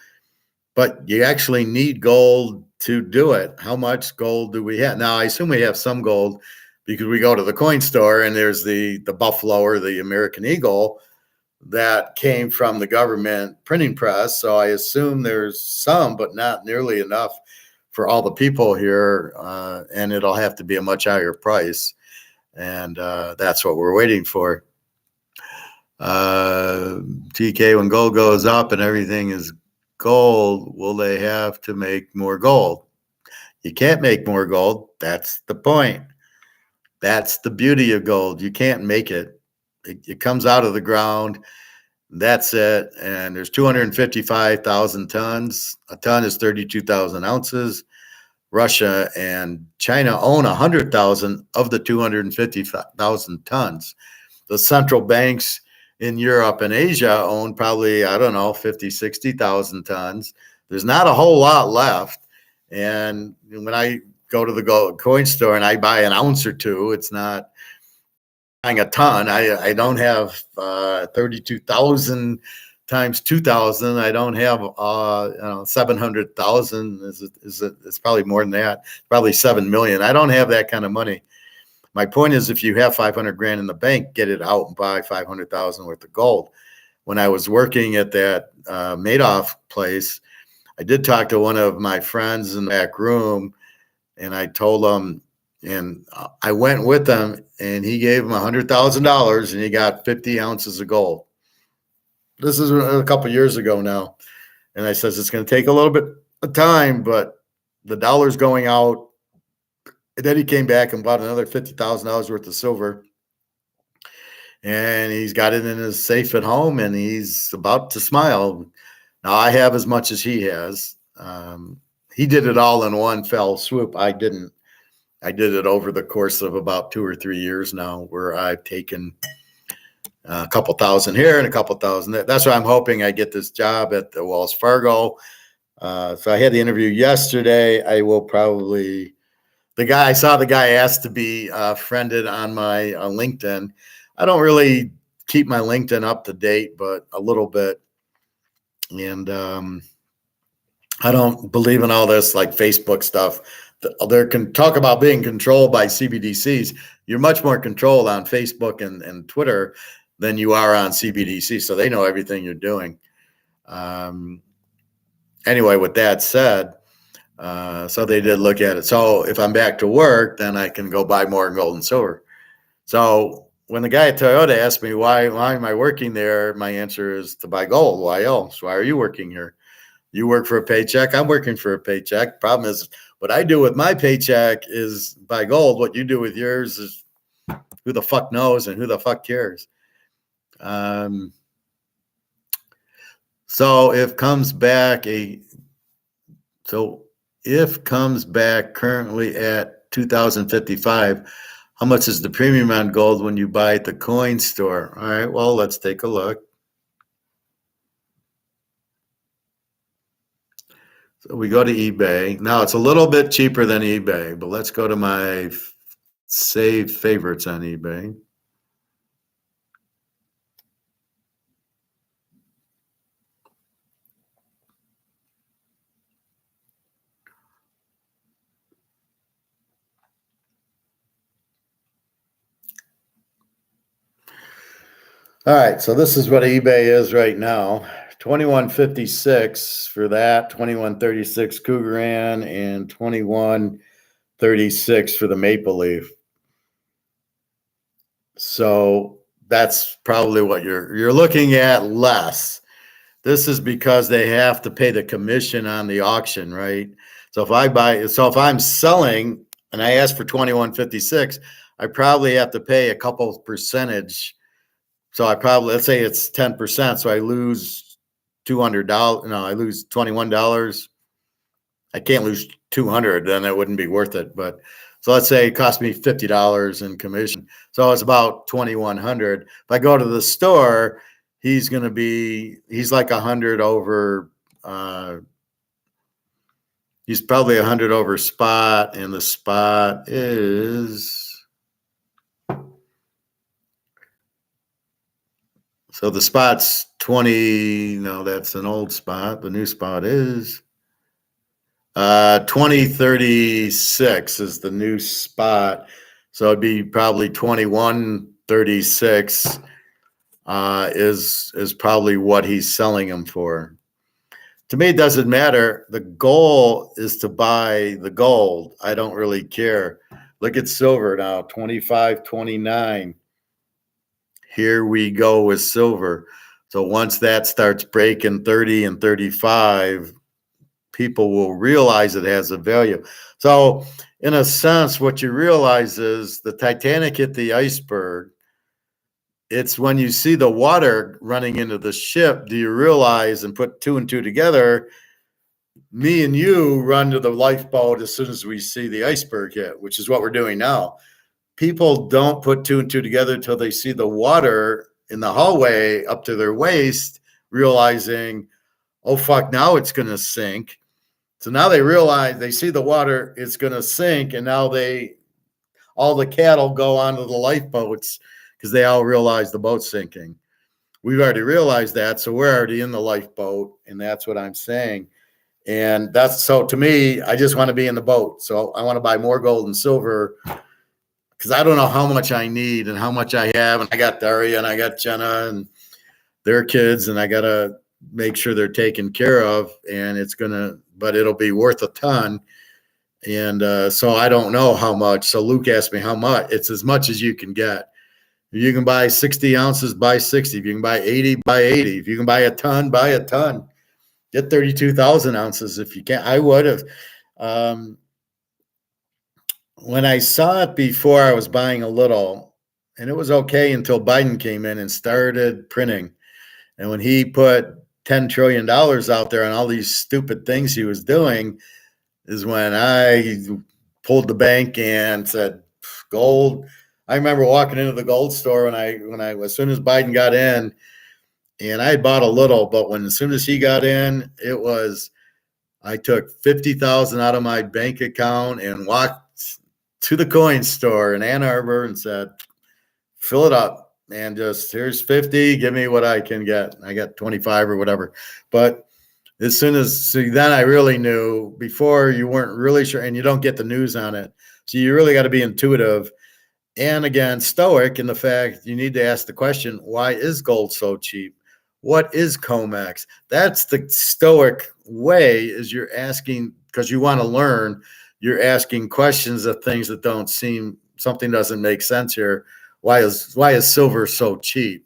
but you actually need gold to do it. How much gold do we have? Now, I assume we have some gold because we go to the coin store and there's the buffalo or the American eagle that came from the government printing press. So I assume there's some, but not nearly enough for all the people here. And it'll have to be a much higher price. And that's what we're waiting for. TK, when gold goes up and everything is gold, will they have to make more gold? You can't make more gold. That's the point. That's the beauty of gold. You can't make it. It comes out of the ground. That's it. And there's 255,000 tons. A ton is 32,000 ounces. Russia and China own 100,000 of the 250,000 tons. The central banks in Europe and Asia own probably, 50, 60,000 tons. There's not a whole lot left. And when I go to the gold coin store and I buy an ounce or two, it's not buying a ton. I don't have 32,000 times 2,000. I don't have 700,000. It's probably more than that. Probably 7 million. I don't have that kind of money. My point is, if you have 500 grand in the bank, get it out and buy 500,000 worth of gold. When I was working at that Madoff place, I did talk to one of my friends in the back room, and I told him, and I went with him, and he gave him $100,000, and he got 50 ounces of gold. This is a couple of years ago now. And I says, it's going to take a little bit of time, but the dollar's going out. And then he came back and bought another $50,000 worth of silver. And he's got it in his safe at home, and he's about to smile. Now, I have as much as he has. He did it all in one fell swoop. I didn't. I did it over the course of about 2 or 3 years now, where I've taken a couple thousand here and a couple thousand there. That's why I'm hoping I get this job at the Wells Fargo. So I had the interview yesterday. I will probably... I saw the guy asked to be friended on my LinkedIn. I don't really keep my LinkedIn up to date, but a little bit. And I don't believe in all this like Facebook stuff. They can talk about being controlled by CBDCs. You're much more controlled on Facebook and Twitter than you are on CBDC. So they know everything you're doing. Anyway, with that said, so they did look at it. So if I'm back to work, then I can go buy more gold and silver. So when the guy at Toyota asked me, why am I working there? My answer is to buy gold. Why else? Why are you working here? You work for a paycheck. I'm working for a paycheck. Problem is, what I do with my paycheck is buy gold. What you do with yours is who the fuck knows and who the fuck cares. So if comes back currently at 2055, How much is the premium on gold when you buy at the coin store? All right, well, let's take a look. So we go to eBay. Now it's a little bit cheaper than eBay, but let's go to my save favorites on eBay. All right, so this is what eBay is right now. $21.56 for that, $21.36 Cougaran, and $21.36 for the Maple Leaf. So that's probably what you're looking at less. This is because they have to pay the commission on the auction, right? So if I'm selling and I ask for $21.56, I probably have to pay a couple percentage. So let's say it's 10%. So I lose $200. No, I lose $21. I can't lose 200, then it wouldn't be worth it. But so let's say it cost me $50 in commission. So it's about 2,100. If I go to the store, he's like 100 over. He's probably 100 over spot, and the spot is. So the spot's 20. No, that's an old spot. The new spot is 2036 is the new spot. So it'd be probably 2136 is probably what he's selling them for. To me, it doesn't matter. The goal is to buy the gold. I don't really care. Look at silver now, 25.29. Here we go with silver. So once that starts breaking 30 and 35, people will realize it has a value. So in a sense, what you realize is the Titanic hit the iceberg. It's when you see the water running into the ship, do you realize and put two and two together, me and you run to the lifeboat as soon as we see the iceberg hit, which is what we're doing now. People don't put two and two together until they see the water in the hallway up to their waist, realizing, oh, fuck, now it's going to sink. So now they realize, they see the water, it's going to sink, and now all the cattle go onto the lifeboats because they all realize the boat's sinking. We've already realized that, so we're already in the lifeboat, and that's what I'm saying. And so to me, I just want to be in the boat. So I want to buy more gold and silver because I don't know how much I need and how much I have. And I got Daria and I got Jenna and their kids, and I got to make sure they're taken care of. And but it'll be worth a ton. And so I don't know how much. So Luke asked me how much. It's as much as you can get. If you can buy 60 ounces, buy 60. If you can buy 80, buy 80. If you can buy a ton, buy a ton. Get 32,000 ounces if you can. I would have. When I saw it before, I was buying a little, and it was okay until Biden came in and started printing. And when he put $10 trillion out there on all these stupid things he was doing, is when I pulled the bank and said, gold. I remember walking into the gold store when I as soon as Biden got in, and I had bought a little, but as soon as he got in, I took 50,000 out of my bank account and walked to the coin store in Ann Arbor and said, fill it up and just, here's 50, give me what I can get. I got 25 or whatever. But then I really knew. Before, you weren't really sure, and you don't get the news on it. So you really got to be intuitive. And again, stoic in the fact you need to ask the question, why is gold so cheap? What is COMEX? That's the stoic way, is you're asking, because you want to learn, you're asking questions of things that something doesn't make sense here. Why is silver so cheap?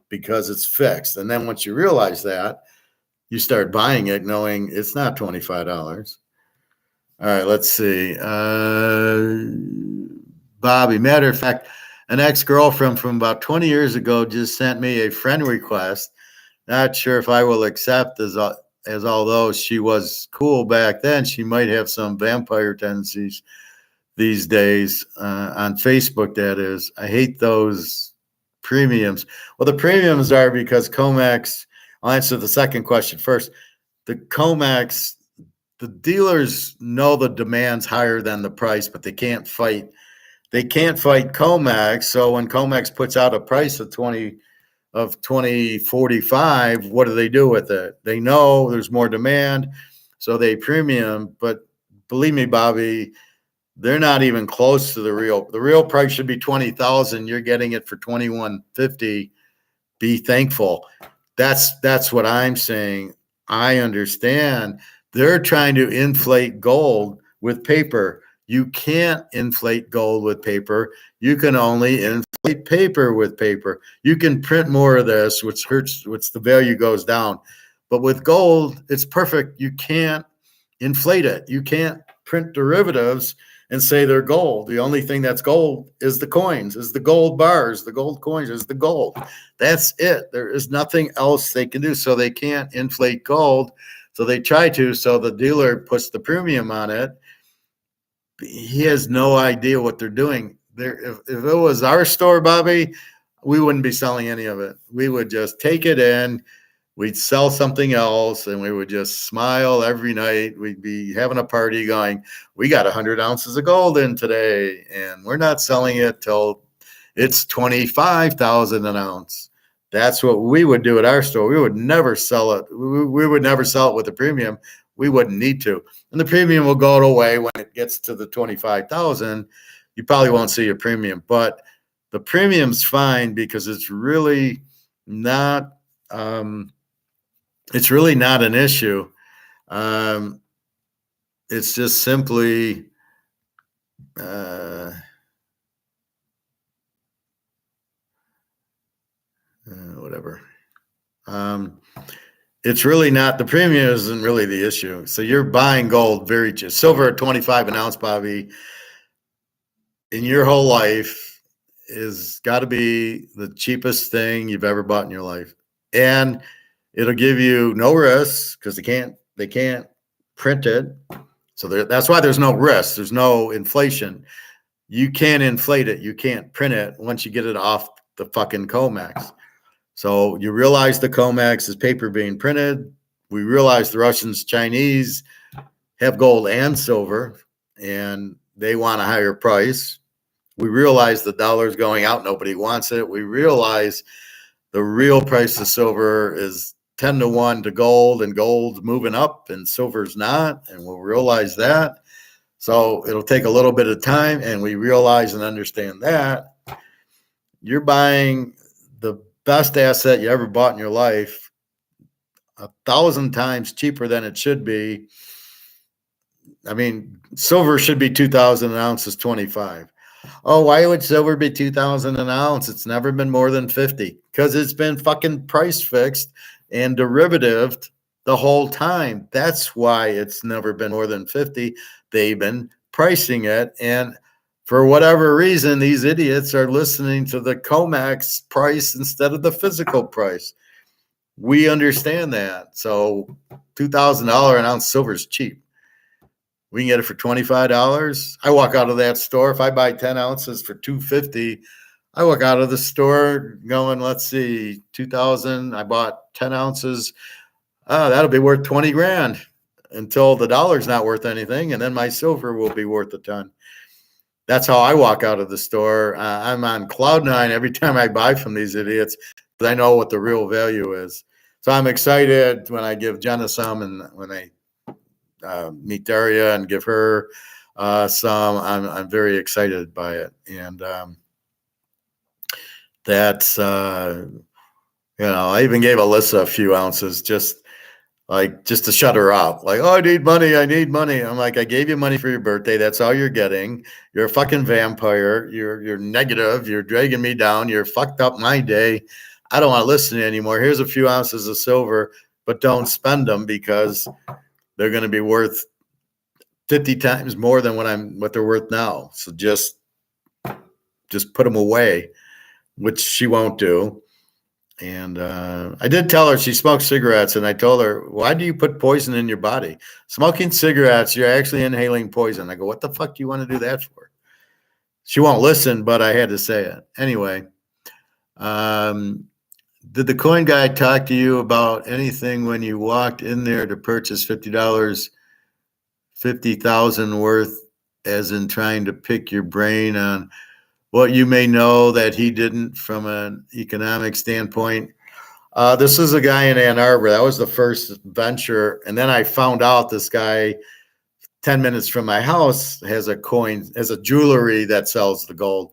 Because it's fixed. And then once you realize that, you start buying it knowing it's not $25. All right, let's see. Bobby, matter of fact, an ex-girlfriend from about 20 years ago just sent me a friend request. Not sure if I will accept, as although she was cool back then, she might have some vampire tendencies. these days on Facebook. That is, I hate those premiums. Well, the premiums are because COMEX. I'll answer the second question first. The COMEX, the dealers know the demand's higher than the price, but they can't fight. They can't fight COMEX. So when COMEX puts out a price of 2045, what do they do with it? They know there's more demand, so they premium. But believe me, Bobby, they're not even close to the real. The real price should be 20,000. You're getting it for 2150. Be thankful. That's what I'm saying. I understand they're trying to inflate gold with paper. You can't inflate gold with paper. You can only inflate paper with paper. You can print more of this, which hurts, which the value goes down. But with gold, it's perfect. You can't inflate it. You can't print derivatives and say they're gold. The only thing that's gold is the coins, is the gold bars, the gold coins, is the gold. That's it. There is nothing else they can do. So they can't inflate gold. So they try to. So the dealer puts the premium on it. He has no idea what they're doing. If it was our store, Bobby, we wouldn't be selling any of it. We would just take it in. We'd sell something else, and we would just smile every night. We'd be having a party going, we got 100 ounces of gold in today, and we're not selling it till it's 25,000 an ounce. That's what we would do at our store. We would never sell it. We would never sell it with a premium. We wouldn't need to. And the premium will go away when it gets to the 25,000. You probably won't see a premium, but the premium's fine because it's really not an issue. It's just simply whatever. It's really not, the premium isn't really the issue. So you're buying gold very cheap. Silver at 25 an ounce, Bobby, in your whole life is got to be the cheapest thing you've ever bought in your life. And it'll give you no risk because they can't print it. So that's why there's no risk. There's no inflation. You can't inflate it. You can't print it once you get it off the fucking COMEX. So you realize the COMEX is paper being printed. We realize the Russians, Chinese have gold and silver, and they want a higher price. We realize the dollar's going out. Nobody wants it. We realize the real price of silver is 10 to 1 to gold, and gold's moving up and silver's not. And we'll realize that. So it'll take a little bit of time, and we realize and understand that you're buying the best asset you ever bought in your life 1,000 times cheaper than it should be. I mean, silver should be 2,000 an ounce is 25. Oh, why would silver be 2,000 an ounce? It's never been more than 50 because it's been fucking price fixed and derivative the whole time. That's why it's never been more than 50. They've been pricing it. And for whatever reason, these idiots are listening to the COMEX price instead of the physical price. We understand that. So $2,000 an ounce silver is cheap. We can get it for $25. I walk out of that store. If I buy 10 ounces for $250, I walk out of the store going, let's see, 2,000. I bought 10 ounces. That'll be worth 20 grand until the dollar's not worth anything. And then my silver will be worth a ton. That's how I walk out of the store. I'm on cloud nine every time I buy from these idiots because I know what the real value is. So I'm excited when I give Jenna some, and when I meet Daria and give her some. I'm very excited by it, and that's I even gave Alyssa a few ounces just to shut her up. Like, oh, I need money. I'm like, I gave you money for your birthday. That's all you're getting. You're a fucking vampire. You're negative. You're dragging me down. You're fucked up my day. I don't want to listen to you anymore. Here's a few ounces of silver, but don't spend them because they're going to be worth 50 times more than what they're worth now. So just put them away, which she won't do. And I did tell her she smokes cigarettes, and I told her, why do you put poison in your body? Smoking cigarettes, you're actually inhaling poison. I go, what the fuck do you want to do that for? She won't listen, but I had to say it. Anyway, did the coin guy talk to you about anything when you walked in there to purchase $50, 50,000 worth, as in trying to pick your brain on what you may know that he didn't from an economic standpoint? This is a guy in Ann Arbor. That was the first venture. And then I found out this guy 10 minutes from my house has a jewelry that sells the gold.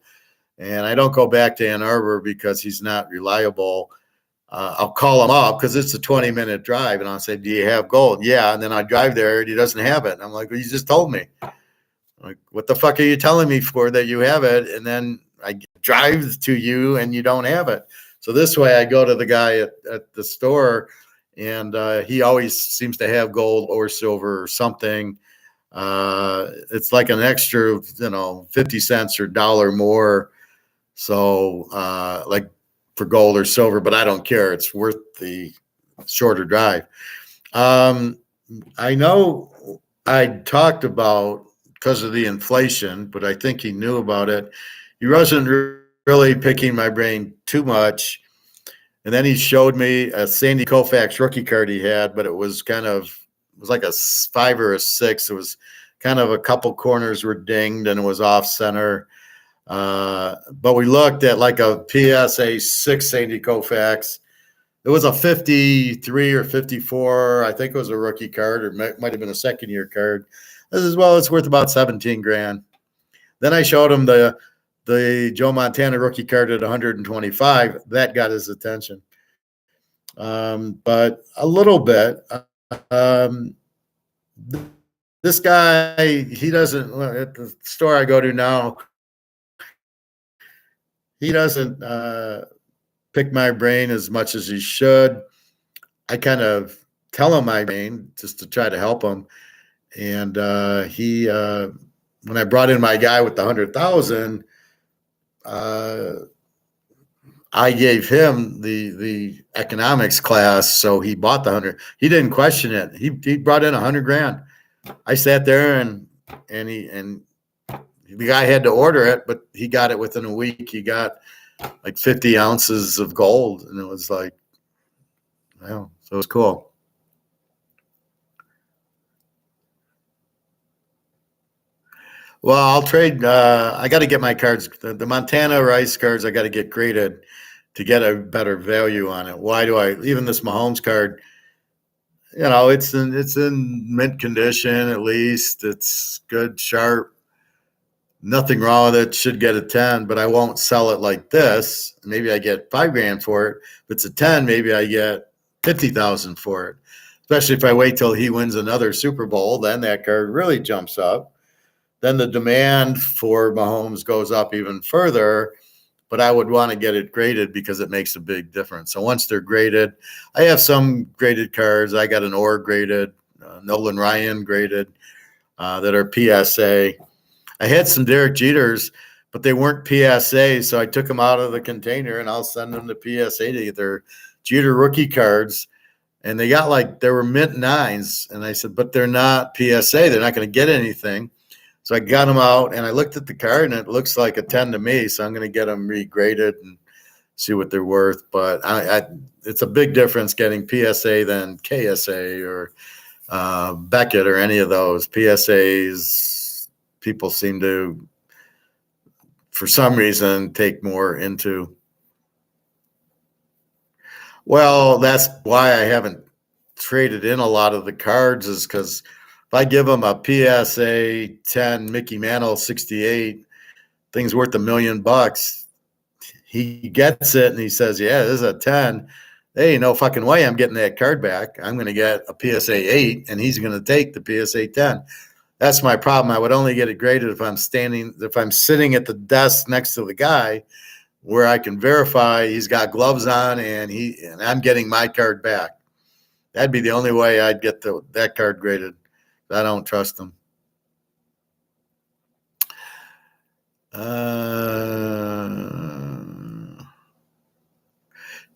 And I don't go back to Ann Arbor because he's not reliable. I'll call him up because it's a 20-minute drive. And I'll say, do you have gold? Yeah. And then I drive there and he doesn't have it. And I'm like, well, you just told me. Like, what the fuck are you telling me for that you have it? And then I drive to you and you don't have it. So this way I go to the guy at the store and he always seems to have gold or silver or something. It's like an extra, 50 cents or dollar more. So like for gold or silver, but I don't care. It's worth the shorter drive. I know I talked about, because of the inflation, but I think he knew about it. He wasn't really picking my brain too much. And then he showed me a Sandy Koufax rookie card he had, but it was like a 5 or a 6. It was kind of a couple corners were dinged and it was off center. But we looked at like a PSA 6 Sandy Koufax. It was a 53 or 54. I think it was a rookie card, or might have been a second year card. As well, it's worth about 17 grand. Then I showed him the Joe Montana rookie card at 125. That got his attention. But a little bit. This guy, he doesn't, at the store I go to now, he doesn't pick my brain as much as he should. I kind of tell him my brain just to try to help him. And he, when I brought in my guy with the 100,000, I gave him the economics class, so he bought the 100. He didn't question it. He brought in 100 grand. I sat there and the guy had to order it, but he got it within a week. He got like 50 ounces of gold, and it was like, well, so it was cool. Well, I'll trade. I got to get my cards. The Montana Rice cards, I got to get graded to get a better value on it. Why do I? Even this Mahomes card, it's in mint condition at least. It's good, sharp. Nothing wrong with it. Should get a 10, but I won't sell it like this. Maybe I get 5 grand for it. If it's a 10, maybe I get 50,000 for it. Especially if I wait till he wins another Super Bowl, then that card really jumps up. Then the demand for Mahomes goes up even further, but I would want to get it graded because it makes a big difference. So once they're graded, I have some graded cards. I got an Orr graded, Nolan Ryan graded that are PSA. I had some Derek Jeters, but they weren't PSA, so I took them out of the container and I'll send them to PSA to get their Jeter rookie cards. And they were mint 9s. And I said, but they're not PSA. They're not going to get anything. So I got them out and I looked at the card and it looks like a 10 to me. So I'm going to get them regraded and see what they're worth. But it's a big difference getting PSA than KSA or Beckett or any of those. PSAs, people seem to, for some reason, take more into. Well, that's why I haven't traded in a lot of the cards, is because if I give him a PSA 10 Mickey Mantle 68, thing's worth $1 million. He gets it and he says, yeah, this is a 10. There ain't no fucking way I'm getting that card back. I'm going to get a PSA 8 and he's going to take the PSA 10. That's my problem. I would only get it graded if I'm sitting at the desk next to the guy where I can verify he's got gloves on and I'm getting my card back. That'd be the only way I'd get that card graded. I don't trust them.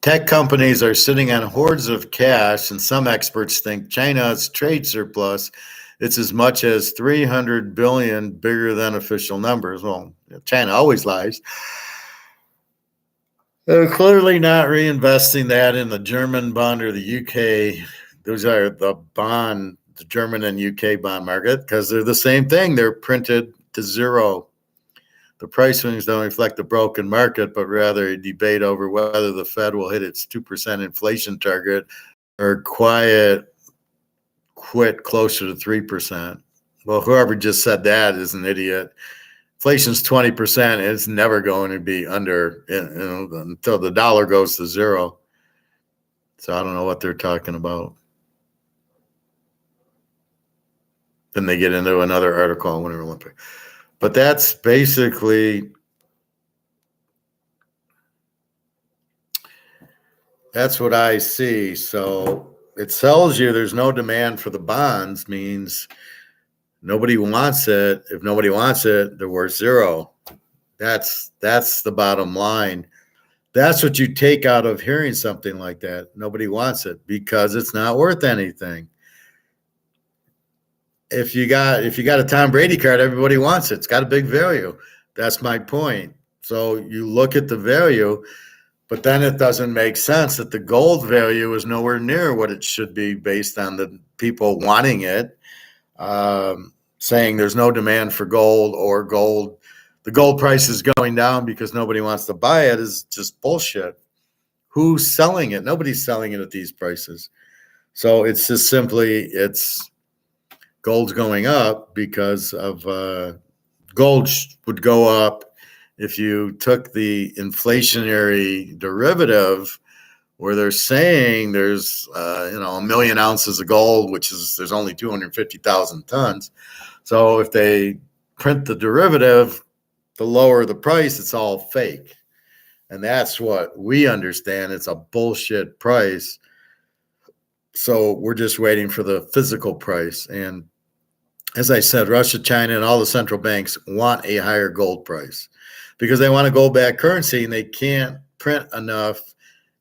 Tech companies are sitting on hordes of cash, and some experts think China's trade surplus it's as much as 300 billion bigger than official numbers. Well, China always lies. They're clearly not reinvesting that in the German bond or the UK. Those are the German and UK bond market, because they're the same thing. They're printed to zero. The price swings don't reflect the broken market, but rather a debate over whether the Fed will hit its 2% inflation target or quit closer to 3%. Well, whoever just said that is an idiot. Inflation's 20%. It's never going to be under, until the dollar goes to zero. So I don't know what they're talking about. Then they get into another article on Winter Olympic. But that's basically, that's what I see. So it tells you there's no demand for the bonds, means nobody wants it. If nobody wants it, they're worth zero. That's the bottom line. That's what you take out of hearing something like that. Nobody wants it because it's not worth anything. If you got a Tom Brady card, everybody wants it. It's got a big value. That's my point. So you look at the value, but then it doesn't make sense that the gold value is nowhere near what it should be based on the people wanting it. Saying there's no demand for gold, or the gold price is going down because nobody wants to buy it, is just bullshit. Who's selling it? Nobody's selling it at these prices. So it's just simply, gold's going up because of gold would go up if you took the inflationary derivative, where they're saying there's 1 million ounces of gold, which is, there's only 250,000 tons. So if they print the derivative to lower the price, it's all fake. And that's what we understand. It's a bullshit price. So we're just waiting for the physical price. And as I said, Russia, China, and all the central banks want a higher gold price because they want a gold-backed currency, and they can't print enough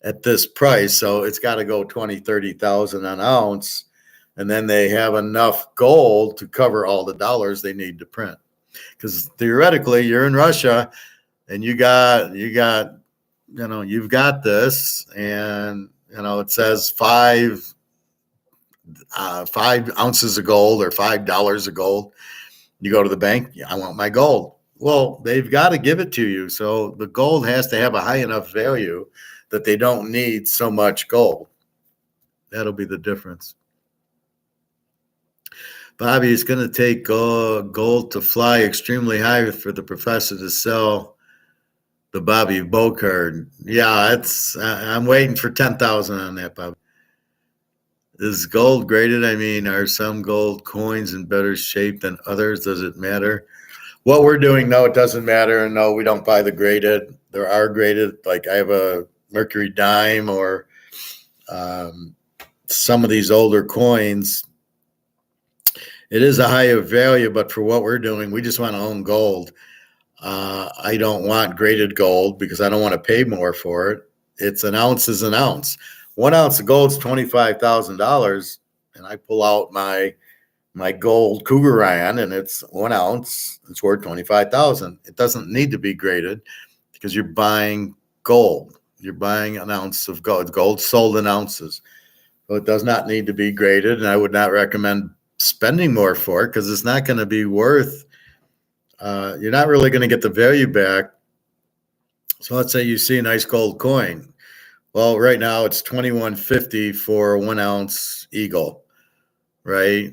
at this price. So it's got to go 20, 30,000 an ounce. And then they have enough gold to cover all the dollars they need to print. Because theoretically, you're in Russia and you've got this, and it says 5 ounces of gold or $5 of gold. You go to the bank, I want my gold. Well, they've got to give it to you. So the gold has to have a high enough value that they don't need so much gold. That'll be the difference. Bobby, it's going to take gold to fly extremely high for the professor to sell the Bobby Bow card. Yeah, I'm waiting for 10,000 on that, Bobby. Is gold graded? I mean, are some gold coins in better shape than others? Does it matter? What we're doing, no, it doesn't matter. And no, we don't buy the graded. There are graded. Like I have a Mercury dime, or some of these older coins. It is a higher value, but for what we're doing, we just want to own gold. I don't want graded gold because I don't want to pay more for it. It's an ounce is an ounce. 1 ounce of gold is $25,000, and I pull out my gold Cougar iron, and it's 1 ounce. It's worth $25,000. It doesn't need to be graded because you're buying gold. You're buying an ounce of gold. Gold sold in ounces, so it does not need to be graded. And I would not recommend spending more for it because it's not going to be worth. You're not really going to get the value back. So let's say you see a nice gold coin. Well, right now it's $21.50 for a 1 ounce eagle, right?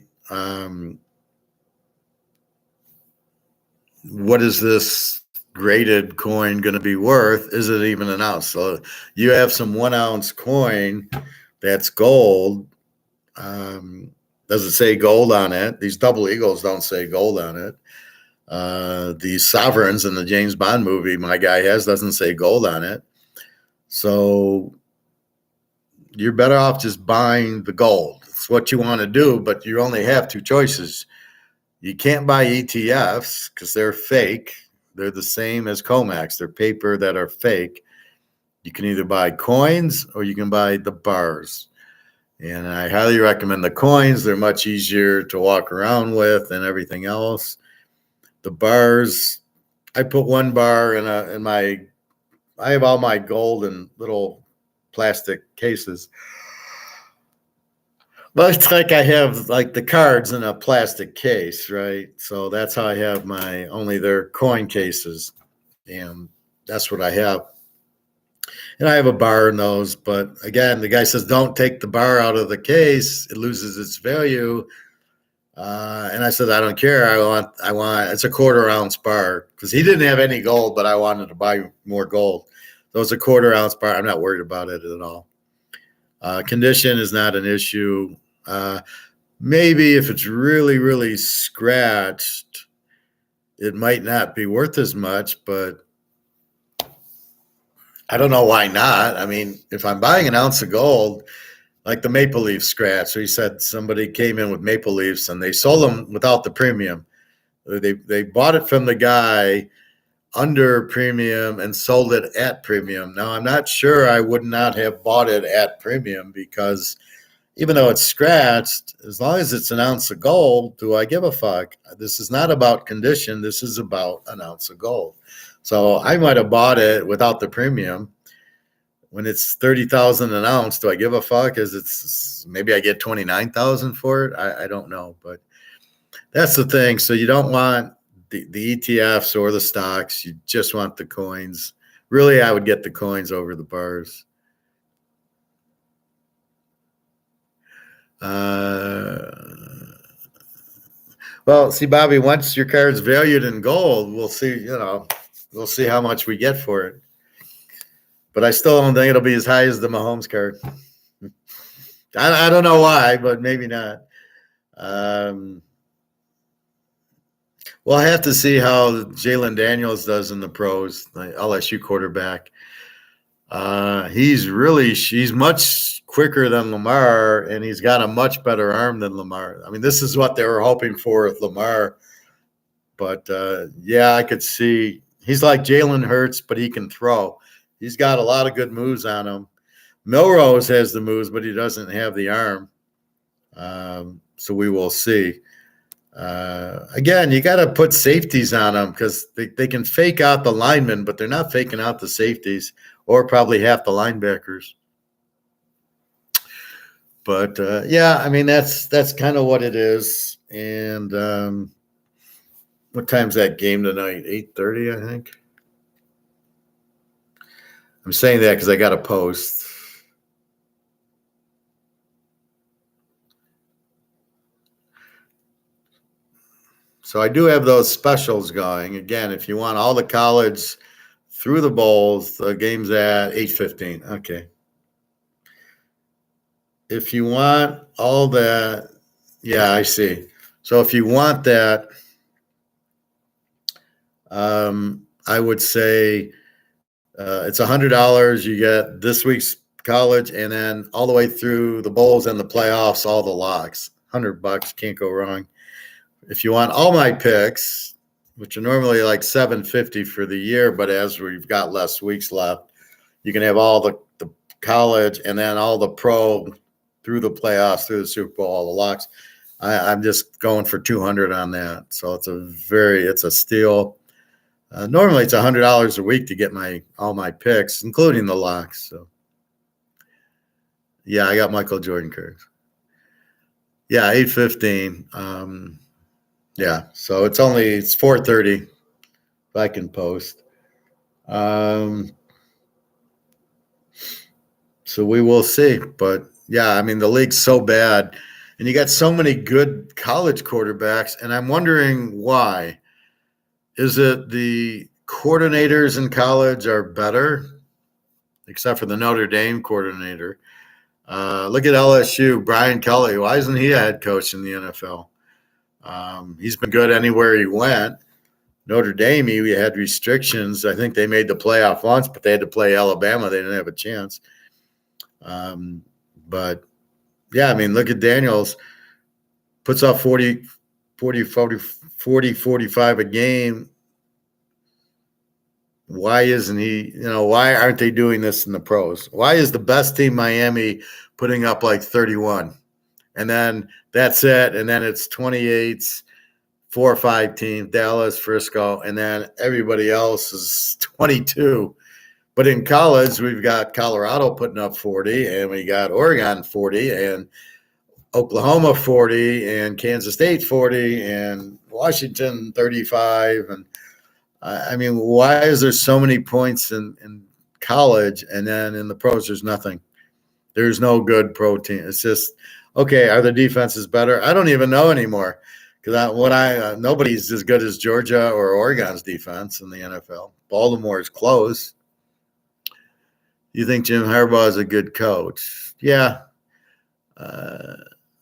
What is this graded coin going to be worth? Is it even an ounce? So you have some 1 ounce coin that's gold. Does it say gold on it? These double eagles don't say gold on it. These sovereigns in the James Bond movie my guy has doesn't say gold on it. So you're better off just buying the gold. It's what you want to do, but you only have 2 choices. You can't buy ETFs because they're fake. They're the same as COMEX. They're paper that are fake. You can either buy coins or you can buy the bars. And I highly recommend the coins. They're much easier to walk around with than everything else. The bars, I put one bar in my, I have all my gold in little plastic cases. Well, it's like I have like the cards in a plastic case, right? So that's how I have my, only their coin cases. And that's what I have. And I have a bar in those, but again, the guy says don't take the bar out of the case; it loses its value. And I said I don't care. I want. It's a quarter-ounce bar because he didn't have any gold, but I wanted to buy more gold. So it's a quarter-ounce bar. I'm not worried about it at all. Condition is not an issue. Maybe if it's really, really scratched, it might not be worth as much, but I don't know why not. I mean, if I'm buying an ounce of gold, like the maple leaf scratch, so he said somebody came in with maple leafs and they sold them without the premium. They bought it from the guy under premium and sold it at premium. Now, I'm not sure I would not have bought it at premium because even though it's scratched, as long as it's an ounce of gold, do I give a fuck? This is not about condition. This is about an ounce of gold. So I might have bought it without the premium. When it's 30,000 an ounce, do I give a fuck? Is it's maybe I get 29,000 for it? I don't know, but that's the thing. So you don't want the ETFs or the stocks. You just want the coins. Really, I would get the coins over the bars. Well, see, Bobby, once your card's valued in gold, we'll see, we'll see how much we get for it. But I still don't think it'll be as high as the Mahomes card. I don't know why, but maybe not. We'll have to see how Jalen Daniels does in the pros, the LSU quarterback. He's much quicker than Lamar, and he's got a much better arm than Lamar. I mean, this is what they were hoping for with Lamar. But, I could see he's like Jalen Hurts, but he can throw. He's got a lot of good moves on him. Milrose has the moves, but he doesn't have the arm. So we will see. Again, you got to put safeties on them because they can fake out the linemen, but they're not faking out the safeties or probably half the linebackers. But, I mean, that's kind of what it is. And what time's that game tonight? 8:30, I think. I'm saying that because I got a post. So I do have those specials going. Again, if you want all the college through the bowls, the game's at 8:15. Okay. If you want all that, I see. So if you want that, I would say it's $100. You get this week's college and then all the way through the bowls and the playoffs, all the locks. $100, can't go wrong. If you want all my picks, which are normally like $750 for the year, but as we've got less weeks left, you can have all the college and then all the pro through the playoffs, through the Super Bowl, all the locks. I'm just going for $200 on that. So it's a steal. Normally it's $100 a week to get all my picks, including the locks. So I got Michael Jordan cards. 8:15. So it's 4:30 if I can post. So we will see. But I mean, the league's so bad and you got so many good college quarterbacks, and I'm wondering why. Is it the coordinators in college are better, except for the Notre Dame coordinator? Look at LSU, Brian Kelly. Why isn't he a head coach in the NFL? He's been good anywhere he went. Notre Dame, he had restrictions. I think they made the playoff once, but they had to play Alabama. They didn't have a chance. But, I mean, look at Daniels. Puts up 40, 45 a game. why isn't he, why aren't they doing this in the pros? Why is the best team, Miami, putting up like 31? And then that's it. And then it's 28s, 4 or 5 teams, Dallas, Frisco, and then everybody else is 22. But in college, we've got Colorado putting up 40, and we got Oregon 40, and Oklahoma 40, and Kansas State 40, and Washington 35. And I mean, why is there so many points in college, and then in the pros there's nothing? There's no good pro team. It's just, okay, are the defenses better? I don't even know anymore, because nobody's as good as Georgia or Oregon's defense in the NFL. Baltimore is close. You think Jim Harbaugh is a good coach? Yeah.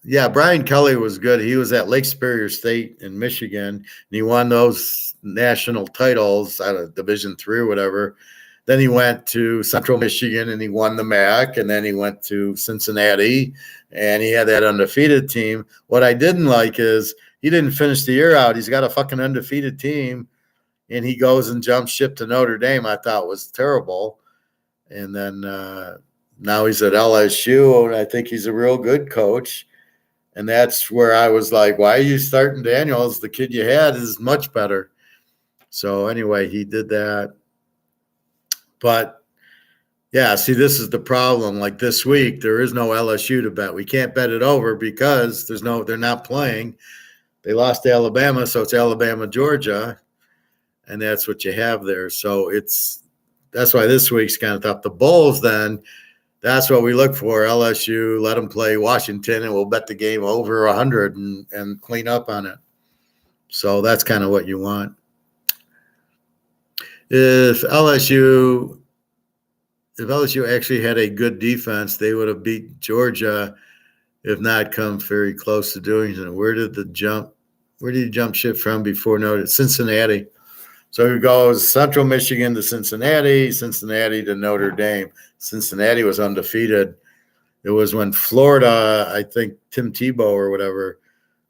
Yeah, Brian Kelly was good. He was at Lake Superior State in Michigan, and he won those national titles out of Division III or whatever. Then he went to Central Michigan, and he won the MAC, and then he went to Cincinnati, and he had that undefeated team. What I didn't like is he didn't finish the year out. He's got a fucking undefeated team, and he goes and jumps ship to Notre Dame. I thought was terrible. And then now he's at LSU, and I think he's a real good coach. And that's where I was like, why are you starting Daniels? The kid you had is much better. So anyway, he did that. But, yeah, see, this is the problem. Like this week, there is no LSU to bet. We can't bet it over because they're not playing. They lost to Alabama, so it's Alabama, Georgia, and that's what you have there. So that's why this week's kind of tough. The Bulls, then, that's what we look for. LSU, let them play Washington, and we'll bet the game over 100 and clean up on it. So that's kind of what you want. If LSU actually had a good defense, they would have beat Georgia, if not come very close to doing it. Where did he jump ship from before noted? Cincinnati. So he goes Central Michigan to Cincinnati, Cincinnati to Notre Dame. Cincinnati was undefeated. It was when Florida, I think Tim Tebow or whatever,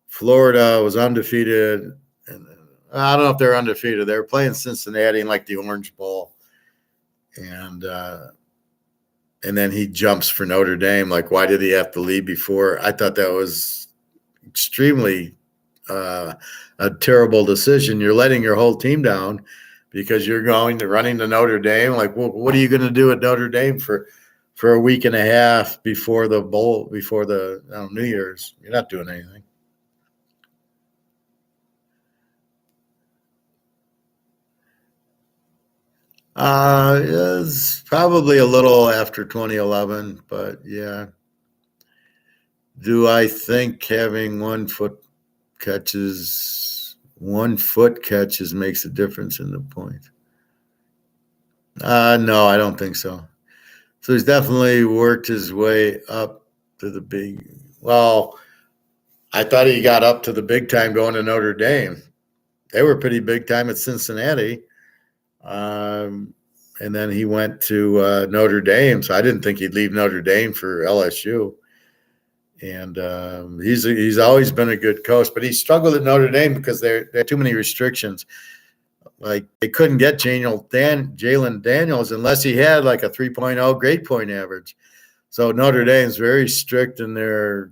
Florida was undefeated. And I don't know if they're undefeated. They were playing Cincinnati in like the Orange Bowl. And then he jumps for Notre Dame. Like, why did he have to leave before? I thought that was extremely a terrible decision. You're letting your whole team down because you're running to Notre Dame. Like, well, what are you going to do at Notre Dame for a week and a half before the bowl, before the New Year's? You're not doing anything. It's probably a little after 2011, but yeah. Do I think having 1 foot catches makes a difference in the point? No, I don't think so. So he's definitely worked his way up to the big. Well, I thought he got up to the big time going to Notre Dame. They were pretty big time at Cincinnati. And then he went to Notre Dame. So I didn't think he'd leave Notre Dame for LSU. And he's always been a good coach, but he struggled at Notre Dame because there had too many restrictions. Like, they couldn't get Jalen Daniels unless he had like a 3.0 grade point average. So Notre Dame's very strict in their,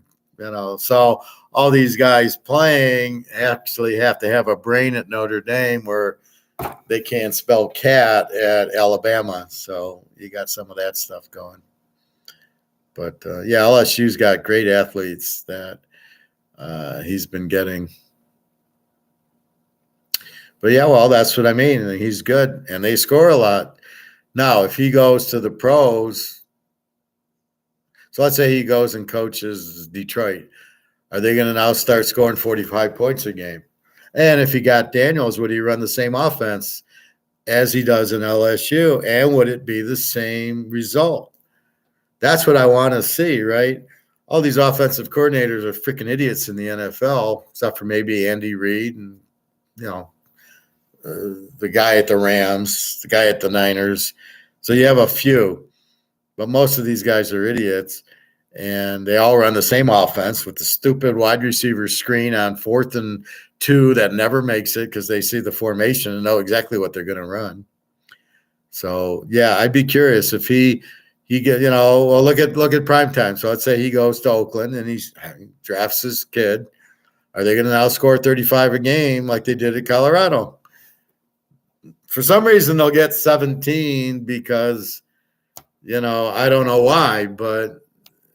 so all these guys playing actually have to have a brain at Notre Dame where they can't spell cat at Alabama. So you got some of that stuff going. But, yeah, LSU's got great athletes that he's been getting. But, yeah, well, that's what I mean. He's good, and they score a lot. Now, if he goes to the pros, so let's say he goes and coaches Detroit, are they going to now start scoring 45 points a game? And if he got Daniels, would he run the same offense as he does in LSU? And would it be the same result? That's what I want to see, right? All these offensive coordinators are freaking idiots in the NFL, except for maybe Andy Reid and, the guy at the Rams, the guy at the Niners. So you have a few, but most of these guys are idiots, and they all run the same offense with the stupid wide receiver screen on 4th and 2 that never makes it because they see the formation and know exactly what they're going to run. So yeah, I'd be curious if he get, well, look at prime time. So let's say he goes to Oakland and he drafts his kid. Are they going to now score 35 a game like they did at Colorado? For some reason, they'll get 17 because, I don't know why, but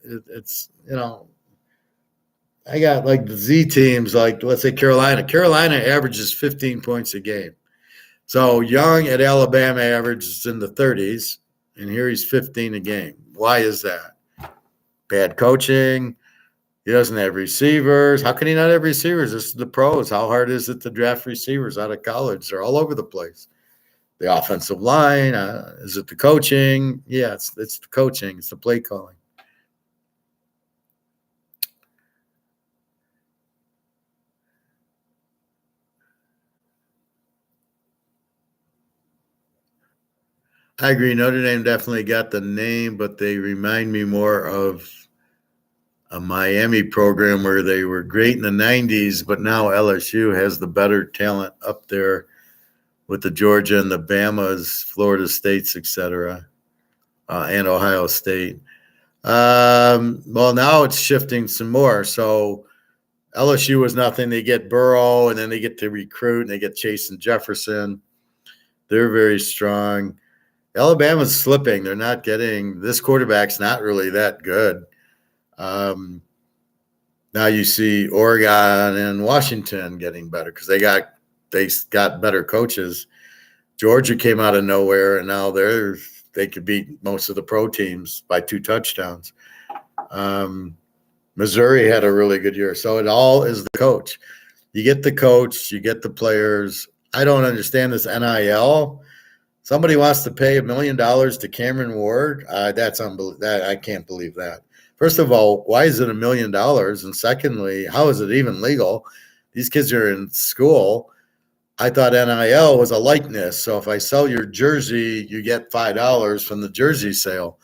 it's, I got like the Z teams, like let's say Carolina. Carolina averages 15 points a game. So Young at Alabama averages in the 30s, and here he's 15 a game. Why is that? Bad coaching. He doesn't have receivers. How can he not have receivers? This is the pros. How hard is it to draft receivers out of college? They're all over the place. The offensive line. Is it the coaching? Yeah, it's the coaching. It's the play calling. I agree. Notre Dame definitely got the name, but they remind me more of a Miami program where they were great in the 90s, but now LSU has the better talent up there with the Georgia and the Bamas, Florida States, etc., and Ohio State. Well, now it's shifting some more. So LSU was nothing. They get Burrow, and then they get to recruit, and they get Chase and Jefferson. They're very strong. Alabama's slipping. They're not getting – this quarterback's not really that good. Now you see Oregon and Washington getting better because they got better coaches. Georgia came out of nowhere, and now they could beat most of the pro teams by 2 touchdowns. Missouri had a really good year. So it all is the coach. You get the coach, you get the players. I don't understand this NIL. Somebody wants to pay $1 million to Cameron Ward. That's unbelievable. I can't believe that. First of all, why is it $1 million? And secondly, how is it even legal? These kids are in school. I thought NIL was a likeness. So if I sell your jersey, you get $5 from the jersey sale.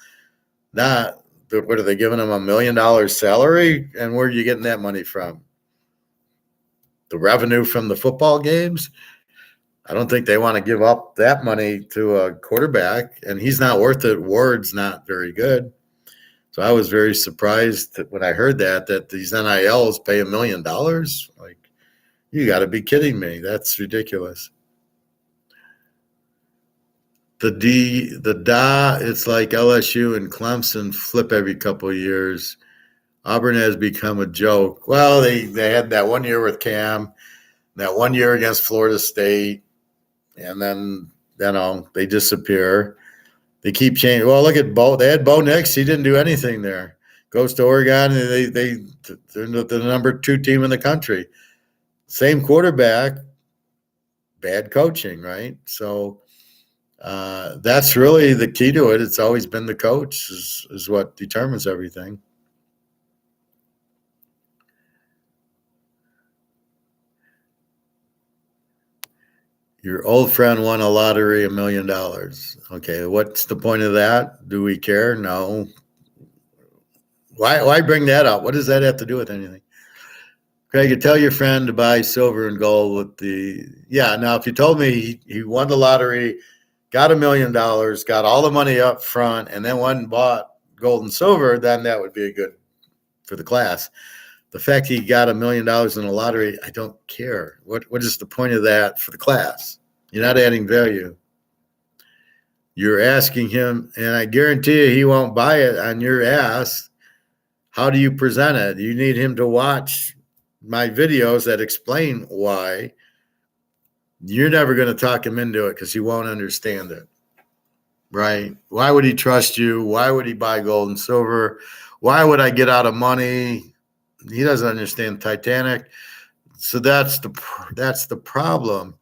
What are they giving them, $1 million salary? And where are you getting that money from? The revenue from the football games? I don't think they want to give up that money to a quarterback, and he's not worth it. Ward's not very good. So I was very surprised when I heard that these NILs pay $1 million. Like, you got to be kidding me. That's ridiculous. It's like LSU and Clemson flip every couple of years. Auburn has become a joke. Well, they had that 1 year with Cam, that 1 year against Florida State. And then, they disappear. They keep changing. Well, look at Bo. They had Bo Nix. He didn't do anything there. Goes to Oregon, and they're the number 2 team in the country. Same quarterback, bad coaching, right? So that's really the key to it. It's always been the coach is what determines everything. Your old friend won a lottery, $1 million. Okay, what's the point of that? Do we care? No. Why bring that up? What does that have to do with anything? Craig, you tell your friend to buy silver and gold with now if you told me he won the lottery, got $1 million, got all the money up front, and then went and bought gold and silver, then that would be good for the class. The fact he got $1 million in a lottery, I don't care. What is the point of that for the class? You're not adding value. You're asking him, and I guarantee you he won't buy it on your ass. How do you present it? You need him to watch my videos that explain why. You're never going to talk him into it because he won't understand it, right? Why would he trust you? Why would he buy gold and silver? Why would I get out of money? He doesn't understand Titanic. So that's the problem.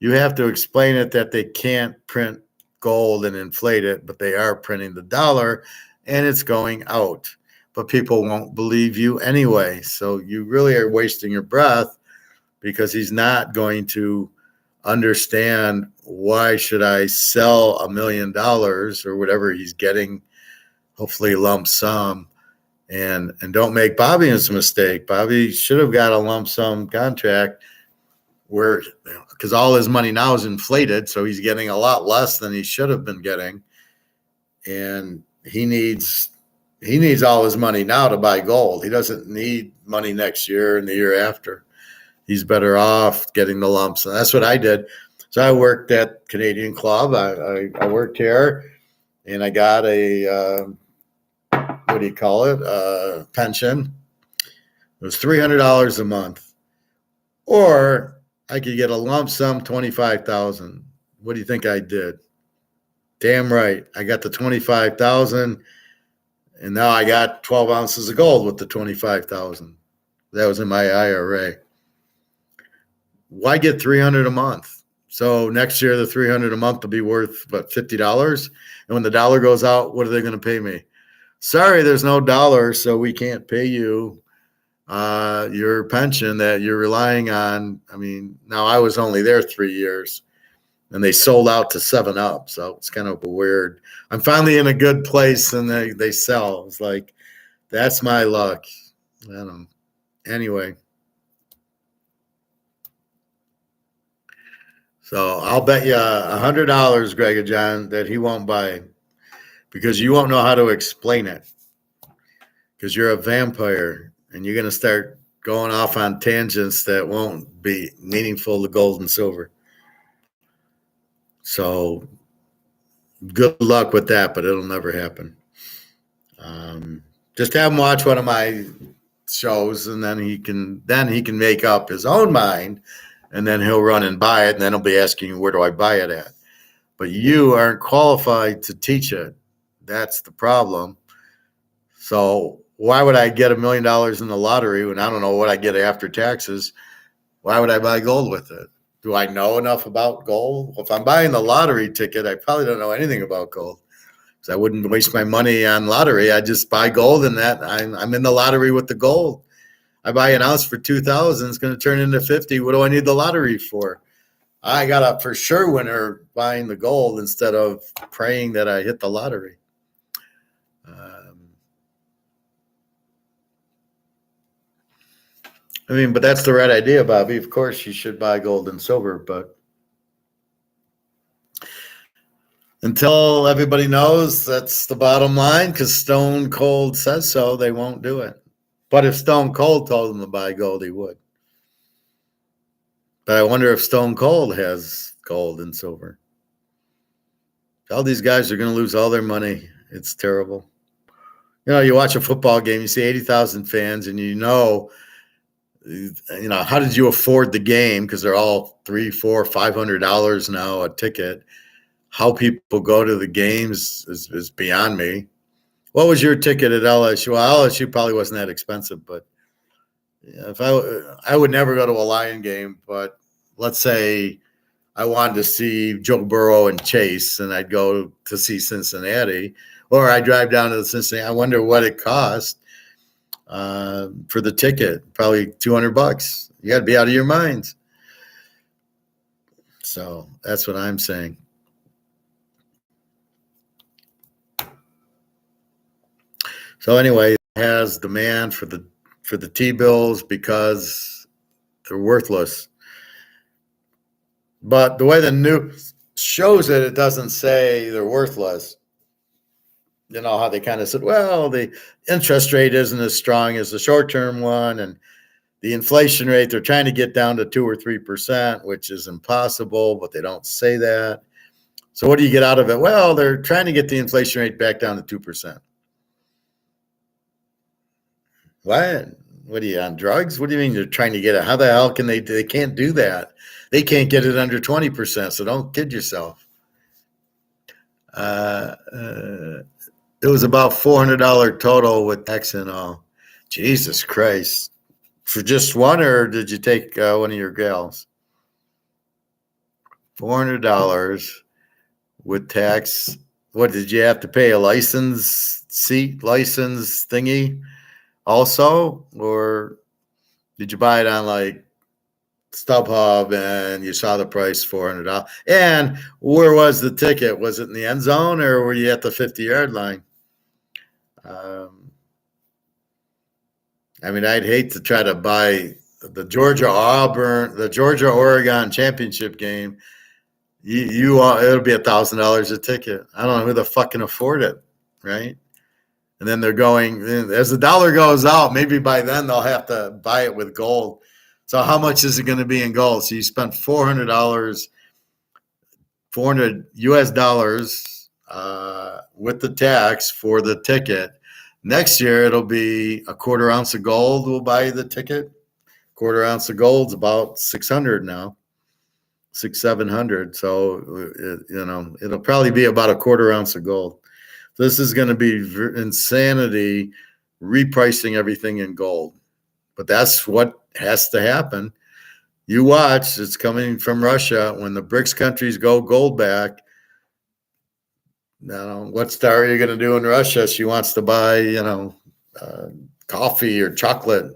You have to explain it that they can't print gold and inflate it, but they are printing the dollar and it's going out. But people won't believe you anyway. So you really are wasting your breath because he's not going to understand why should I sell $1 million or whatever he's getting, hopefully lump sum. And don't make Bobby this mistake. Bobby should have got a lump sum contract where because all his money now is inflated, so he's getting a lot less than he should have been getting, and he needs all his money now to buy gold. He doesn't need money next year and the year after. He's better off getting the lumps, and that's what I did. So I worked at Canadian Club. I worked here, and I got a what do you call it? Pension. It was $300 a month, or I could get a lump sum, 25,000. What do you think I did? Damn right, I got the 25,000, and now I got 12 ounces of gold with the 25,000. That was in my IRA. Why get 300 a month? So next year, the 300 a month will be worth what, $50? And when the dollar goes out, what are they going to pay me? Sorry, there's no dollar, so we can't pay you your pension that you're relying on. I mean, now I was only there 3 years, and they sold out to 7-Up, so it's kind of weird. I'm finally in a good place, and they sell. It's like, that's my luck. I don't know. Anyway. So I'll bet you $100, Greg and John, that he won't buy, because you won't know how to explain it, because you're a vampire and you're going to start going off on tangents that won't be meaningful to gold and silver. So good luck with that, but it'll never happen. Just have him watch one of my shows, and then he can make up his own mind. And then he'll run and buy it, and then he'll be asking you, where do I buy it at? But you aren't qualified to teach it. That's the problem. So why would I get $1 million in the lottery when I don't know what I get after taxes? Why would I buy gold with it? Do I know enough about gold? Well, if I'm buying the lottery ticket, I probably don't know anything about gold, because I wouldn't waste my money on lottery. I just buy gold, and that I'm in the lottery with the gold. I buy an ounce for 2,000. It's going to turn into 50. What do I need the lottery for? I got a for sure winner buying the gold instead of praying that I hit the lottery. But that's the right idea, Bobby. Of course, you should buy gold and silver, but until everybody knows that's the bottom line, because Stone Cold says so, they won't do it. But if Stone Cold told them to buy gold, he would. But I wonder if Stone Cold has gold and silver. All these guys are going to lose all their money. It's terrible. You watch a football game, you see 80,000 fans, and how did you afford the game? Because they're all $300, $400, $500 now a ticket. How people go to the games is beyond me. What was your ticket at LSU? Well, LSU probably wasn't that expensive, but if I would never go to a Lion game, but let's say I wanted to see Joe Burrow and Chase, and I'd go to see Cincinnati, or I drive down to Cincinnati. I wonder what it cost for the ticket. Probably $200. You got to be out of your minds. So that's what I'm saying. So anyway, it has demand for the T-bills because they're worthless. But the way the news shows it, it doesn't say they're worthless. You know how they kind of said, well, the interest rate isn't as strong as the short-term one, and the inflation rate, they're trying to get down to 2 or 3%, which is impossible, but they don't say that. So what do you get out of it? Well, they're trying to get the inflation rate back down to 2%. What? What are you, on drugs? What do you mean they're trying to get it? How the hell can they can't do that. They can't get it under 20%, so don't kid yourself. It was about $400 total with tax and all. Jesus Christ. For just one, or did you take one of your gals? $400 with tax. What, did you have to pay a license thingy also? Or did you buy it on like StubHub and you saw the price $400? And where was the ticket? Was it in the end zone, or were you at the 50-yard line? I'd hate to try to buy the Georgia Oregon championship game, it'll be $1,000 a ticket. I don't know who the fuck can afford it, right? And then they're going, as the dollar goes out, maybe by then they'll have to buy it with gold. So how much is it going to be in gold? So you spent $400 US with the tax for the ticket. Next year, it'll be a quarter ounce of gold will buy you the ticket. Quarter ounce of gold's about 600 now, 700. So, it'll probably be about a quarter ounce of gold. This is going to be insanity, repricing everything in gold. But that's what has to happen. You watch, it's coming from Russia. When the BRICS countries go gold back, what are you going to do in Russia? She wants to buy, coffee or chocolate.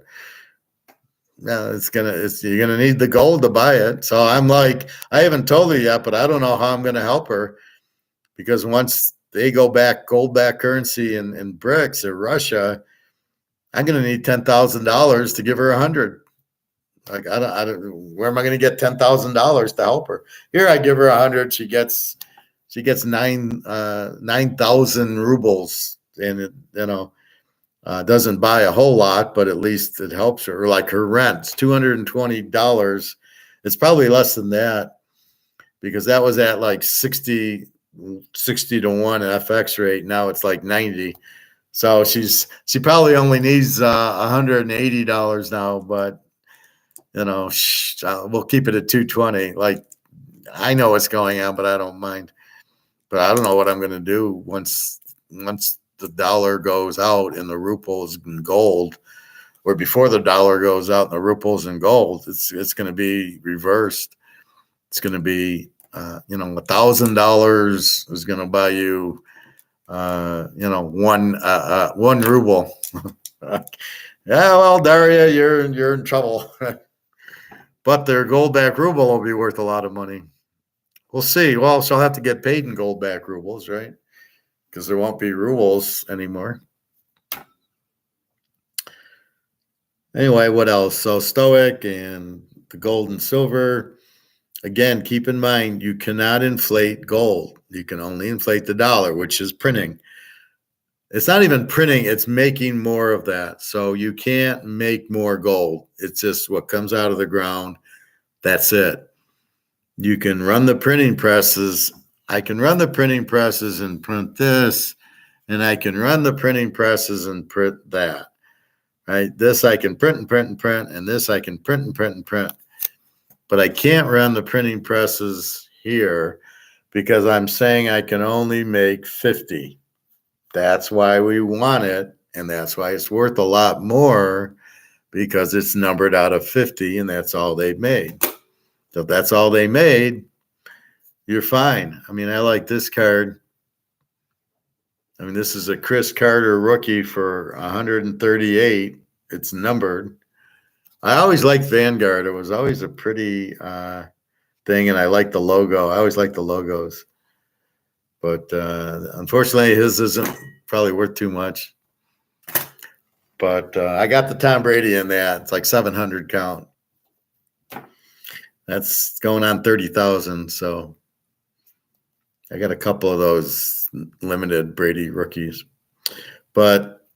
No, you're gonna need the gold to buy it. So I'm like, I haven't told her yet, but I don't know how I'm gonna help her, because once they go back gold back currency in BRICS or Russia, I'm gonna need $10,000 to give her 100. Like I don't. Where am I gonna get $10,000 to help her? Here I give her 100. She gets 9,000 rubles, and it doesn't buy a whole lot, but at least it helps her. Or like her rent's $220. It's probably less than that, because that was at like 60 to 1 FX rate. Now it's like 90. So she probably only needs $180 now, but we'll keep it at 220. Like, I know what's going on, but I don't mind. But I don't know what I'm going to do once the dollar goes out and the ruples in gold, or before the dollar goes out and the ruples in gold. It's going to be reversed. It's going to be $1,000 is going to buy you one ruble. Yeah, well, Daria, you're in trouble. But their gold back ruble will be worth a lot of money. We'll see. Well, she'll have to get paid in gold back rubles, right? Because there won't be rubles anymore. Anyway, what else? So stoic and the gold and silver. Again, keep in mind, you cannot inflate gold. You can only inflate the dollar, which is printing. It's not even printing, it's making more of that. So you can't make more gold. It's just what comes out of the ground. That's it. You can run the printing presses. I can run the printing presses and print this, and I can run the printing presses and print that. Right? This I can print and print and print, and this I can print and print and print. But I can't run the printing presses here, because I'm saying I can only make 50. That's why we want it, and that's why it's worth a lot more, because it's numbered out of 50, and that's all they made. So if that's all they made, you're fine. I mean, I like this card. I mean, this is a Chris Carter rookie for 138. It's numbered. I always liked Vanguard. It was always a pretty thing, and I like the logo. I always like the logos. But unfortunately, his isn't probably worth too much. But I got the Tom Brady in that. It's like 700 count. That's going on 30,000. So I got a couple of those limited Brady rookies. But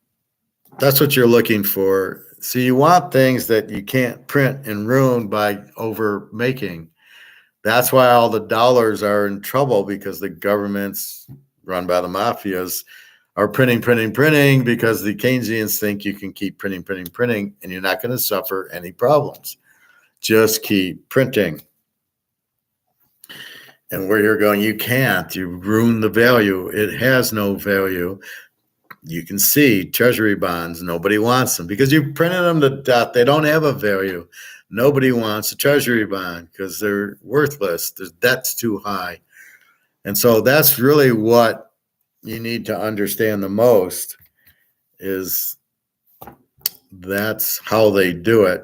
that's what you're looking for. So you want things that you can't print and ruin by over making. That's why all the dollars are in trouble, because the governments run by the mafias are printing, because the Keynesians think you can keep printing, and you're not going to suffer any problems. Just keep printing. And where you're going, you can't. You ruin the value. It has no value. You can see treasury bonds. Nobody wants them because you printed them to death. They don't have a value. Nobody wants a treasury bond because they're worthless. The debt's too high. And so that's really what you need to understand the most, is that's how they do it,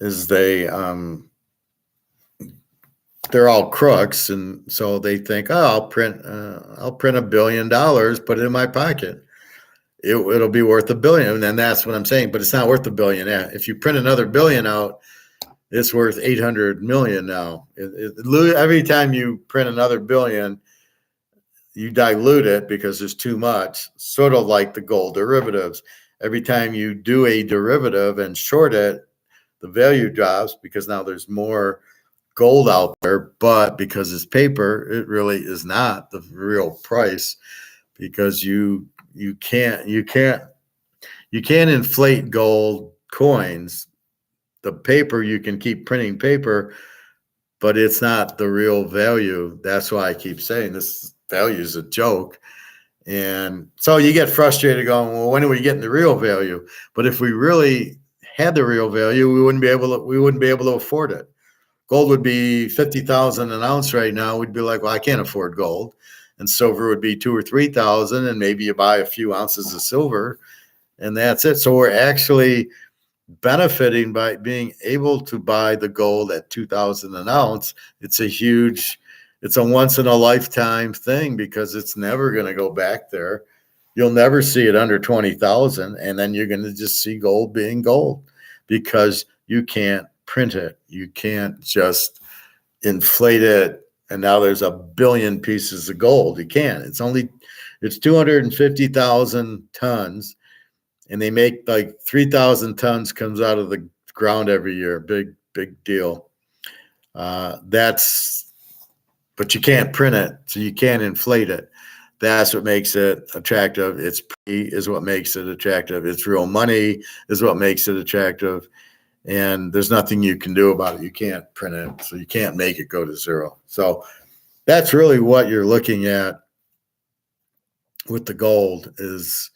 is they're all crooks. And so they think, oh, I'll print $1 billion, put it in my pocket. it'll be worth $1 billion. And that's what I'm saying. But it's not worth $1 billion. Yeah. If you print another $1 billion out, it's worth 800 million now. Every time you print another $1 billion, you dilute it because there's too much, sort of like the gold derivatives. Every time you do a derivative and short it, the value drops because now there's more gold out there, but because it's paper, it really is not the real price, because you can't inflate gold coins. The paper, you can keep printing paper, but it's not the real value. That's why I keep saying this value is a joke. And so you get frustrated going, well, when are we getting the real value? But if we really had the real value, we wouldn't be able to afford it. Gold would be 50,000 an ounce right now. We'd be like, well, I can't afford gold. And silver would be 2,000 or 3,000, and maybe you buy a few ounces of silver, and that's it. So we're actually benefiting by being able to buy the gold at 2,000 an ounce. It's a once in a lifetime thing, because it's never going to go back there. You'll never see it under 20,000, and then you're going to just see gold being gold, because you can't print it. You can't just inflate it, and now there's 1 billion pieces of gold. You can't. It's 250,000 tons, and they make like 3,000 tons comes out of the ground every year. Big deal. But you can't print it, so you can't inflate it. That's what makes it attractive. It's pretty is what makes it attractive. It's real money is what makes it attractive. And there's nothing you can do about it. You can't print it, so you can't make it go to zero. So that's really what you're looking at with the gold is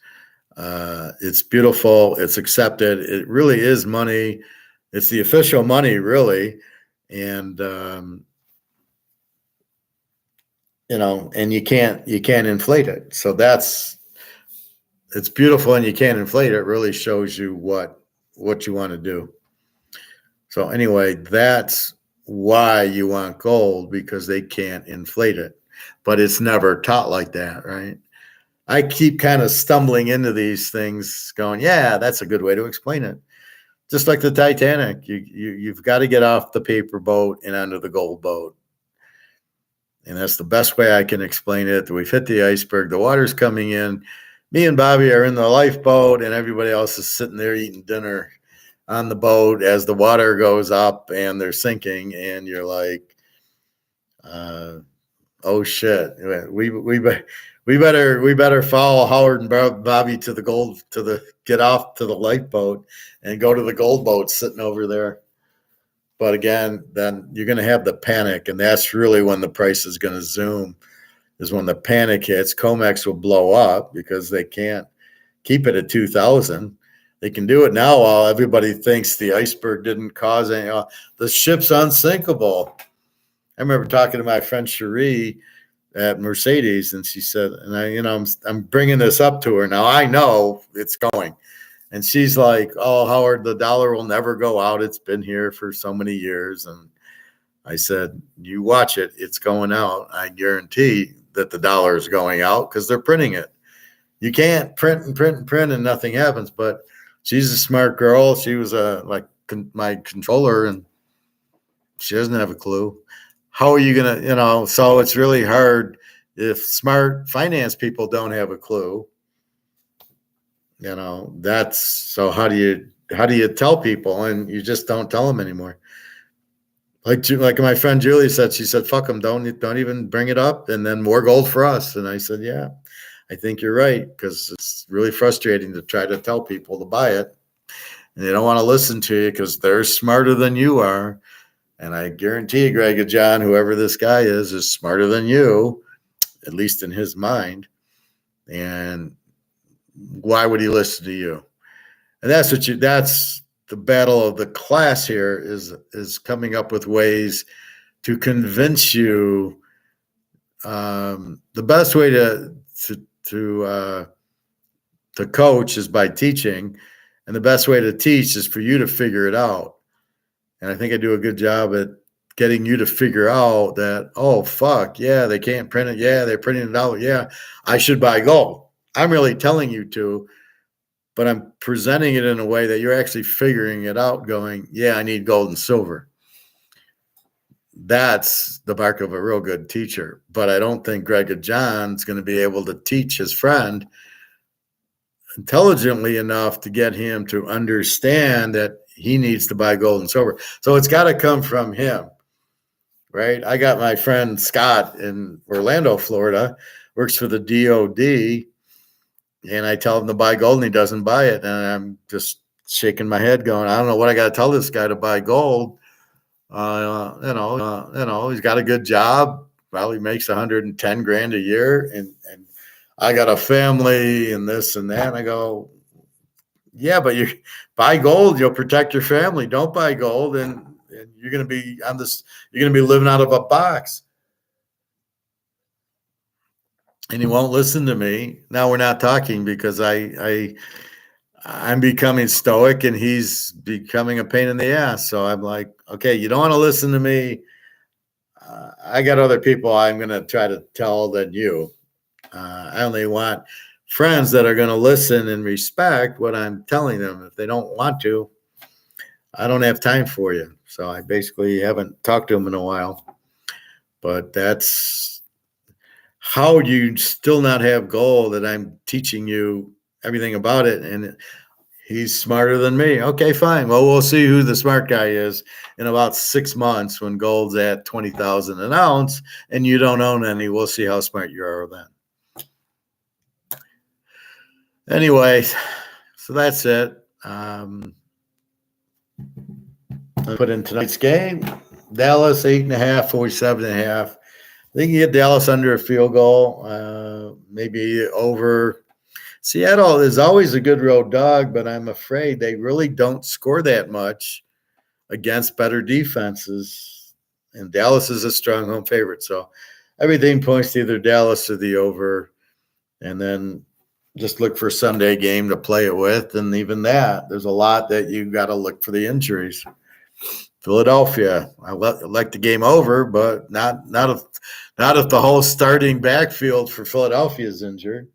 it's beautiful. It's accepted. It really is money. It's the official money, really. And, and you can't inflate it. So it's beautiful, and you can't inflate it. It really shows you what you want to do. So anyway, that's why you want gold, because they can't inflate it, but it's never taught like that, right? I keep kind of stumbling into these things going, yeah, that's a good way to explain it. Just like the Titanic, you've got to get off the paper boat and onto the gold boat. And that's the best way I can explain it. We've hit the iceberg. The water's coming in. Me and Bobby are in the lifeboat, and everybody else is sitting there eating dinner on the boat as the water goes up and they're sinking. And you're like, oh shit, we better follow Howard and Bobby get off to the lifeboat and go to the gold boat sitting over there. But again, then you're going to have the panic, and that's really when the price is going to zoom, is when the panic hits. COMEX will blow up because they can't keep it at 2,000. They can do it now while everybody thinks the iceberg didn't cause any. The ship's unsinkable. I remember talking to my friend Cherie at Mercedes, and she said, and I'm bringing this up to her now. I know it's going. And she's like, oh, Howard, the dollar will never go out. It's been here for so many years. And I said, you watch it. It's going out. I guarantee that the dollar is going out because they're printing it. You can't print and nothing happens. But she's a smart girl. She was my controller, and she doesn't have a clue. How are you going to, so it's really hard if smart finance people don't have a clue. That's so how do you tell people? And you just don't tell them anymore. Like my friend Julie said, she said, fuck them, don't even bring it up, and then more gold for us. And I said, yeah, I think you're right, because it's really frustrating to try to tell people to buy it, and they don't want to listen to you because they're smarter than you are. And I guarantee you, Greg and John, whoever this guy is smarter than you, at least in his mind. And why would he listen to you? And that's the battle of the class here is coming up with ways to convince you. The best way to coach is by teaching, and the best way to teach is for you to figure it out. And I think I do a good job at getting you to figure out that, oh, fuck, yeah, they can't print it. Yeah, they're printing it out. Yeah, I should buy gold. I'm really telling you to, but I'm presenting it in a way that you're actually figuring it out going, yeah, I need gold and silver. That's the mark of a real good teacher. But I don't think Greg John's going to be able to teach his friend intelligently enough to get him to understand that he needs to buy gold and silver. So it's got to come from him, right? I got my friend Scott in Orlando, Florida, works for the DOD, and I tell him to buy gold and he doesn't buy it. And I'm just shaking my head going, I don't know what I got to tell this guy to buy gold. He's got a good job, probably makes 110 grand a year. And I got a family and this and that. And I go, yeah, but you buy gold, you'll protect your family. Don't buy gold, and you're going to be on this. You're going to be living out of a box. And he won't listen to me. Now we're not talking because I'm becoming stoic and he's becoming a pain in the ass. So I'm like, okay, you don't want to listen to me. I got other people I'm going to try to tell than you. I only want friends that are going to listen and respect what I'm telling them. If they don't want to, I don't have time for you. So I basically haven't talked to them in a while. But that's how you still not have goal that I'm teaching you everything about it. And he's smarter than me. Okay, fine. Well, we'll see who the smart guy is in about 6 months when gold's at 20,000 an ounce and you don't own any. We'll see how smart you are then. Anyway, so that's it. I put in tonight's game. Dallas 8.5, 47.5. I think you get Dallas under a field goal, maybe over. Seattle is always a good road dog, but I'm afraid they really don't score that much against better defenses. And Dallas is a strong home favorite. So everything points to either Dallas or the over. And then just look for a Sunday game to play it with. And even that, there's a lot that you got to look for the injuries. Philadelphia, I like the game over, but not if the whole starting backfield for Philadelphia is injured.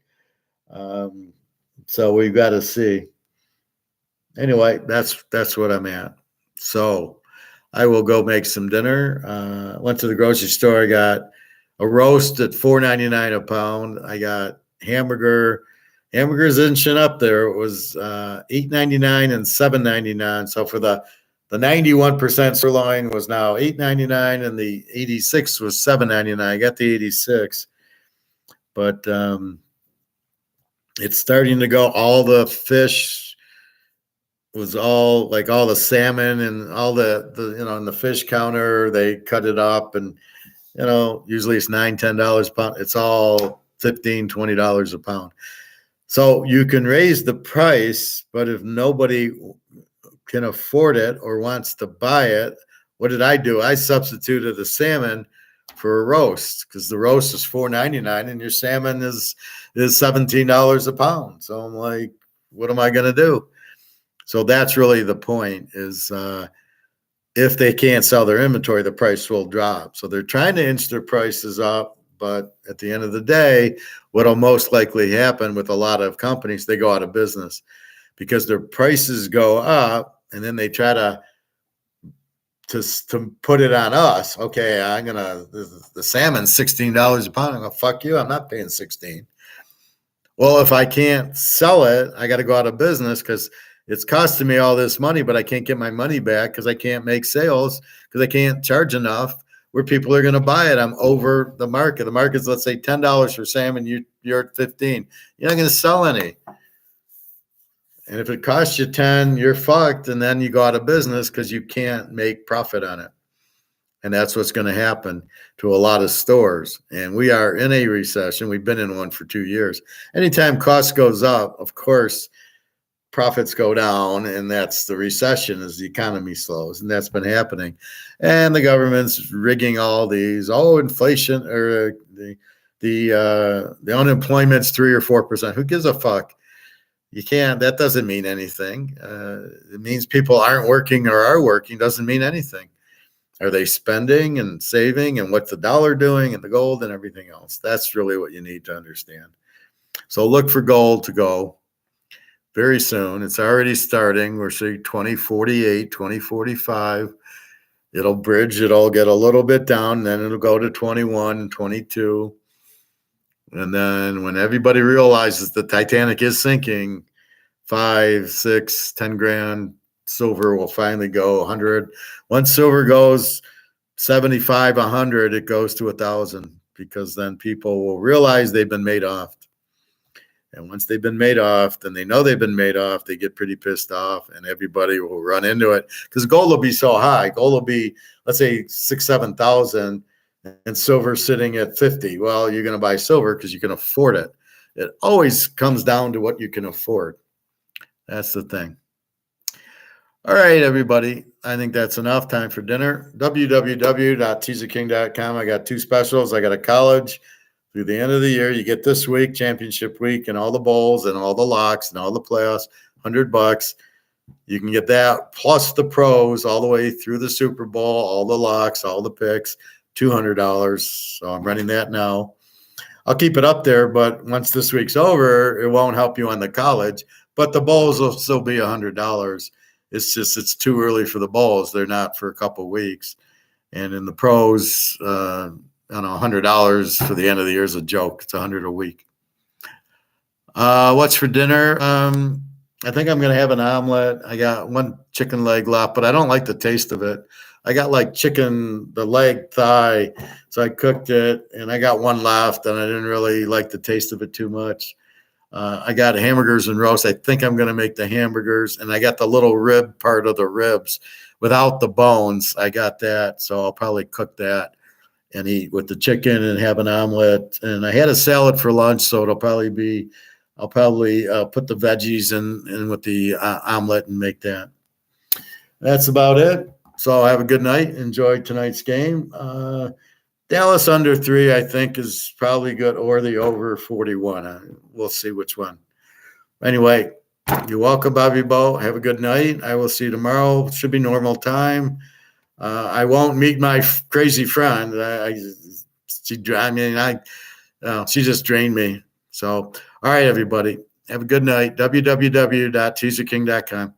So we've got to see. Anyway, that's what I'm at. So I will go make some dinner. Went to the grocery store. I got a roast at $4.99 a pound. I got hamburgers inching up there. It was $8.99 and $7.99. So for the 91% sirloin was now $8.99 and the 86 was $7.99. I got the 86, but it's starting to go. All the fish was all the salmon and all the in the fish counter, they cut it up and usually it's $9-10 a pound. It's all $15-20 a pound. So you can raise the price, but if nobody can afford it or wants to buy it, what did I do? I substituted the salmon for a roast because the roast is $4.99 and your salmon is $17 a pound. So I'm like, what am I going to do? So that's really the point is if they can't sell their inventory, the price will drop. So they're trying to inch their prices up. But at the end of the day, what will most likely happen with a lot of companies, they go out of business because their prices go up and then they try to put it on us. Okay, the salmon's $16 a pound. I'm going to fuck you. I'm not paying 16. Well, if I can't sell it, I got to go out of business because it's costing me all this money, but I can't get my money back because I can't make sales because I can't charge enough where people are going to buy it. I'm over the market. The market's, let's say, $10 for salmon. You're at 15. You're not going to sell any. And if it costs you 10, you're fucked. And then you go out of business because you can't make profit on it. And that's what's going to happen to a lot of stores. And we are in a recession. We've been in one for 2 years. Anytime cost goes up, of course, profits go down, and that's the recession as the economy slows, and that's been happening. And the government's rigging all these. Inflation or the unemployment's 3 or 4%. Who gives a fuck? You can't. That doesn't mean anything. It means people aren't working or are working. Doesn't mean anything. Are they spending and saving, and what's the dollar doing, and the gold and everything else? That's really what you need to understand. So look for gold to go very soon. It's already starting. We're seeing 2048, 2045. It'll bridge. It'll get a little bit down. Then it'll go to 21, 22. And then when everybody realizes the Titanic is sinking, 5, 6, 10 grand silver will finally go 100. Once silver goes 75, 100, it goes to 1,000, because then people will realize they've been made off. And once they've been made off, then they know they've been made off. They get pretty pissed off, and everybody will run into it because gold will be so high. Gold will be, let's say, 6,000, 7,000, and silver sitting at 50. Well, you're going to buy silver because you can afford it. It always comes down to what you can afford. That's the thing. All right, everybody. I think that's enough. Time for dinner. www.teaserking.com. I got 2 specials. I got a college through the end of the year. You get this week, championship week, and all the bowls and all the locks and all the playoffs, $100. You can get that plus the pros all the way through the Super Bowl, all the locks, all the picks, $200. So I'm running that now. I'll keep it up there, but once this week's over, it won't help you on the college, but the bowls will still be $100. It's just, it's too early for the bowls. They're not for a couple of weeks. And in the pros, I don't know, $100 for the end of the year is a joke. It's $100 a week. What's for dinner? I think I'm going to have an omelet. I got 1 chicken leg left, but I don't like the taste of it. I got like chicken, the leg thigh. So I cooked it and I got 1 left and I didn't really like the taste of it too much. I got hamburgers and roast. I think I'm going to make the hamburgers, and I got the little rib part of the ribs without the bones. I got that. So I'll probably cook that and eat with the chicken and have an omelet. And I had a salad for lunch, so it'll probably be, I'll probably put the veggies in with the omelet and make that. That's about it. So have a good night. Enjoy tonight's game. Dallas under 3, I think, is probably good, or the over 41. We'll see which one. Anyway, you're welcome, Bobby Bo. Have a good night. I will see you tomorrow. Should be normal time. I won't meet my crazy friend. She just drained me. So, all right, everybody. Have a good night. www.teaserking.com.